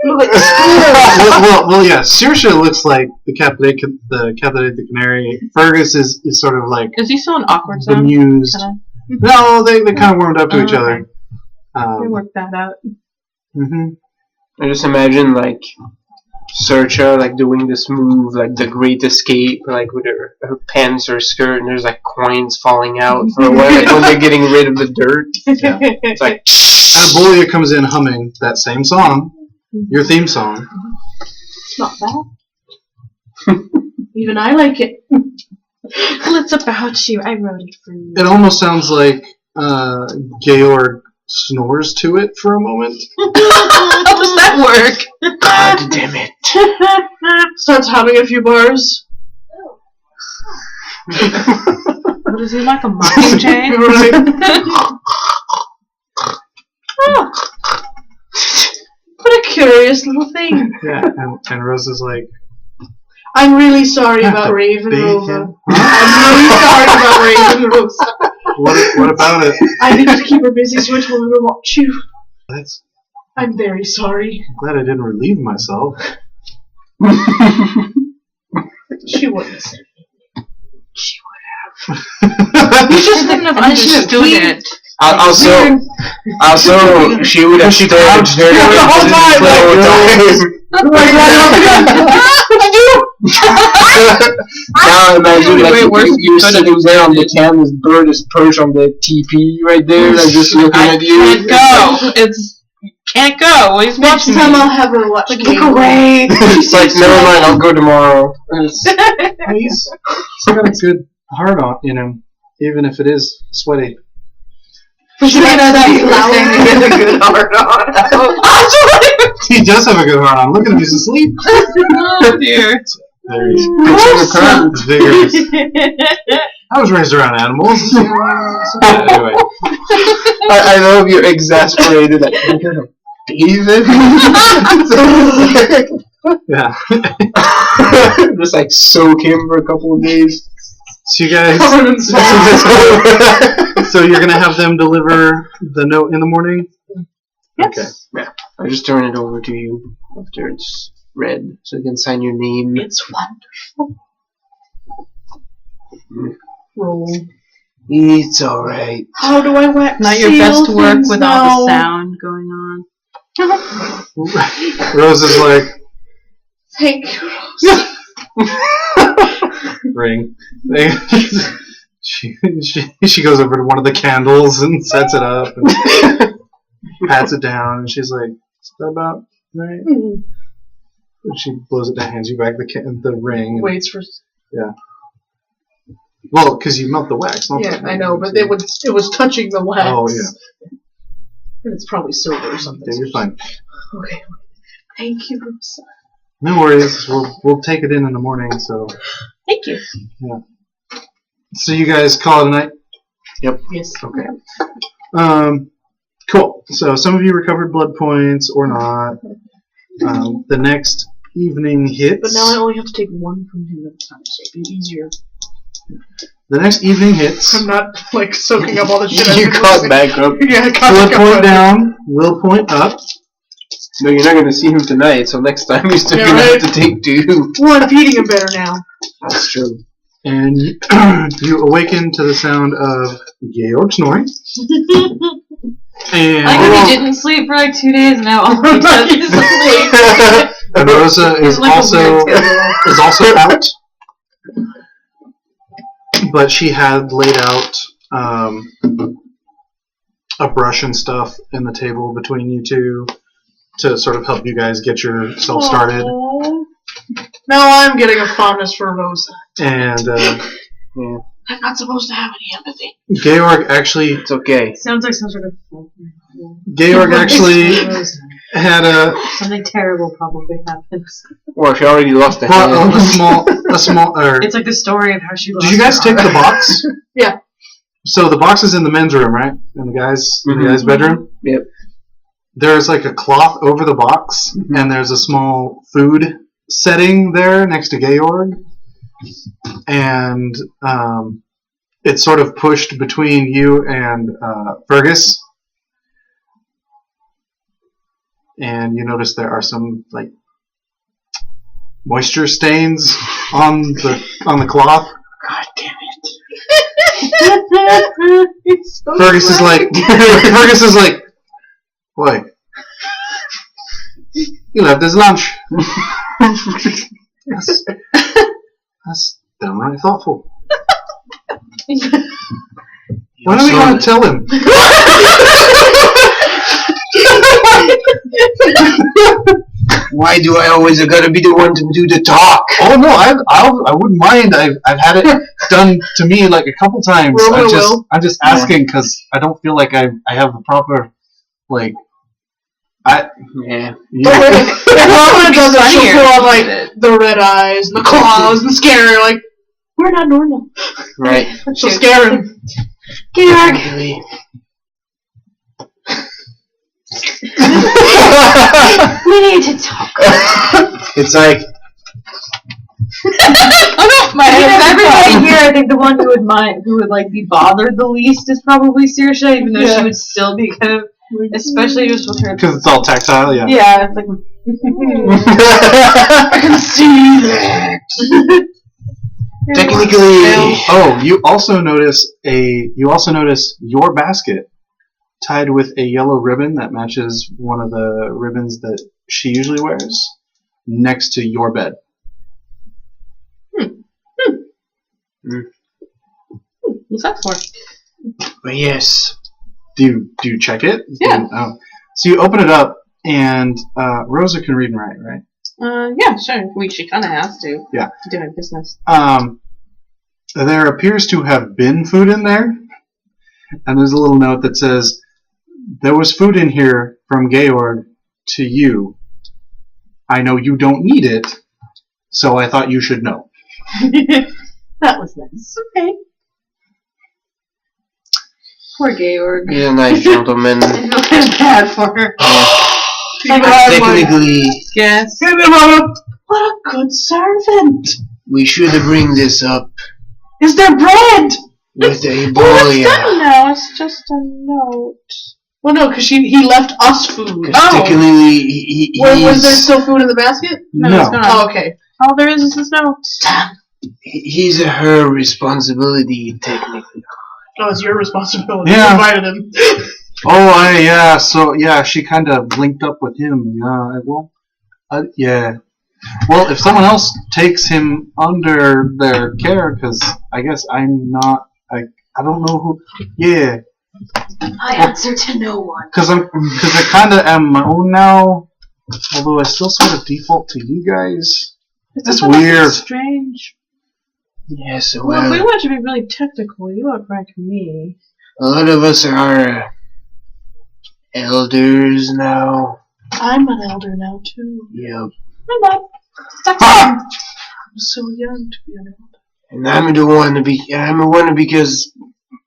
[SPEAKER 1] well, yeah. Circe looks like the Captain of the Canary. Fergus is sort of like
[SPEAKER 4] Is he still an awkward zone?
[SPEAKER 1] bemused.
[SPEAKER 4] Kinda?
[SPEAKER 1] No, they kind of warmed up to each
[SPEAKER 4] Okay.
[SPEAKER 1] other.
[SPEAKER 4] We worked that out.
[SPEAKER 1] Mhm.
[SPEAKER 3] I just imagine like Searcha like doing this move, like the Great Escape, like with her pants or skirt, and there's like coins falling out for a while, like when they're getting rid of the dirt. It's like
[SPEAKER 1] And Bolia comes in humming that same song, your theme song.
[SPEAKER 5] It's not bad. Even I like it.
[SPEAKER 4] Well, it's about you. I wrote it for you.
[SPEAKER 1] It almost sounds like Georg snores to it for a moment.
[SPEAKER 2] How does that work?
[SPEAKER 3] God damn it.
[SPEAKER 5] Starts humming a few bars.
[SPEAKER 4] What is he, like a mockingjay?
[SPEAKER 5] Oh, what a curious little thing.
[SPEAKER 1] Yeah, and Rose is like,
[SPEAKER 5] I'm really sorry about Raven Rosa. I'm really sorry about Raven Rosa.
[SPEAKER 1] what about it?
[SPEAKER 5] I needed to keep her busy, so I told her to watch you.
[SPEAKER 1] That's,
[SPEAKER 5] I'm very sorry.
[SPEAKER 1] I'm glad I didn't relieve myself.
[SPEAKER 5] She wouldn't say.
[SPEAKER 4] You just couldn't have understood it.
[SPEAKER 3] Also, she would have stared very
[SPEAKER 5] the whole time,
[SPEAKER 3] Now imagine like
[SPEAKER 4] Wait, where's-
[SPEAKER 3] you're sitting there on the can, this bird is perched on the TP right there, like just looking
[SPEAKER 4] I
[SPEAKER 3] at you.
[SPEAKER 4] can't go. Can't go. He's
[SPEAKER 5] Next
[SPEAKER 4] watching
[SPEAKER 5] time
[SPEAKER 4] me.
[SPEAKER 5] I'll have her watch me.
[SPEAKER 2] Look away.
[SPEAKER 3] It's like, never mind, I'll go tomorrow. It's-
[SPEAKER 1] He's got a good heart on in him, even if it is sweaty.
[SPEAKER 2] Should I know that
[SPEAKER 3] He has a good heart on.
[SPEAKER 1] He does have a good heart on. Look at him, he's asleep.
[SPEAKER 4] Oh dear.
[SPEAKER 1] There he is.
[SPEAKER 5] Rosa.
[SPEAKER 1] Vigorous. I was raised around animals. Anyway.
[SPEAKER 3] I love you're exasperated. Like, you're gonna bathe it?
[SPEAKER 1] Yeah.
[SPEAKER 3] Just like soak him for a couple of days.
[SPEAKER 1] So you guys.
[SPEAKER 5] Covered in salt.
[SPEAKER 1] So you're gonna have them deliver the note in the morning?
[SPEAKER 4] Yes.
[SPEAKER 3] Yeah. I just turn it over to you after it's read, so you can sign your name.
[SPEAKER 5] It's wonderful. Roll.
[SPEAKER 3] It's alright.
[SPEAKER 5] How do I wax
[SPEAKER 4] Not your
[SPEAKER 5] seal
[SPEAKER 4] best work
[SPEAKER 5] things
[SPEAKER 4] with
[SPEAKER 5] now?
[SPEAKER 4] all the sound going on.
[SPEAKER 1] Rose is like,
[SPEAKER 5] Thank you, Rosa.
[SPEAKER 1] ring. She goes over to one of the candles and sets it up and pats it down, and she's like, "What's that about?" right?
[SPEAKER 5] Mhm.
[SPEAKER 1] And she blows it down, hands you back the ring. And,
[SPEAKER 5] Waits for.
[SPEAKER 1] yeah. Well, because you melt the wax. Not
[SPEAKER 5] Yeah,
[SPEAKER 1] the
[SPEAKER 5] I know, but it was touching the wax.
[SPEAKER 1] Oh, yeah.
[SPEAKER 5] And it's probably silver or something.
[SPEAKER 1] Yeah, you're fine.
[SPEAKER 5] Okay. Thank you. I'm sorry.
[SPEAKER 1] No worries. We'll take it in the morning. So.
[SPEAKER 4] Thank you.
[SPEAKER 1] Yeah. So you guys call it a night?
[SPEAKER 3] Yep.
[SPEAKER 5] Yes.
[SPEAKER 1] Okay. Cool. So some of you recovered blood points or not. The next evening hits.
[SPEAKER 5] But now I only have to take one from him at a time, so it'll be easier.
[SPEAKER 1] The next evening hits.
[SPEAKER 5] I'm not like soaking up all the shit.
[SPEAKER 3] You caught back up.
[SPEAKER 5] Yeah, I
[SPEAKER 1] Blood
[SPEAKER 5] caught
[SPEAKER 1] point down. Will point up.
[SPEAKER 3] No, you're not going to see him tonight, so next time you're still
[SPEAKER 5] Yeah,
[SPEAKER 3] going to
[SPEAKER 5] right.
[SPEAKER 3] have to take 2.
[SPEAKER 5] Well, I'm feeding him better now.
[SPEAKER 3] That's true.
[SPEAKER 1] And you awaken to the sound of Georg snoring. And
[SPEAKER 2] I think he didn't sleep for like 2 days now. He doesn't sleep.
[SPEAKER 1] And Rosa is
[SPEAKER 2] Like a
[SPEAKER 1] also
[SPEAKER 2] weird
[SPEAKER 1] out, but she had laid out a brush and stuff in the table between you two to sort of help you guys get yourself started.
[SPEAKER 5] Aww. Now I'm getting a fondness for Rosa.
[SPEAKER 1] And
[SPEAKER 3] Yeah.
[SPEAKER 5] I'm not supposed to have any empathy.
[SPEAKER 1] Georg actually
[SPEAKER 3] It's okay.
[SPEAKER 2] Sounds like some sort of
[SPEAKER 1] had
[SPEAKER 2] something terrible probably happens.
[SPEAKER 3] Well, she already lost the hand.
[SPEAKER 1] a small.
[SPEAKER 2] It's like the story of how she lost.
[SPEAKER 1] Did you guys
[SPEAKER 2] her
[SPEAKER 1] take
[SPEAKER 2] arm.
[SPEAKER 1] the box?
[SPEAKER 5] Yeah.
[SPEAKER 1] So the box is in the men's room, right? In the guys' bedroom.
[SPEAKER 3] Yep.
[SPEAKER 1] There's like a cloth over the box, and there's a small food setting there next to Georg, and it's sort of pushed between you and Fergus. And you notice there are some like moisture stains on the cloth.
[SPEAKER 3] God damn it.
[SPEAKER 1] Fergus is like, Fergus is like, boy, he left his lunch. That's downright thoughtful. When are we going to tell him?
[SPEAKER 3] Why do I always gotta be the one to do the talk?
[SPEAKER 1] Oh no, I wouldn't mind. I've had it done to me like a couple times. I'm just asking because I don't feel like I have the proper like.
[SPEAKER 3] Yeah.
[SPEAKER 5] Rosa does it. She'll pull out like the red eyes, and the claws, and scare her like we're not normal.
[SPEAKER 3] Right.
[SPEAKER 5] She'll scare him.
[SPEAKER 2] Georg. We need to talk.
[SPEAKER 3] It's like
[SPEAKER 2] Everybody here, I think the one who would like be bothered the least is probably Saoirse, even though she would still be kind of, especially just with her.
[SPEAKER 1] Because it's all tactile, yeah.
[SPEAKER 2] Yeah, it's like.
[SPEAKER 5] I can see that.
[SPEAKER 3] technically.
[SPEAKER 1] Oh, you also notice your basket tied with a yellow ribbon that matches one of the ribbons that she usually wears next to your bed.
[SPEAKER 2] What's that for?
[SPEAKER 3] But yes.
[SPEAKER 1] Do you check it?
[SPEAKER 2] Yeah.
[SPEAKER 1] So you open it up, and Rosa can read and write, right?
[SPEAKER 2] Yeah, sure. She kind of has to.
[SPEAKER 1] Yeah.
[SPEAKER 2] To do her business.
[SPEAKER 1] There appears to have been food in there, and there's a little note that says, "There was food in here from Georg to you. I know you don't need it, so I thought you should know."
[SPEAKER 2] That was nice. Okay. Poor Georg.
[SPEAKER 3] He's a nice gentleman.
[SPEAKER 2] I feel kind of bad for her.
[SPEAKER 3] Technically,
[SPEAKER 2] Yes.
[SPEAKER 5] What a good servant.
[SPEAKER 3] we should bring this up
[SPEAKER 5] Is there bread?
[SPEAKER 3] with a
[SPEAKER 2] It's
[SPEAKER 3] boy.
[SPEAKER 2] done now. It's just a note.
[SPEAKER 5] Well, no, because he left us food.
[SPEAKER 3] Technically,
[SPEAKER 5] Was there still food in the basket?
[SPEAKER 2] No, it's gone.
[SPEAKER 5] Oh, okay.
[SPEAKER 2] All there is this note.
[SPEAKER 3] he's her responsibility, technically.
[SPEAKER 5] No, it's your responsibility.
[SPEAKER 1] Yeah.
[SPEAKER 5] You invited him.
[SPEAKER 1] Oh, so she kind of linked up with him. Yeah. Well, if someone else takes him under their care, because I guess I'm not, I don't know who. Yeah.
[SPEAKER 2] I answer to no one.
[SPEAKER 1] Because I kind of am my own now. Although I still sort of default to you guys. That's
[SPEAKER 4] something
[SPEAKER 1] weird.
[SPEAKER 4] Strange.
[SPEAKER 3] Yes,
[SPEAKER 4] Well, if we
[SPEAKER 3] well,
[SPEAKER 4] want to be really technical, you outrank me.
[SPEAKER 3] a lot of us are elders now.
[SPEAKER 5] I'm an elder now too.
[SPEAKER 3] Yep.
[SPEAKER 4] I'm not.
[SPEAKER 5] I'm so young to be an elder.
[SPEAKER 3] And I'm the one because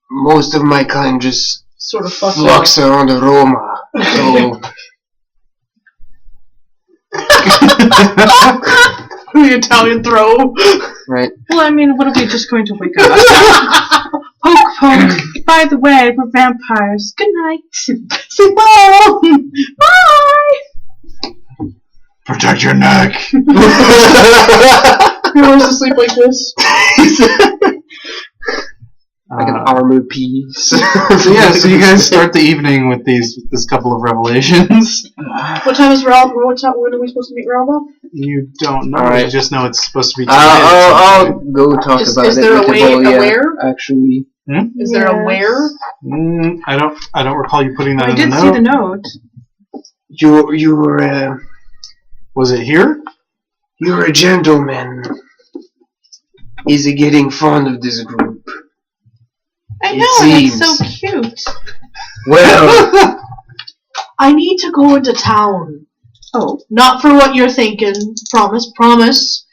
[SPEAKER 3] most of my clan just
[SPEAKER 5] Sort of fucked up.
[SPEAKER 3] flocks around Roma. So
[SPEAKER 5] The Italian throw.
[SPEAKER 3] right.
[SPEAKER 4] Well, I mean, what are we just going to wake up? Poke, poke. By the way, we're vampires. Good night.
[SPEAKER 5] Say bye.
[SPEAKER 4] Bye.
[SPEAKER 1] Protect your neck.
[SPEAKER 5] You always to sleep like this.
[SPEAKER 3] Like an armor piece.
[SPEAKER 1] So yeah, so you guys start the evening with this couple of revelations.
[SPEAKER 5] What time is Ralph? When are we supposed to meet Ralph?
[SPEAKER 1] You don't know.
[SPEAKER 3] Alright.
[SPEAKER 1] You just know it's supposed to be.
[SPEAKER 3] I'll go talk about
[SPEAKER 5] Is
[SPEAKER 3] it
[SPEAKER 5] there
[SPEAKER 3] with
[SPEAKER 5] a way?
[SPEAKER 3] Ebola,
[SPEAKER 5] A where?
[SPEAKER 3] actually.
[SPEAKER 5] Is there a where?
[SPEAKER 1] I don't recall you putting that
[SPEAKER 4] I
[SPEAKER 1] in
[SPEAKER 4] did
[SPEAKER 1] the
[SPEAKER 4] see
[SPEAKER 1] note.
[SPEAKER 4] the note.
[SPEAKER 3] You were
[SPEAKER 1] Was it here?
[SPEAKER 3] you're a gentleman. Is he getting fond of this group?
[SPEAKER 4] I
[SPEAKER 3] It
[SPEAKER 4] know, and it's
[SPEAKER 3] seems.
[SPEAKER 4] so cute.
[SPEAKER 3] Well,
[SPEAKER 5] I need to go into town.
[SPEAKER 4] Oh.
[SPEAKER 5] Not for what you're thinking. Promise, promise.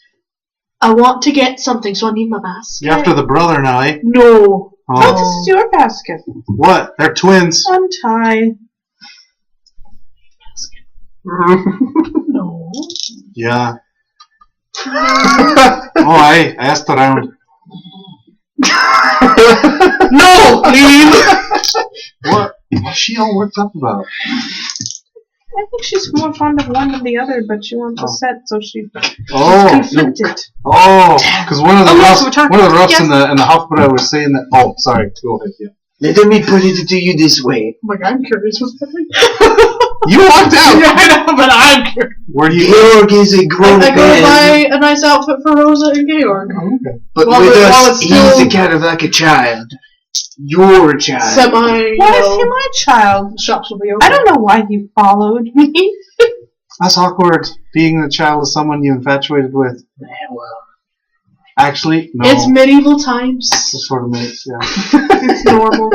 [SPEAKER 5] I want to get something, so I need my mask.
[SPEAKER 1] You're after the brother now, eh?
[SPEAKER 5] No.
[SPEAKER 4] Oh, this is your basket.
[SPEAKER 1] What? They're twins.
[SPEAKER 4] Untie.
[SPEAKER 5] No.
[SPEAKER 1] Yeah. I asked around.
[SPEAKER 5] No, please.
[SPEAKER 1] What? What's she all worked up about?
[SPEAKER 4] I think she's more fond of one than the other, but she wants a set, so she's
[SPEAKER 1] Oh,
[SPEAKER 4] conflicted.
[SPEAKER 1] because one of the
[SPEAKER 4] yes,
[SPEAKER 1] roughs,
[SPEAKER 4] we're talking-
[SPEAKER 1] one of the roughs
[SPEAKER 4] yes.
[SPEAKER 1] in the Hofbräu was saying that. Oh, sorry. Go ahead. Yeah.
[SPEAKER 3] let me put it to you this way.
[SPEAKER 5] Oh my god, I'm curious what's happening.
[SPEAKER 1] You walked out.
[SPEAKER 5] Yeah, I know, but I'm curious.
[SPEAKER 1] Where do you?
[SPEAKER 3] Georg is a grown
[SPEAKER 5] I go
[SPEAKER 3] man,
[SPEAKER 5] buy a nice outfit for Rosa and Georg.
[SPEAKER 1] Oh, okay.
[SPEAKER 3] but
[SPEAKER 5] while
[SPEAKER 3] with
[SPEAKER 5] while
[SPEAKER 3] us,
[SPEAKER 5] it's still-
[SPEAKER 3] he's kind of like a child. You're a child.
[SPEAKER 5] Semi.
[SPEAKER 4] Why is he my child?
[SPEAKER 5] Shops will be open.
[SPEAKER 4] I don't know why he followed me.
[SPEAKER 1] That's awkward. Being the child of someone you infatuated with.
[SPEAKER 3] Yeah, well,
[SPEAKER 1] Actually, no.
[SPEAKER 5] It's medieval times.
[SPEAKER 1] It sort of makes, yeah.
[SPEAKER 5] It's normal.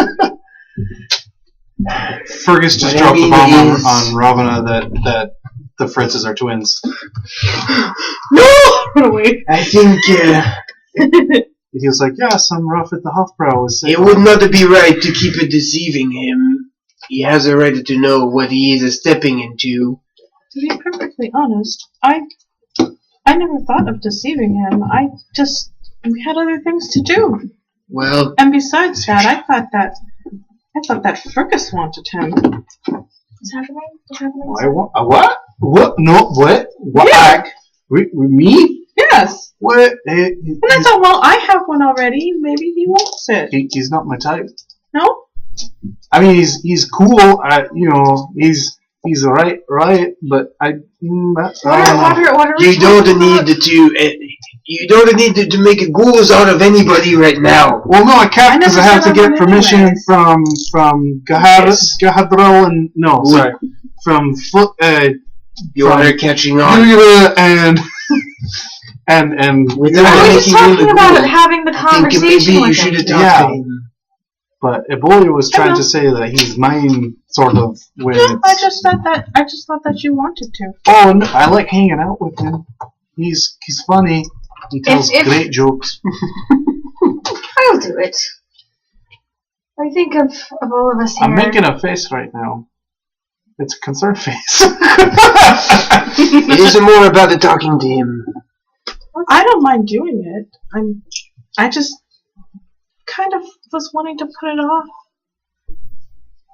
[SPEAKER 1] Fergus just
[SPEAKER 3] What I
[SPEAKER 1] dropped the
[SPEAKER 3] mean
[SPEAKER 1] bomb
[SPEAKER 3] is-
[SPEAKER 1] on Ravana that the Fritzes are twins.
[SPEAKER 5] No! Run away.
[SPEAKER 3] I think
[SPEAKER 1] He was like, yeah, some rough at the Hofbräu was saying.
[SPEAKER 3] it would not be right to keep it deceiving him. He has a right to know what he is stepping into.
[SPEAKER 4] To be perfectly honest, I never thought of deceiving him. We had other things to do.
[SPEAKER 3] Well,
[SPEAKER 4] And besides that, I thought that Fergus wanted him.
[SPEAKER 2] What's happening? What's happening?
[SPEAKER 1] What? What? No, what? What?
[SPEAKER 4] Yeah.
[SPEAKER 1] Me?
[SPEAKER 4] Yes.
[SPEAKER 1] What?
[SPEAKER 4] And I thought, well, I have one already. Maybe he wants it.
[SPEAKER 1] He's not my type.
[SPEAKER 4] No?
[SPEAKER 1] I mean, he's cool. He's right, but I don't know.
[SPEAKER 2] What are we
[SPEAKER 3] you don't
[SPEAKER 2] talking about?
[SPEAKER 3] need to make ghouls out of anybody right now.
[SPEAKER 1] Well, no, I can't because I
[SPEAKER 4] never
[SPEAKER 1] have to
[SPEAKER 4] said I
[SPEAKER 1] get
[SPEAKER 4] wanted
[SPEAKER 1] permission
[SPEAKER 4] anyways.
[SPEAKER 1] from Gahadrel and no,
[SPEAKER 3] We-
[SPEAKER 1] sorry, from
[SPEAKER 3] You're catching on.
[SPEAKER 1] Yula and
[SPEAKER 3] Without
[SPEAKER 2] I was just
[SPEAKER 3] making him
[SPEAKER 2] talking
[SPEAKER 3] a
[SPEAKER 2] about
[SPEAKER 3] ghoul.
[SPEAKER 2] it, having the
[SPEAKER 3] I think
[SPEAKER 2] conversation
[SPEAKER 3] maybe you
[SPEAKER 2] with
[SPEAKER 3] should
[SPEAKER 2] him.
[SPEAKER 3] have talked
[SPEAKER 1] Yeah.
[SPEAKER 3] to him.
[SPEAKER 1] but Ebola was
[SPEAKER 4] I
[SPEAKER 1] trying
[SPEAKER 4] know.
[SPEAKER 1] to say that he's mine, sort of. When
[SPEAKER 4] No, I
[SPEAKER 1] it's,
[SPEAKER 4] just thought that you wanted to.
[SPEAKER 1] oh, no, I like hanging out with him. He's funny. He tells
[SPEAKER 2] If-
[SPEAKER 1] great jokes.
[SPEAKER 2] I'll do it. I think of all of us here.
[SPEAKER 1] I'm making a face right now. It's a concerned face.
[SPEAKER 3] It isn't more about the talking to him.
[SPEAKER 4] I don't mind doing it. I just kind of was wanting to put it off.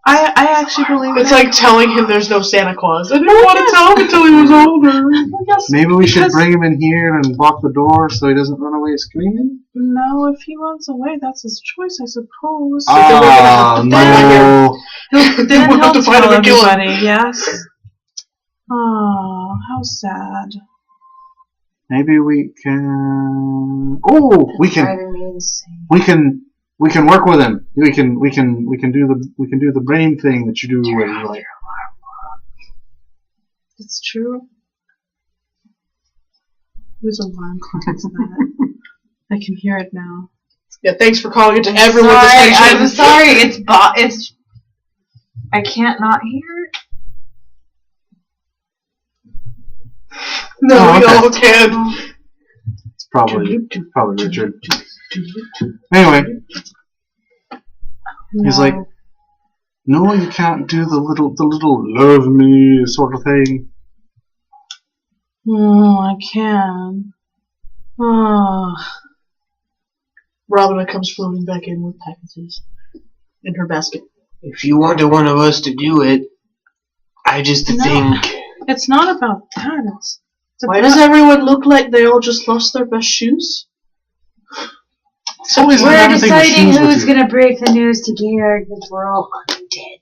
[SPEAKER 4] I actually believe
[SPEAKER 5] It's
[SPEAKER 4] that.
[SPEAKER 5] like telling him there's no Santa Claus. I didn't want to tell him until he was older.
[SPEAKER 4] Yes,
[SPEAKER 1] Maybe we should
[SPEAKER 4] because-
[SPEAKER 1] bring him in here and block the door so he doesn't run away screaming.
[SPEAKER 4] No, if he runs away, that's his choice, I suppose.
[SPEAKER 1] Oh, no.
[SPEAKER 4] Then
[SPEAKER 5] We'll have
[SPEAKER 4] he'll
[SPEAKER 5] to find him
[SPEAKER 4] tell
[SPEAKER 5] and kill him.
[SPEAKER 4] everybody, yes. Oh, how sad.
[SPEAKER 1] Maybe we can. Oh, we can.
[SPEAKER 2] Driving me insane.
[SPEAKER 1] We can work with him. We can do the brain thing that you do when you like.
[SPEAKER 4] It's true. Whose alarm clock is that? I can hear it now.
[SPEAKER 5] Yeah, thanks for calling it to everyone's
[SPEAKER 2] Sorry,
[SPEAKER 5] attention.
[SPEAKER 2] I'm sorry. It's. I can't not hear it.
[SPEAKER 5] No,
[SPEAKER 1] Oh,
[SPEAKER 5] we
[SPEAKER 1] okay.
[SPEAKER 5] all can.
[SPEAKER 1] It's probably Richard. Anyway, he's like, no, you can't do the little love me sort of thing.
[SPEAKER 4] Oh, I can. Oh.
[SPEAKER 5] Robin comes floating back in with packages in her basket.
[SPEAKER 3] If you wanted one of us to do it, I just think...
[SPEAKER 4] It's not about that. It's
[SPEAKER 5] Why does everyone look like they all just lost their best shoes?
[SPEAKER 1] It's always
[SPEAKER 2] We're
[SPEAKER 1] another thing with
[SPEAKER 2] deciding
[SPEAKER 1] shoes with
[SPEAKER 2] who's
[SPEAKER 1] you.
[SPEAKER 2] gonna break the news to Georg that we're all undead.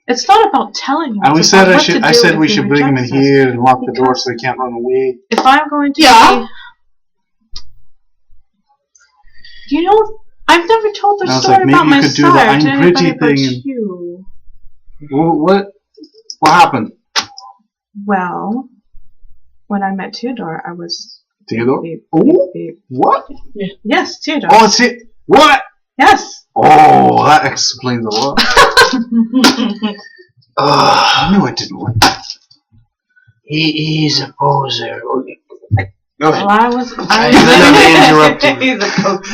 [SPEAKER 4] It's not about telling him.
[SPEAKER 1] And we
[SPEAKER 4] it's
[SPEAKER 1] said
[SPEAKER 4] about what to
[SPEAKER 1] I
[SPEAKER 4] do
[SPEAKER 1] said
[SPEAKER 4] if
[SPEAKER 1] we
[SPEAKER 4] he
[SPEAKER 1] should bring him in
[SPEAKER 4] rejects us.
[SPEAKER 1] here and lock the door
[SPEAKER 4] Because
[SPEAKER 1] so he can't run away.
[SPEAKER 4] If I'm going to
[SPEAKER 5] Yeah.
[SPEAKER 4] be... You know, I've never told the
[SPEAKER 1] I was
[SPEAKER 4] story
[SPEAKER 1] like, maybe
[SPEAKER 4] about
[SPEAKER 1] you
[SPEAKER 4] my
[SPEAKER 1] could do the
[SPEAKER 4] sire to
[SPEAKER 1] I'm
[SPEAKER 4] anybody
[SPEAKER 1] pretty
[SPEAKER 4] but
[SPEAKER 1] thing and-
[SPEAKER 4] you.
[SPEAKER 1] What happened?
[SPEAKER 4] Well, when I met Theodore, I was...
[SPEAKER 1] Theodore?
[SPEAKER 4] Beep,
[SPEAKER 1] Oh,
[SPEAKER 4] beep, beep.
[SPEAKER 1] what?
[SPEAKER 4] Yes, Theodore.
[SPEAKER 1] Oh, it's it. What?
[SPEAKER 4] Yes.
[SPEAKER 1] Oh, that explains a lot. I knew I didn't like that.
[SPEAKER 3] He's a poser. Okay. Go ahead.
[SPEAKER 4] Well, I was
[SPEAKER 3] interrupting.
[SPEAKER 2] He's a coach.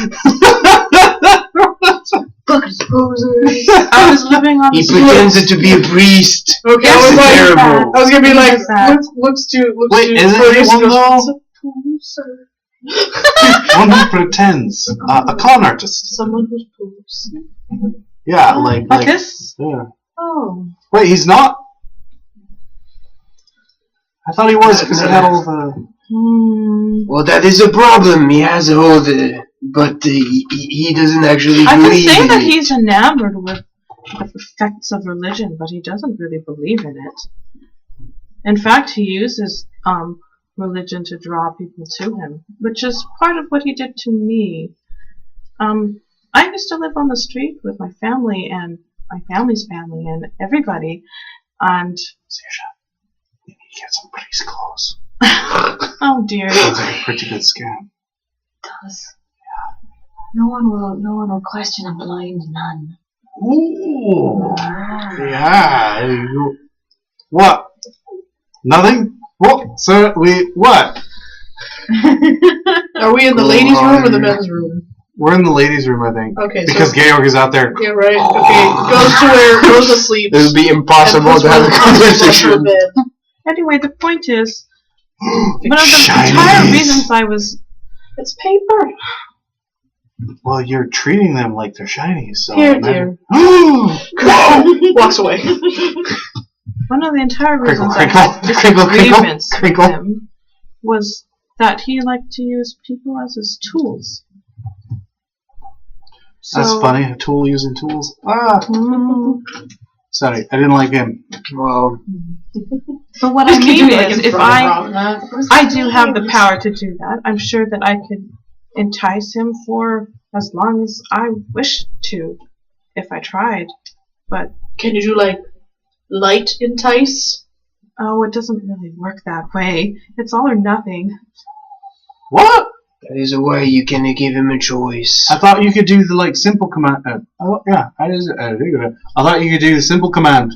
[SPEAKER 4] I was living on the
[SPEAKER 3] He
[SPEAKER 4] street.
[SPEAKER 3] pretends to be a priest.
[SPEAKER 5] Okay,
[SPEAKER 3] This
[SPEAKER 5] I was
[SPEAKER 3] is
[SPEAKER 5] like,
[SPEAKER 3] terrible.
[SPEAKER 5] I was gonna be
[SPEAKER 4] He
[SPEAKER 5] like,
[SPEAKER 4] does that.
[SPEAKER 5] looks to
[SPEAKER 1] Wait, isn't
[SPEAKER 5] Clarice
[SPEAKER 1] he
[SPEAKER 5] and
[SPEAKER 1] one
[SPEAKER 5] goes,
[SPEAKER 1] though?
[SPEAKER 5] "It's a poser."
[SPEAKER 1] One who pretends. A con artist.
[SPEAKER 5] Someone who's posing.
[SPEAKER 1] Yeah, like
[SPEAKER 4] this?
[SPEAKER 1] yeah.
[SPEAKER 4] Oh.
[SPEAKER 1] Wait, he's not? I thought he was because he had all the...
[SPEAKER 3] Well, that is a problem. He has all the... But he doesn't actually
[SPEAKER 4] I can
[SPEAKER 3] believe
[SPEAKER 4] say
[SPEAKER 3] in
[SPEAKER 4] that
[SPEAKER 3] it.
[SPEAKER 4] he's enamored with the effects of religion, but he doesn't really believe in it. In fact, he uses religion to draw people to him, which is part of what he did to me. I used to live on the street with my family and my family's family and everybody, and
[SPEAKER 1] Sasha, you need to get some priest clothes.
[SPEAKER 4] oh dear.
[SPEAKER 1] Sounds like a pretty good scam.
[SPEAKER 2] Does. No one will question a blind nun.
[SPEAKER 1] Ooh. Yeah. There you go. What? Nothing? What? Sir, what?
[SPEAKER 5] Are we in the ladies' room or the men's room?
[SPEAKER 1] We're in the ladies' room, I think.
[SPEAKER 5] Okay,
[SPEAKER 1] Because
[SPEAKER 5] so
[SPEAKER 1] Georg is out there.
[SPEAKER 5] yeah, right. Okay, goes to where goes to sleep.
[SPEAKER 3] It would be
[SPEAKER 5] and
[SPEAKER 3] impossible
[SPEAKER 5] puts
[SPEAKER 3] to have a
[SPEAKER 5] one on her
[SPEAKER 3] conversation.
[SPEAKER 5] bed.
[SPEAKER 4] Anyway, the point is, one of the
[SPEAKER 1] Shinies.
[SPEAKER 4] entire reasons I was...
[SPEAKER 5] It's paper.
[SPEAKER 1] Well, you're treating them like they're shiny, so...
[SPEAKER 5] Here, dear. Walks away.
[SPEAKER 4] One of the entire
[SPEAKER 1] Crinkle,
[SPEAKER 4] reasons I
[SPEAKER 1] crinkle,
[SPEAKER 4] had
[SPEAKER 1] crinkle,
[SPEAKER 4] disagreements
[SPEAKER 1] crinkle,
[SPEAKER 4] with
[SPEAKER 1] crinkle.
[SPEAKER 4] him was that he liked to use people as his tools.
[SPEAKER 1] That's
[SPEAKER 4] So-
[SPEAKER 1] funny, a tool using tools. Ah,
[SPEAKER 4] Mm.
[SPEAKER 1] sorry, I didn't like him.
[SPEAKER 3] Well,
[SPEAKER 4] But what I mean
[SPEAKER 5] Like
[SPEAKER 4] is,
[SPEAKER 5] in
[SPEAKER 4] if
[SPEAKER 5] front of Robin.
[SPEAKER 4] I do have the power to do that, I'm sure that I could entice him for as long as I wish to, if I tried. But,
[SPEAKER 5] Can you do like light entice?
[SPEAKER 4] oh, it doesn't really work that way. It's all or nothing.
[SPEAKER 1] What?
[SPEAKER 3] that is a way you can give him a choice.
[SPEAKER 1] I thought you could do the simple command. Yeah, I thought you could do the simple command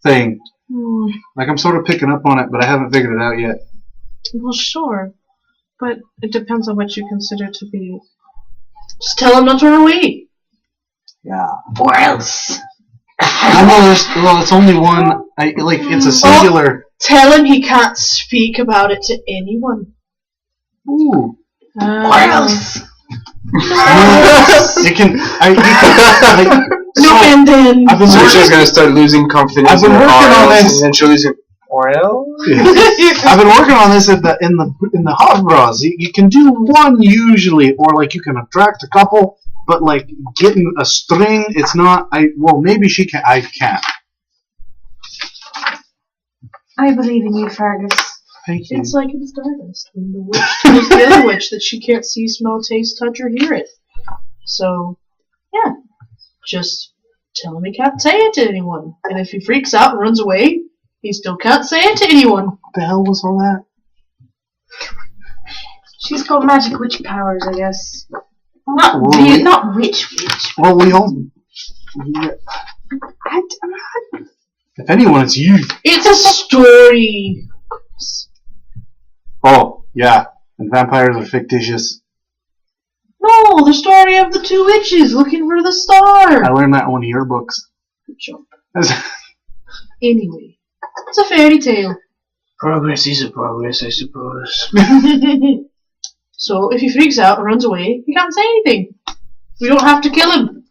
[SPEAKER 1] thing.
[SPEAKER 4] Hmm.
[SPEAKER 1] Like I'm sort of picking up on it, but I haven't figured it out yet.
[SPEAKER 4] Well, sure. But it depends on what you consider to be...
[SPEAKER 5] Just tell him not to run away.
[SPEAKER 1] Yeah.
[SPEAKER 2] Or else.
[SPEAKER 1] Well, it's only one. It's a singular.
[SPEAKER 5] Tell him he can't speak about it to anyone.
[SPEAKER 1] Ooh.
[SPEAKER 2] Or else.
[SPEAKER 1] It can.
[SPEAKER 5] No, and then.
[SPEAKER 1] I've been
[SPEAKER 3] So she's
[SPEAKER 1] working.
[SPEAKER 3] gonna start losing confidence.
[SPEAKER 1] I've been
[SPEAKER 3] in her
[SPEAKER 1] working on
[SPEAKER 3] arms,
[SPEAKER 1] this.
[SPEAKER 3] and then she'll lose it. Orel?
[SPEAKER 1] I've been working on this in the hot bras. You can do one usually, or you can attract a couple. But getting a string, it's not. Maybe she can. I can't.
[SPEAKER 2] I believe in you, Fergus.
[SPEAKER 1] Thank you.
[SPEAKER 5] It's like in Stardust when the witch tells the other witch that she can't see, smell, taste, touch, or hear it. So, yeah, just tell him he can't say it to anyone. And if he freaks out and runs away, He still can't say it to anyone.
[SPEAKER 1] What the hell was all that?
[SPEAKER 2] She's got magic witch powers, I guess.
[SPEAKER 1] Well,
[SPEAKER 2] Not witch.
[SPEAKER 1] Well, we all... If anyone, it's you.
[SPEAKER 5] It's a story.
[SPEAKER 1] Oh, yeah. And vampires are fictitious.
[SPEAKER 5] No, the story of the two witches looking for the star.
[SPEAKER 1] I learned that in one of your books.
[SPEAKER 5] Good job. Anyway, it's a fairy tale.
[SPEAKER 3] Progress is a progress, I suppose.
[SPEAKER 5] So if he freaks out and runs away, he can't say anything. We don't have to kill him.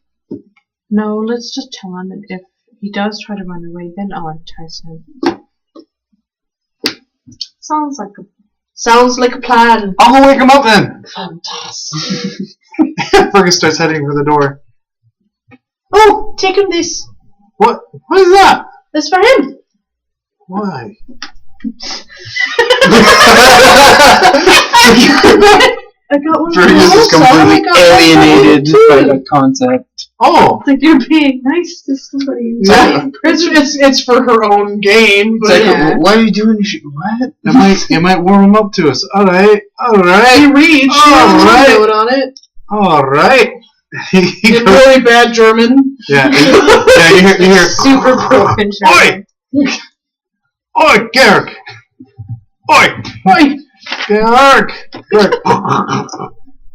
[SPEAKER 4] No, let's just tell him, and if he does try to run away, then I'll entice him. Sounds like a plan.
[SPEAKER 1] I'll go wake him up then.
[SPEAKER 5] Fantastic.
[SPEAKER 1] Fergus starts heading for the door.
[SPEAKER 5] Oh, take him this.
[SPEAKER 1] What? What is that?
[SPEAKER 5] That's for him.
[SPEAKER 1] Why?
[SPEAKER 5] I got one.
[SPEAKER 3] Fergus is completely alienated by the concept.
[SPEAKER 1] Oh.
[SPEAKER 2] Like you're being nice to somebody.
[SPEAKER 1] Yeah.
[SPEAKER 5] It's for her own gain, but
[SPEAKER 3] It's like, why are you doing this shit? What?
[SPEAKER 1] It might warm him up to us. Alright.
[SPEAKER 5] she reads. She has a
[SPEAKER 1] Alright.
[SPEAKER 5] note on it.
[SPEAKER 1] Alright.
[SPEAKER 5] In really bad German.
[SPEAKER 1] Yeah. You hear.
[SPEAKER 2] Super broken.
[SPEAKER 1] Oi! Oi, Garrick! Oi!
[SPEAKER 5] Oi!
[SPEAKER 1] Garrick!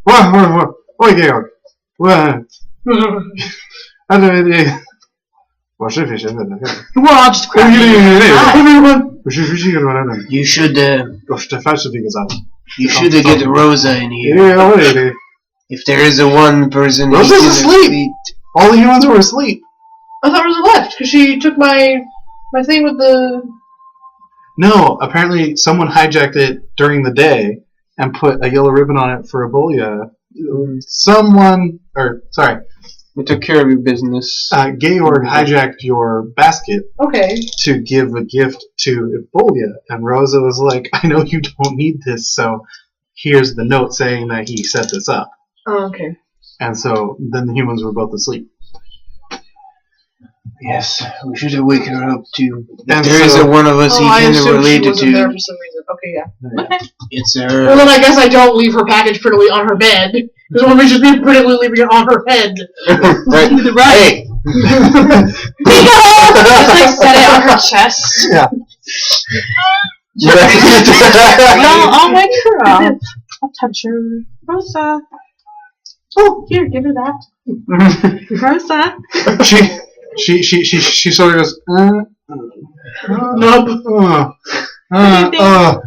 [SPEAKER 1] What? Oi, Garrick! What?
[SPEAKER 5] Watch the
[SPEAKER 1] Everyone!
[SPEAKER 3] You should
[SPEAKER 1] You
[SPEAKER 3] get Rosa in here.
[SPEAKER 1] Yeah, lady.
[SPEAKER 3] If there is a one person who's
[SPEAKER 1] Rosa's
[SPEAKER 3] in
[SPEAKER 1] asleep.
[SPEAKER 3] seat,
[SPEAKER 1] All the humans were asleep.
[SPEAKER 5] I thought Rosa left because she took my thing with the.
[SPEAKER 1] No, apparently someone hijacked it during the day and put a yellow ribbon on it for Ebola.
[SPEAKER 3] we took care of your business.
[SPEAKER 1] Georg hijacked your basket
[SPEAKER 5] Okay.
[SPEAKER 1] to give a gift to Ebola, and Rosa was like, I know you don't need this, so here's the note saying that he set this up.
[SPEAKER 5] Oh, okay.
[SPEAKER 1] And so then the humans were both asleep.
[SPEAKER 3] Yes, we should have wake her up too.
[SPEAKER 1] And
[SPEAKER 3] There is
[SPEAKER 1] so-
[SPEAKER 3] a one of us
[SPEAKER 5] Oh, I
[SPEAKER 3] he can
[SPEAKER 5] assumed she
[SPEAKER 3] relate
[SPEAKER 5] wasn't there
[SPEAKER 3] to.
[SPEAKER 5] for some reason. Okay, yeah.
[SPEAKER 3] It's
[SPEAKER 5] Well,
[SPEAKER 3] her.
[SPEAKER 5] then I guess I don't leave her package prettily on her bed. Because one just be prettily leaving it on her head.
[SPEAKER 3] Hey!
[SPEAKER 2] Just like set it on her chest.
[SPEAKER 1] Yeah.
[SPEAKER 4] I'll wake her up. I'll touch her. Rosa. Oh, here, give her that. Rosa.
[SPEAKER 1] She sort of goes,
[SPEAKER 5] Nope.
[SPEAKER 4] Well,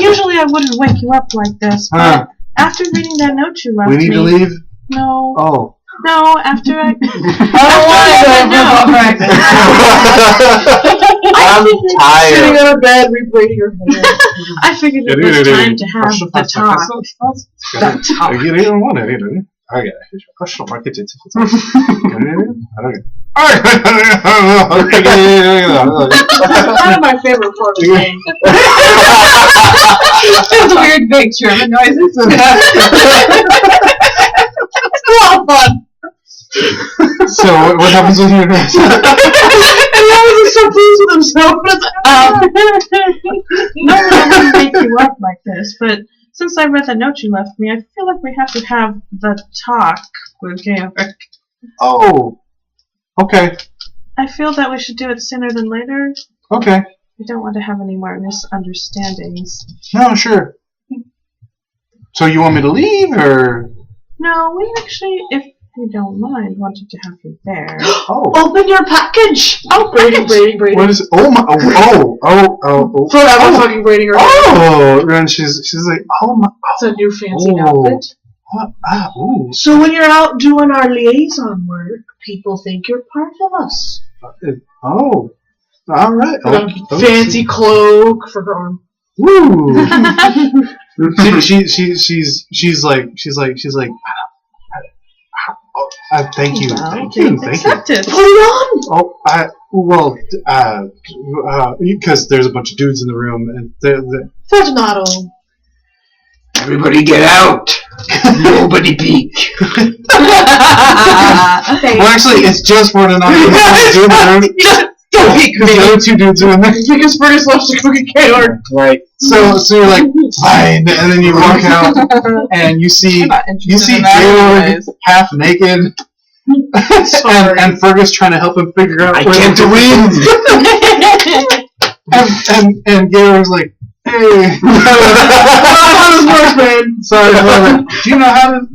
[SPEAKER 4] usually I wouldn't wake you up like this, but after reading that note you left
[SPEAKER 1] we need to leave?
[SPEAKER 4] No.
[SPEAKER 1] Oh.
[SPEAKER 4] No, after I...
[SPEAKER 3] I'm
[SPEAKER 5] Sitting
[SPEAKER 3] tired.
[SPEAKER 5] on her bed, rebraiding her hair.
[SPEAKER 4] I figured it was time to have the talk.
[SPEAKER 5] That's one of my favorite parts of the game.
[SPEAKER 2] Those weird big German noises.
[SPEAKER 5] It's a lot of fun.
[SPEAKER 1] So what happens when you're next?
[SPEAKER 5] And he always is so pleased with himself. But it's
[SPEAKER 4] Normally I wouldn't wake you up like this, but since I read the note you left me, I feel like we have to have the talk with Georg.
[SPEAKER 1] Oh. Okay.
[SPEAKER 4] I feel that we should do it sooner than later.
[SPEAKER 1] Okay.
[SPEAKER 4] We don't want to have any more misunderstandings.
[SPEAKER 1] No, sure. So you want me to leave, or?
[SPEAKER 4] No, we actually, if you don't mind, wanted to have you there.
[SPEAKER 1] Oh.
[SPEAKER 5] open your package. Oh, braiding.
[SPEAKER 1] What is it? Oh my! Oh.
[SPEAKER 5] Forever fucking braiding her hair.
[SPEAKER 1] Oh, and she's like, oh my.
[SPEAKER 5] It's a new fancy
[SPEAKER 1] Oh.
[SPEAKER 5] outfit.
[SPEAKER 1] What? Ah, ooh.
[SPEAKER 5] So when you're out doing our liaison work, people think you're part of us.
[SPEAKER 1] Oh. All right.
[SPEAKER 5] Fancy cloak for her arm.
[SPEAKER 1] Woo. She's like. Oh, thank you.
[SPEAKER 4] Well,
[SPEAKER 1] Thank you.
[SPEAKER 4] accepted.
[SPEAKER 5] Put it on.
[SPEAKER 1] Oh, because there's a bunch of dudes in the room, and
[SPEAKER 5] Fortunato.
[SPEAKER 3] Everybody get out! Nobody peek!
[SPEAKER 1] well, actually, it's just for the non-dudes in the room. Because the other two dudes are in there.
[SPEAKER 5] Because Fergus loves to cook at Georg.
[SPEAKER 3] Right.
[SPEAKER 1] So you're like, fine, and then you walk out, and you see Georg half naked, and Fergus trying to help him figure out.
[SPEAKER 3] I can't win.
[SPEAKER 1] And Georg's like, hey, how does this work, man? Sorry, brother. Do you know how to?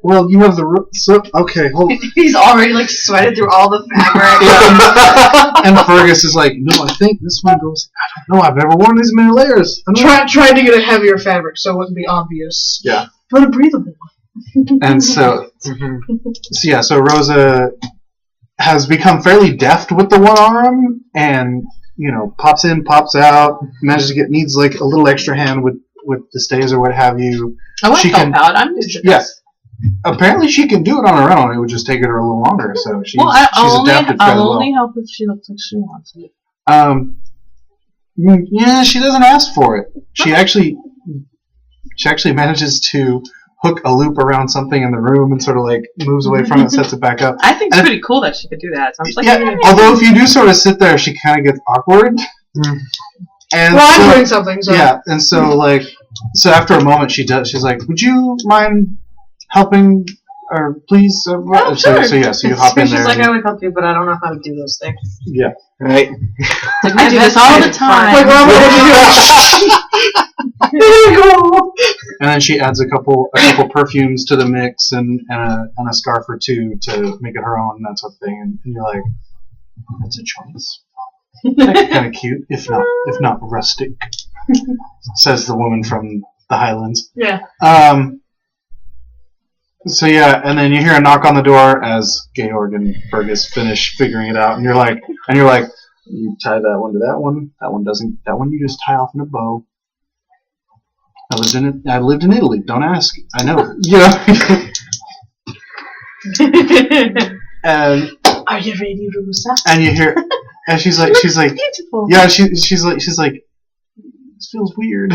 [SPEAKER 1] Well, you have the so okay. Hold.
[SPEAKER 2] He's already like sweated through all the fabric.
[SPEAKER 1] And Fergus is like, no, I think this one goes. I don't know. I've never worn these many layers.
[SPEAKER 5] Trying to get a heavier fabric so it wouldn't be obvious.
[SPEAKER 1] Yeah.
[SPEAKER 5] But a breathable one.
[SPEAKER 1] And so Rosa has become fairly deft with the one arm, and pops in, pops out, needs like a little extra hand with the stays or what have you.
[SPEAKER 4] I want to help out. I'm just
[SPEAKER 1] Apparently she can do it on her own. It would just take her a little longer. So she's adapted fairly well.
[SPEAKER 4] I'll only help if she looks like she wants it.
[SPEAKER 1] Yeah, she doesn't ask for it. She actually manages to hook a loop around something in the room and sort of like moves away from it, sets it back up.
[SPEAKER 4] I think it's pretty cool that she could do that. So I'm just like,
[SPEAKER 1] yeah. Although if you do sort of sit there, she kind of gets awkward. And
[SPEAKER 5] I'm doing something. So.
[SPEAKER 1] Yeah, and so after a moment, she's like, "Would you mind helping, or please?"
[SPEAKER 4] Sure.
[SPEAKER 1] So you hop in there.
[SPEAKER 2] She's like, "I would help you, but I don't know how to do those things."
[SPEAKER 1] Yeah.
[SPEAKER 3] Right.
[SPEAKER 4] Like, I do this all the time.
[SPEAKER 1] And then she adds a couple perfumes to the mix and a scarf or two to make it her own and that sort of thing. And you're like, that's a choice. Kind of cute, if not rustic, says the woman from the Highlands.
[SPEAKER 5] Yeah.
[SPEAKER 1] So yeah, and then you hear a knock on the door as Georg and Fergus finish figuring it out, and you're like, you tie that one to that one. That one doesn't. That one you just tie off in a bow. I lived in Italy. Don't ask. I know. Yeah. And
[SPEAKER 5] are you ready, Rosa?
[SPEAKER 1] And you hear, and she's like,
[SPEAKER 5] beautiful.
[SPEAKER 1] Yeah, she's like, this feels weird.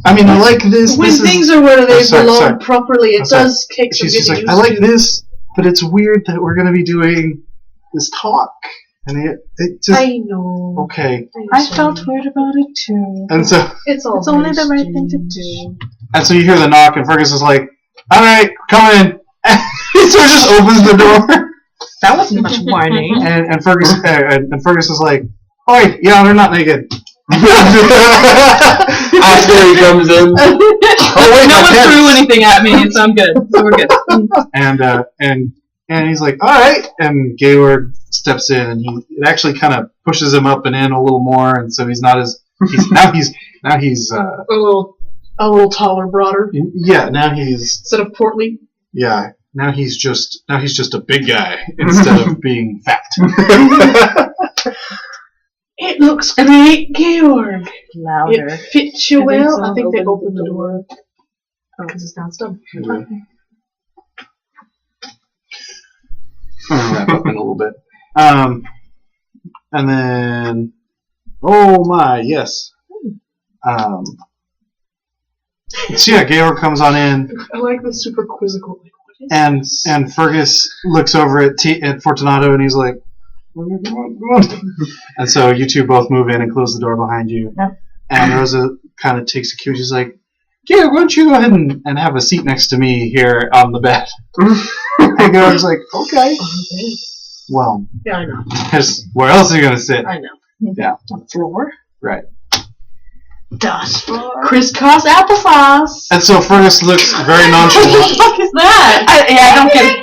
[SPEAKER 1] I mean, I like this.
[SPEAKER 5] When things are where they belong properly, it does take some
[SPEAKER 1] She's like,
[SPEAKER 5] getting
[SPEAKER 1] I
[SPEAKER 5] used
[SPEAKER 1] like
[SPEAKER 5] to.
[SPEAKER 1] this, but it's weird that we're going to be doing this talk. And it just...
[SPEAKER 5] I know.
[SPEAKER 1] Okay.
[SPEAKER 4] I felt weird about it too.
[SPEAKER 1] And so...
[SPEAKER 5] It's
[SPEAKER 4] only the right thing to do.
[SPEAKER 1] And so you hear the knock, and Fergus is like, alright, come in. And so he just opens the door.
[SPEAKER 4] That wasn't much whining.
[SPEAKER 1] And Fergus is like, oi, yeah, they're not naked.
[SPEAKER 3] After he comes in.
[SPEAKER 4] Oh wait, no one threw anything at me, so I'm good. So we're good.
[SPEAKER 1] And he's like, all right. And Georg steps in, and it actually kind of pushes him up and in a little more, and so he's not as now he's
[SPEAKER 5] a little taller, broader.
[SPEAKER 1] Yeah, now he's
[SPEAKER 5] instead of portly.
[SPEAKER 1] Yeah, now he's just a big guy instead of being fat.
[SPEAKER 5] It looks great, Georg.
[SPEAKER 4] Louder.
[SPEAKER 5] It fits you well. I think they opened the door. Because it's not done.
[SPEAKER 1] I'm gonna wrap up in a little bit. And then, oh my, yes. So yeah, Georg comes on in.
[SPEAKER 5] I like the super quizzical.
[SPEAKER 1] And Fergus looks over at Fortunato, and he's like, and so you two both move in and close the door behind you.
[SPEAKER 4] Yeah.
[SPEAKER 1] And Rosa kind of takes a cue. She's like, "Georg, why don't you go ahead and have a seat next to me here on the bed?" And Georg's like, "Okay." Well,
[SPEAKER 5] yeah, I know.
[SPEAKER 1] Because where else are you gonna sit?
[SPEAKER 5] I know.
[SPEAKER 1] Yeah,
[SPEAKER 5] on the floor.
[SPEAKER 1] Right.
[SPEAKER 5] Das crisscross applesauce.
[SPEAKER 1] And so Fergus looks very nonchalant.
[SPEAKER 2] What the fuck is that?
[SPEAKER 4] I don't get it.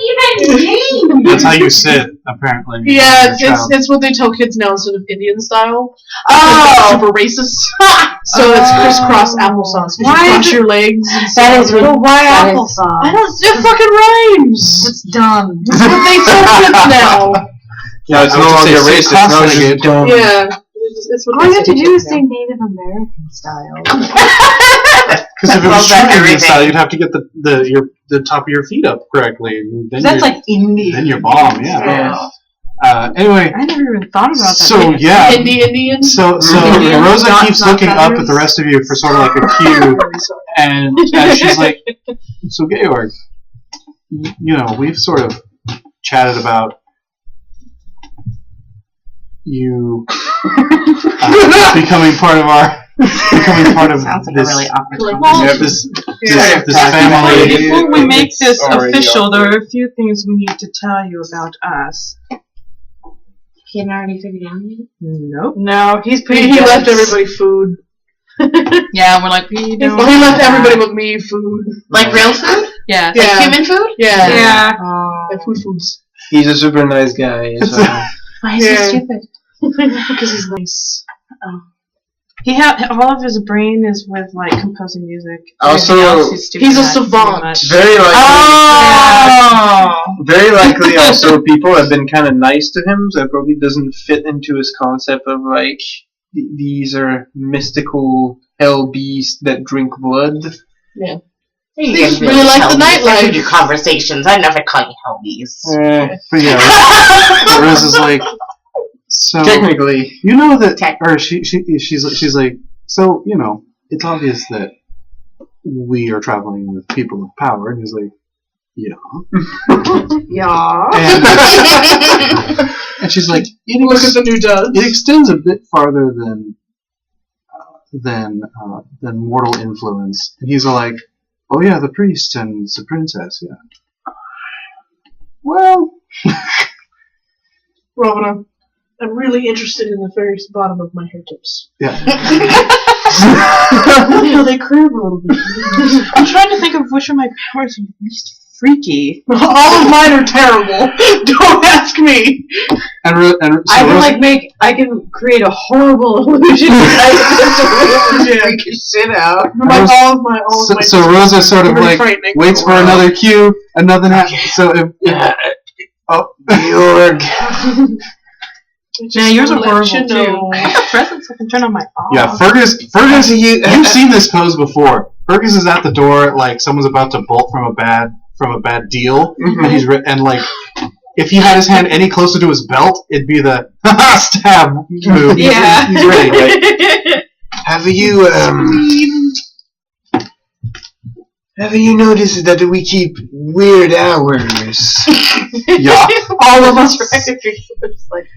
[SPEAKER 1] That's how you sit, apparently.
[SPEAKER 5] Yeah, it's what they tell kids now instead of Indian style.
[SPEAKER 2] Oh,
[SPEAKER 5] super racist. So it's crisscross applesauce. You cross your legs.
[SPEAKER 2] That is really why applesauce?
[SPEAKER 5] I don't. It fucking rhymes.
[SPEAKER 2] It's dumb.
[SPEAKER 5] That's what they tell kids now.
[SPEAKER 3] Yeah, it's no longer racist. Now they get dumb.
[SPEAKER 5] Yeah.
[SPEAKER 2] All you have to do is say Native American style.
[SPEAKER 1] Because if it was true Indian style, you'd have to get the top of your feet up correctly. And then
[SPEAKER 2] that's like Indian.
[SPEAKER 1] Then you're bomb, yeah. Anyway,
[SPEAKER 4] I never even thought about that.
[SPEAKER 1] So yeah,
[SPEAKER 5] Indian.
[SPEAKER 1] So Rosa keeps looking up at the rest of you for sort of like a cue, and she's like, "So Georg, we've sort of chatted about you becoming part of
[SPEAKER 6] Sounds like
[SPEAKER 1] this.
[SPEAKER 6] a really awkward
[SPEAKER 1] This
[SPEAKER 4] Family.
[SPEAKER 1] family.
[SPEAKER 4] Before we make this
[SPEAKER 3] already
[SPEAKER 4] official, there are a few things we need to tell you about us.
[SPEAKER 6] He hadn't already figured it out yet?
[SPEAKER 4] Nope.
[SPEAKER 2] No, he's pretty.
[SPEAKER 5] He left
[SPEAKER 2] dense.
[SPEAKER 5] everybody food.
[SPEAKER 4] Yeah, we're like, we don't.
[SPEAKER 5] Well, he left everybody with me food.
[SPEAKER 6] Like real food?
[SPEAKER 4] Yeah.
[SPEAKER 5] Yeah.
[SPEAKER 6] Like human food?
[SPEAKER 5] Yeah.
[SPEAKER 2] Yeah.
[SPEAKER 5] Like foods.
[SPEAKER 3] He's a super nice guy. So.
[SPEAKER 6] Why is he stupid?
[SPEAKER 5] Because he's nice.
[SPEAKER 4] He all of his brain is with like composing music.
[SPEAKER 3] Also,
[SPEAKER 4] Everything else he's stupid
[SPEAKER 5] he's a
[SPEAKER 4] at, pretty
[SPEAKER 5] savant.
[SPEAKER 4] much.
[SPEAKER 3] Very likely. Very likely. Also, people have been kind of nice to him, so it probably doesn't fit into his concept of like these are mystical hell beasts that drink blood.
[SPEAKER 5] Yeah.
[SPEAKER 6] You
[SPEAKER 5] They
[SPEAKER 6] guys
[SPEAKER 5] just really like the
[SPEAKER 6] Hellbees.
[SPEAKER 5] nightlife.
[SPEAKER 6] I heard your conversations. I never call you Hellbees.
[SPEAKER 1] But yeah, Rose is like, so
[SPEAKER 3] Technically,
[SPEAKER 1] you know that, or she's like, so you know, it's obvious that we are traveling with people with power, and he's like, yeah,
[SPEAKER 2] Yeah.
[SPEAKER 1] and she's like,
[SPEAKER 5] Look at the new duds.
[SPEAKER 1] it extends a bit farther than mortal influence, and he's all like, oh yeah, the priest and the princess, yeah. Well,
[SPEAKER 5] Rovana, I'm really interested in the very bottom of my hair tips.
[SPEAKER 1] yeah.
[SPEAKER 5] They curve a little bit.
[SPEAKER 4] I'm trying to think of which of my powers are least freaky.
[SPEAKER 5] All of mine are terrible. Don't ask me.
[SPEAKER 1] And so
[SPEAKER 2] I can
[SPEAKER 1] Rosa,
[SPEAKER 2] I can create a horrible illusion. I just freak your shit out.
[SPEAKER 5] All of my
[SPEAKER 1] so Rosa sort of
[SPEAKER 5] very
[SPEAKER 1] like
[SPEAKER 5] frightening.
[SPEAKER 1] waits for another cue, and nothing happens. So
[SPEAKER 3] Georg.
[SPEAKER 4] Yeah, yours are horrible
[SPEAKER 5] you
[SPEAKER 4] too.
[SPEAKER 5] know.
[SPEAKER 4] I have presents I can turn on my off.
[SPEAKER 1] yeah, Fergus, you've seen this pose before. Fergus is at the door, like someone's about to bolt from a bad deal, and he's and like if he had his hand any closer to his belt, it'd be the stab move.
[SPEAKER 2] Yeah.
[SPEAKER 1] He's ready. Like,
[SPEAKER 3] Have you noticed that we keep weird hours?
[SPEAKER 1] yeah.
[SPEAKER 2] All of us are just like.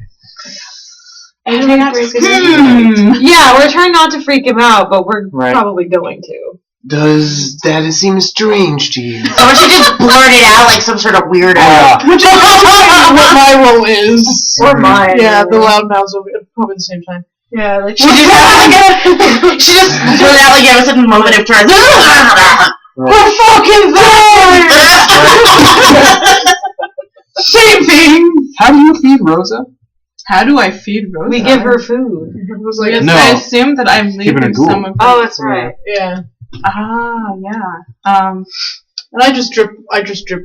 [SPEAKER 6] Hmm.
[SPEAKER 2] Yeah, we're trying not to freak him out, but we're
[SPEAKER 3] Right.
[SPEAKER 2] probably going to.
[SPEAKER 3] Does that seem strange to you?
[SPEAKER 6] Or she just blurted out like some sort of weirdo.
[SPEAKER 5] Which is what my role is.
[SPEAKER 2] Or mine.
[SPEAKER 5] Yeah, the loud mouths will be probably at the same time.
[SPEAKER 2] Yeah, like
[SPEAKER 6] She just blurted out like at a sudden moment of truth.
[SPEAKER 2] we're fucking there!
[SPEAKER 5] Same thing.
[SPEAKER 1] How do you feed Rosa?
[SPEAKER 4] How do I feed Rosa?
[SPEAKER 2] We give her food.
[SPEAKER 5] It was like,
[SPEAKER 1] No.
[SPEAKER 4] I assume that I'm
[SPEAKER 1] Give her a
[SPEAKER 4] leaving
[SPEAKER 1] ghoul.
[SPEAKER 4] some of
[SPEAKER 2] Oh, that's right.
[SPEAKER 5] yeah.
[SPEAKER 4] yeah.
[SPEAKER 5] And I just drip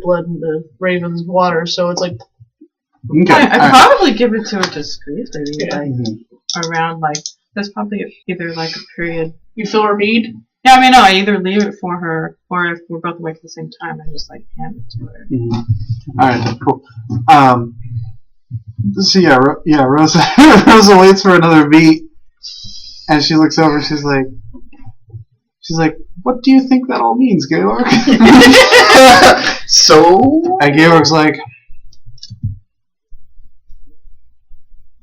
[SPEAKER 5] blood into Raven's water, so it's like
[SPEAKER 1] Okay.
[SPEAKER 4] I
[SPEAKER 1] all right.
[SPEAKER 4] probably give it to her discreetly,
[SPEAKER 5] Yeah.
[SPEAKER 4] like around like there's probably either like a period.
[SPEAKER 5] you fill her mead.
[SPEAKER 4] Yeah, I mean, no, I either leave it for her, or if we're both awake at the same time, I just like hand it to her.
[SPEAKER 1] All right, cool. So yeah, Rosa Rosa waits for another beat, and she looks over. She's like, "What do you think that all means, Georg?"
[SPEAKER 3] So?
[SPEAKER 1] And Georg's like,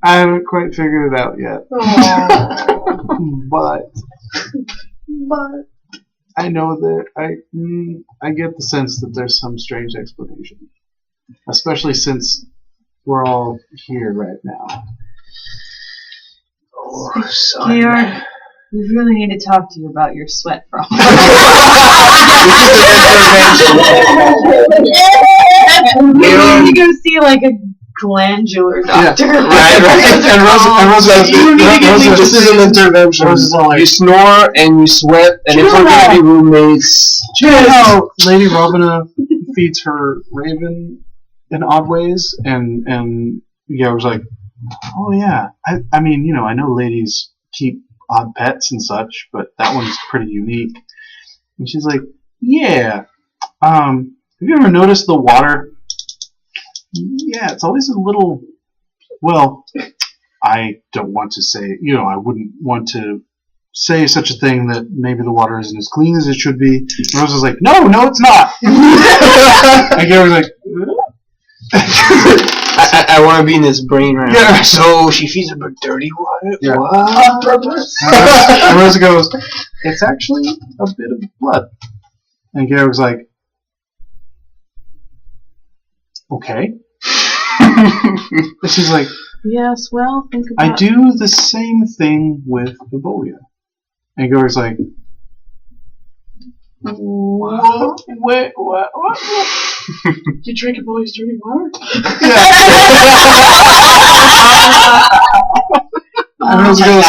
[SPEAKER 1] "I haven't quite figured it out yet, but I know that I get the sense that there's some strange explanation, especially since we're all here right now."
[SPEAKER 3] Oh, son.
[SPEAKER 2] Georg, we really need to talk to you about your sweat problem. Maybe you go see like a glandular doctor.
[SPEAKER 1] Right. And Rosa
[SPEAKER 3] This is an intervention.
[SPEAKER 1] Rosa's all like,
[SPEAKER 3] You snore and you sweat, and if we're gonna be roommates,
[SPEAKER 1] "Do you know how Lady Robina feeds her raven in odd ways?" And Georg's like, "Oh yeah, I mean, you know, I know ladies keep odd pets and such, but that one's pretty unique." And she's like, "Yeah, have you ever noticed the water? Yeah, it's always a little, well, I don't want to say, you know, I wouldn't want to say such a thing that maybe the water isn't as clean as it should be." And Rosa's like, no, it's not." And Gary's like,
[SPEAKER 3] I want to be in his brain right now.
[SPEAKER 1] Yeah.
[SPEAKER 3] So she feeds him dirty water?
[SPEAKER 1] Yeah.
[SPEAKER 3] What?
[SPEAKER 1] And Rosa goes, it's actually a bit of blood. And Georg's like, okay. And she's like,
[SPEAKER 4] Yes, well, think about
[SPEAKER 1] I do the same thing with Ebola. And Georg's like, what?
[SPEAKER 5] You drink a boy's dirty water?
[SPEAKER 1] And Rosa goes,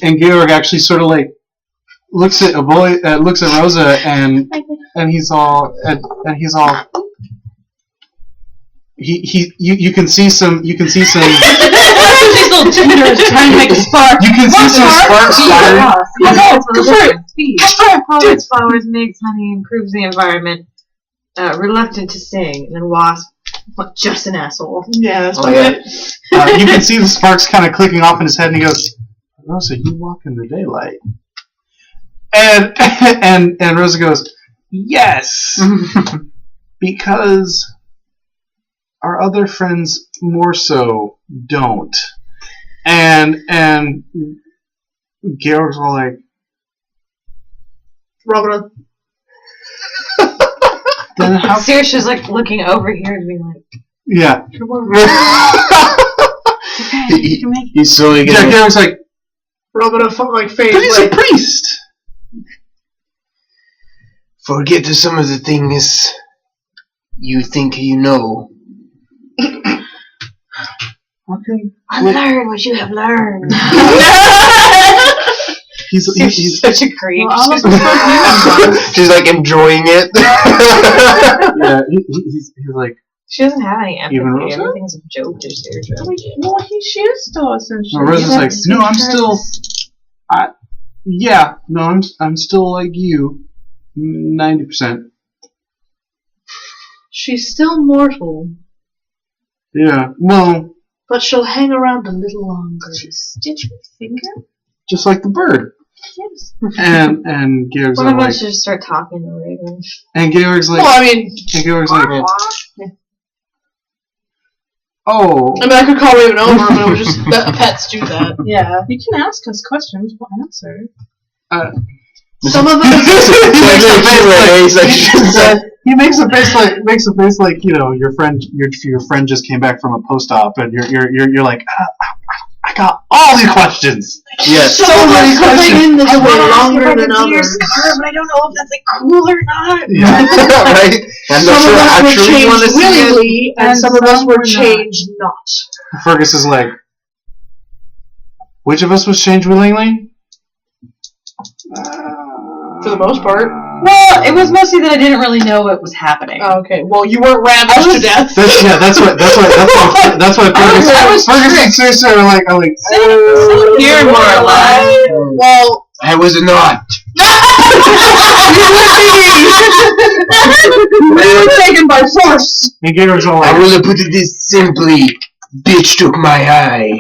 [SPEAKER 1] and Georg actually sort of like looks at Rosa, and he's all you can see some
[SPEAKER 6] These little tenders trying to make a spark.
[SPEAKER 1] you can see some sparks firing.
[SPEAKER 2] Pollens flowers, makes honey, improves the environment. Reluctant to sing. And then Wasp, just an asshole.
[SPEAKER 5] Yeah, that's
[SPEAKER 3] Oh,
[SPEAKER 5] fine.
[SPEAKER 3] yeah.
[SPEAKER 1] You can see the sparks kind of clicking off in his head, and he goes, Rosa, you walk in the daylight. And Rosa goes, yes, because our other friends more so don't. And Georg's all like,
[SPEAKER 5] Robin.
[SPEAKER 1] then how?
[SPEAKER 2] Saoirse's like looking over here and being like,
[SPEAKER 1] Yeah.
[SPEAKER 3] He's slowly
[SPEAKER 1] Yeah,
[SPEAKER 3] getting.
[SPEAKER 1] Georg's like,
[SPEAKER 5] Robin like face.
[SPEAKER 1] but he's a
[SPEAKER 5] Like,
[SPEAKER 1] priest.
[SPEAKER 3] Forget some of the things you think you know.
[SPEAKER 1] Okay.
[SPEAKER 2] unlearn what you have learned.
[SPEAKER 1] He's
[SPEAKER 2] Such a creep.
[SPEAKER 4] Well, all of
[SPEAKER 3] She's like enjoying it.
[SPEAKER 1] yeah, he's like,
[SPEAKER 2] She doesn't have any empathy.
[SPEAKER 1] Even Rosa?
[SPEAKER 2] Everything's a joke to Saoirse.
[SPEAKER 4] Well, she is still essentially.
[SPEAKER 1] no, Rosa's like, no, I'm
[SPEAKER 2] Because-
[SPEAKER 1] still, I'm still like you, 90%.
[SPEAKER 5] she's still mortal,
[SPEAKER 1] Yeah, well,
[SPEAKER 5] but she'll hang around a little longer.
[SPEAKER 4] Did you finger?
[SPEAKER 1] just like the bird.
[SPEAKER 4] Yes.
[SPEAKER 1] And Georg's
[SPEAKER 2] One of
[SPEAKER 1] like,
[SPEAKER 2] us should just start talking to Raven.
[SPEAKER 1] and Georg's like,
[SPEAKER 5] Well, I mean,
[SPEAKER 1] oh,
[SPEAKER 5] I could call Raven over, but it was just pets do that.
[SPEAKER 4] Yeah. You can ask us questions. We'll answer.
[SPEAKER 5] Some of them.
[SPEAKER 1] he makes a face like your friend just came back from a post-op, and you're like, I got all these questions.
[SPEAKER 3] Yes.
[SPEAKER 5] So many questions. This way longer than others.
[SPEAKER 2] But I don't know if that's like cool or not.
[SPEAKER 1] Yeah.
[SPEAKER 3] Right? I'm not
[SPEAKER 5] Some
[SPEAKER 3] sure
[SPEAKER 5] of us were
[SPEAKER 3] actually you want to
[SPEAKER 5] changed
[SPEAKER 3] see it.
[SPEAKER 5] willingly, and
[SPEAKER 4] And
[SPEAKER 5] some of us
[SPEAKER 4] some
[SPEAKER 5] were
[SPEAKER 4] were not.
[SPEAKER 5] changed not.
[SPEAKER 1] Fergus is like, which of us was changed willingly?
[SPEAKER 5] For the most part.
[SPEAKER 6] Well, it was mostly that I didn't really know what was happening.
[SPEAKER 5] Oh, okay. Well, you weren't ravaged to death.
[SPEAKER 1] That's what Fergus and Susan are like.
[SPEAKER 6] Here, more or less.
[SPEAKER 5] Well,
[SPEAKER 3] I was not.
[SPEAKER 5] we were taken by force.
[SPEAKER 1] And Gator's all
[SPEAKER 3] I
[SPEAKER 1] like,
[SPEAKER 3] will put it this simply. Bitch took my eye.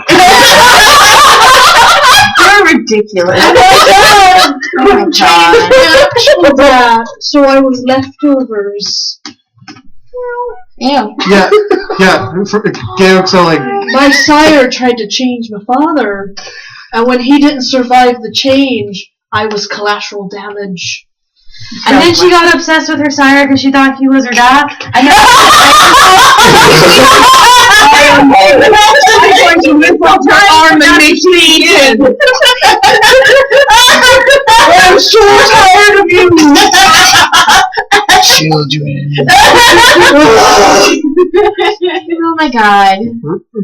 [SPEAKER 6] You're ridiculous.
[SPEAKER 5] Oh my God. So I was leftovers.
[SPEAKER 6] Yeah.
[SPEAKER 1] yeah. Gator's all like,
[SPEAKER 5] My sire tried to change my father, and when he didn't survive the change, I was collateral damage.
[SPEAKER 2] And then she got obsessed with her sire because she thought he was her dad.
[SPEAKER 6] I'm going to lift up her arm and make you eat it.
[SPEAKER 5] I'm so tired of you.
[SPEAKER 3] Children.
[SPEAKER 6] Oh my God.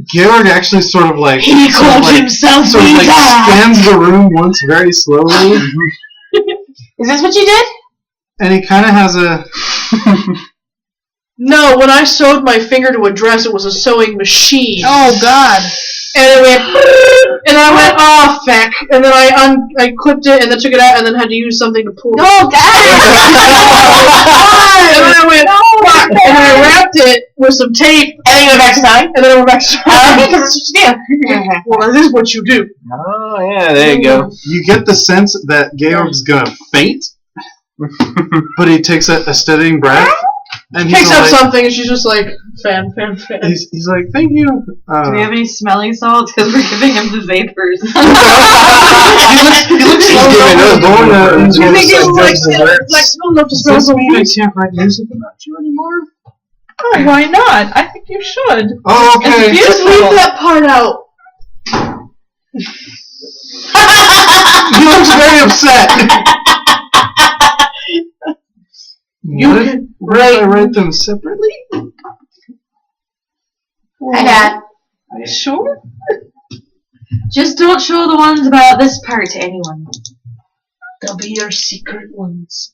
[SPEAKER 1] Georg actually sort of like
[SPEAKER 5] He called himself
[SPEAKER 1] sort of like
[SPEAKER 5] Vita.
[SPEAKER 1] scans the room once very slowly,
[SPEAKER 6] Is this what you did?
[SPEAKER 1] and he kind of has a.
[SPEAKER 5] No, when I sewed my finger to a dress, it was a sewing machine.
[SPEAKER 6] Oh God.
[SPEAKER 5] And it went, and I went, oh, feck. And then I clipped it, and then took it out, and then had to use something to pull it.
[SPEAKER 6] Oh God.
[SPEAKER 5] And then I went, fuck. And then I wrapped it with some tape.
[SPEAKER 6] And then you went back to time?
[SPEAKER 5] And then I went back to
[SPEAKER 6] Because that's what you do.
[SPEAKER 5] Well, that is what you do.
[SPEAKER 3] Oh yeah, there you go.
[SPEAKER 1] You get the sense that Georg's gonna faint, But he takes a steadying breath, and
[SPEAKER 5] Picks
[SPEAKER 1] he's
[SPEAKER 5] up
[SPEAKER 1] like,
[SPEAKER 5] something, and she's just like, fan.
[SPEAKER 1] he's like, thank you.
[SPEAKER 2] Do we have any smelling salts? Because we're giving him the vapors.
[SPEAKER 1] He looks
[SPEAKER 3] He's giving us
[SPEAKER 1] He's
[SPEAKER 5] You think
[SPEAKER 1] like,
[SPEAKER 5] it's like smell enough to smell
[SPEAKER 1] does this mean I
[SPEAKER 5] something?
[SPEAKER 1] can't write music about you anymore?
[SPEAKER 4] Oh, why not? I think you should.
[SPEAKER 1] Oh, okay.
[SPEAKER 5] Just leave that part out.
[SPEAKER 1] He looks very upset.
[SPEAKER 5] You can
[SPEAKER 1] What if I write them separately?
[SPEAKER 6] Hi, Dad.
[SPEAKER 4] Sure.
[SPEAKER 2] Just don't show the ones about this part to anyone.
[SPEAKER 5] They'll be your secret ones.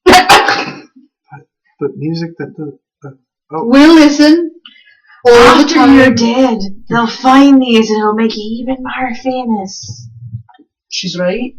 [SPEAKER 1] But music that does.
[SPEAKER 5] We'll listen. All the
[SPEAKER 2] After
[SPEAKER 5] time.
[SPEAKER 2] you're dead, they'll find these and it'll make you even more famous.
[SPEAKER 5] She's right.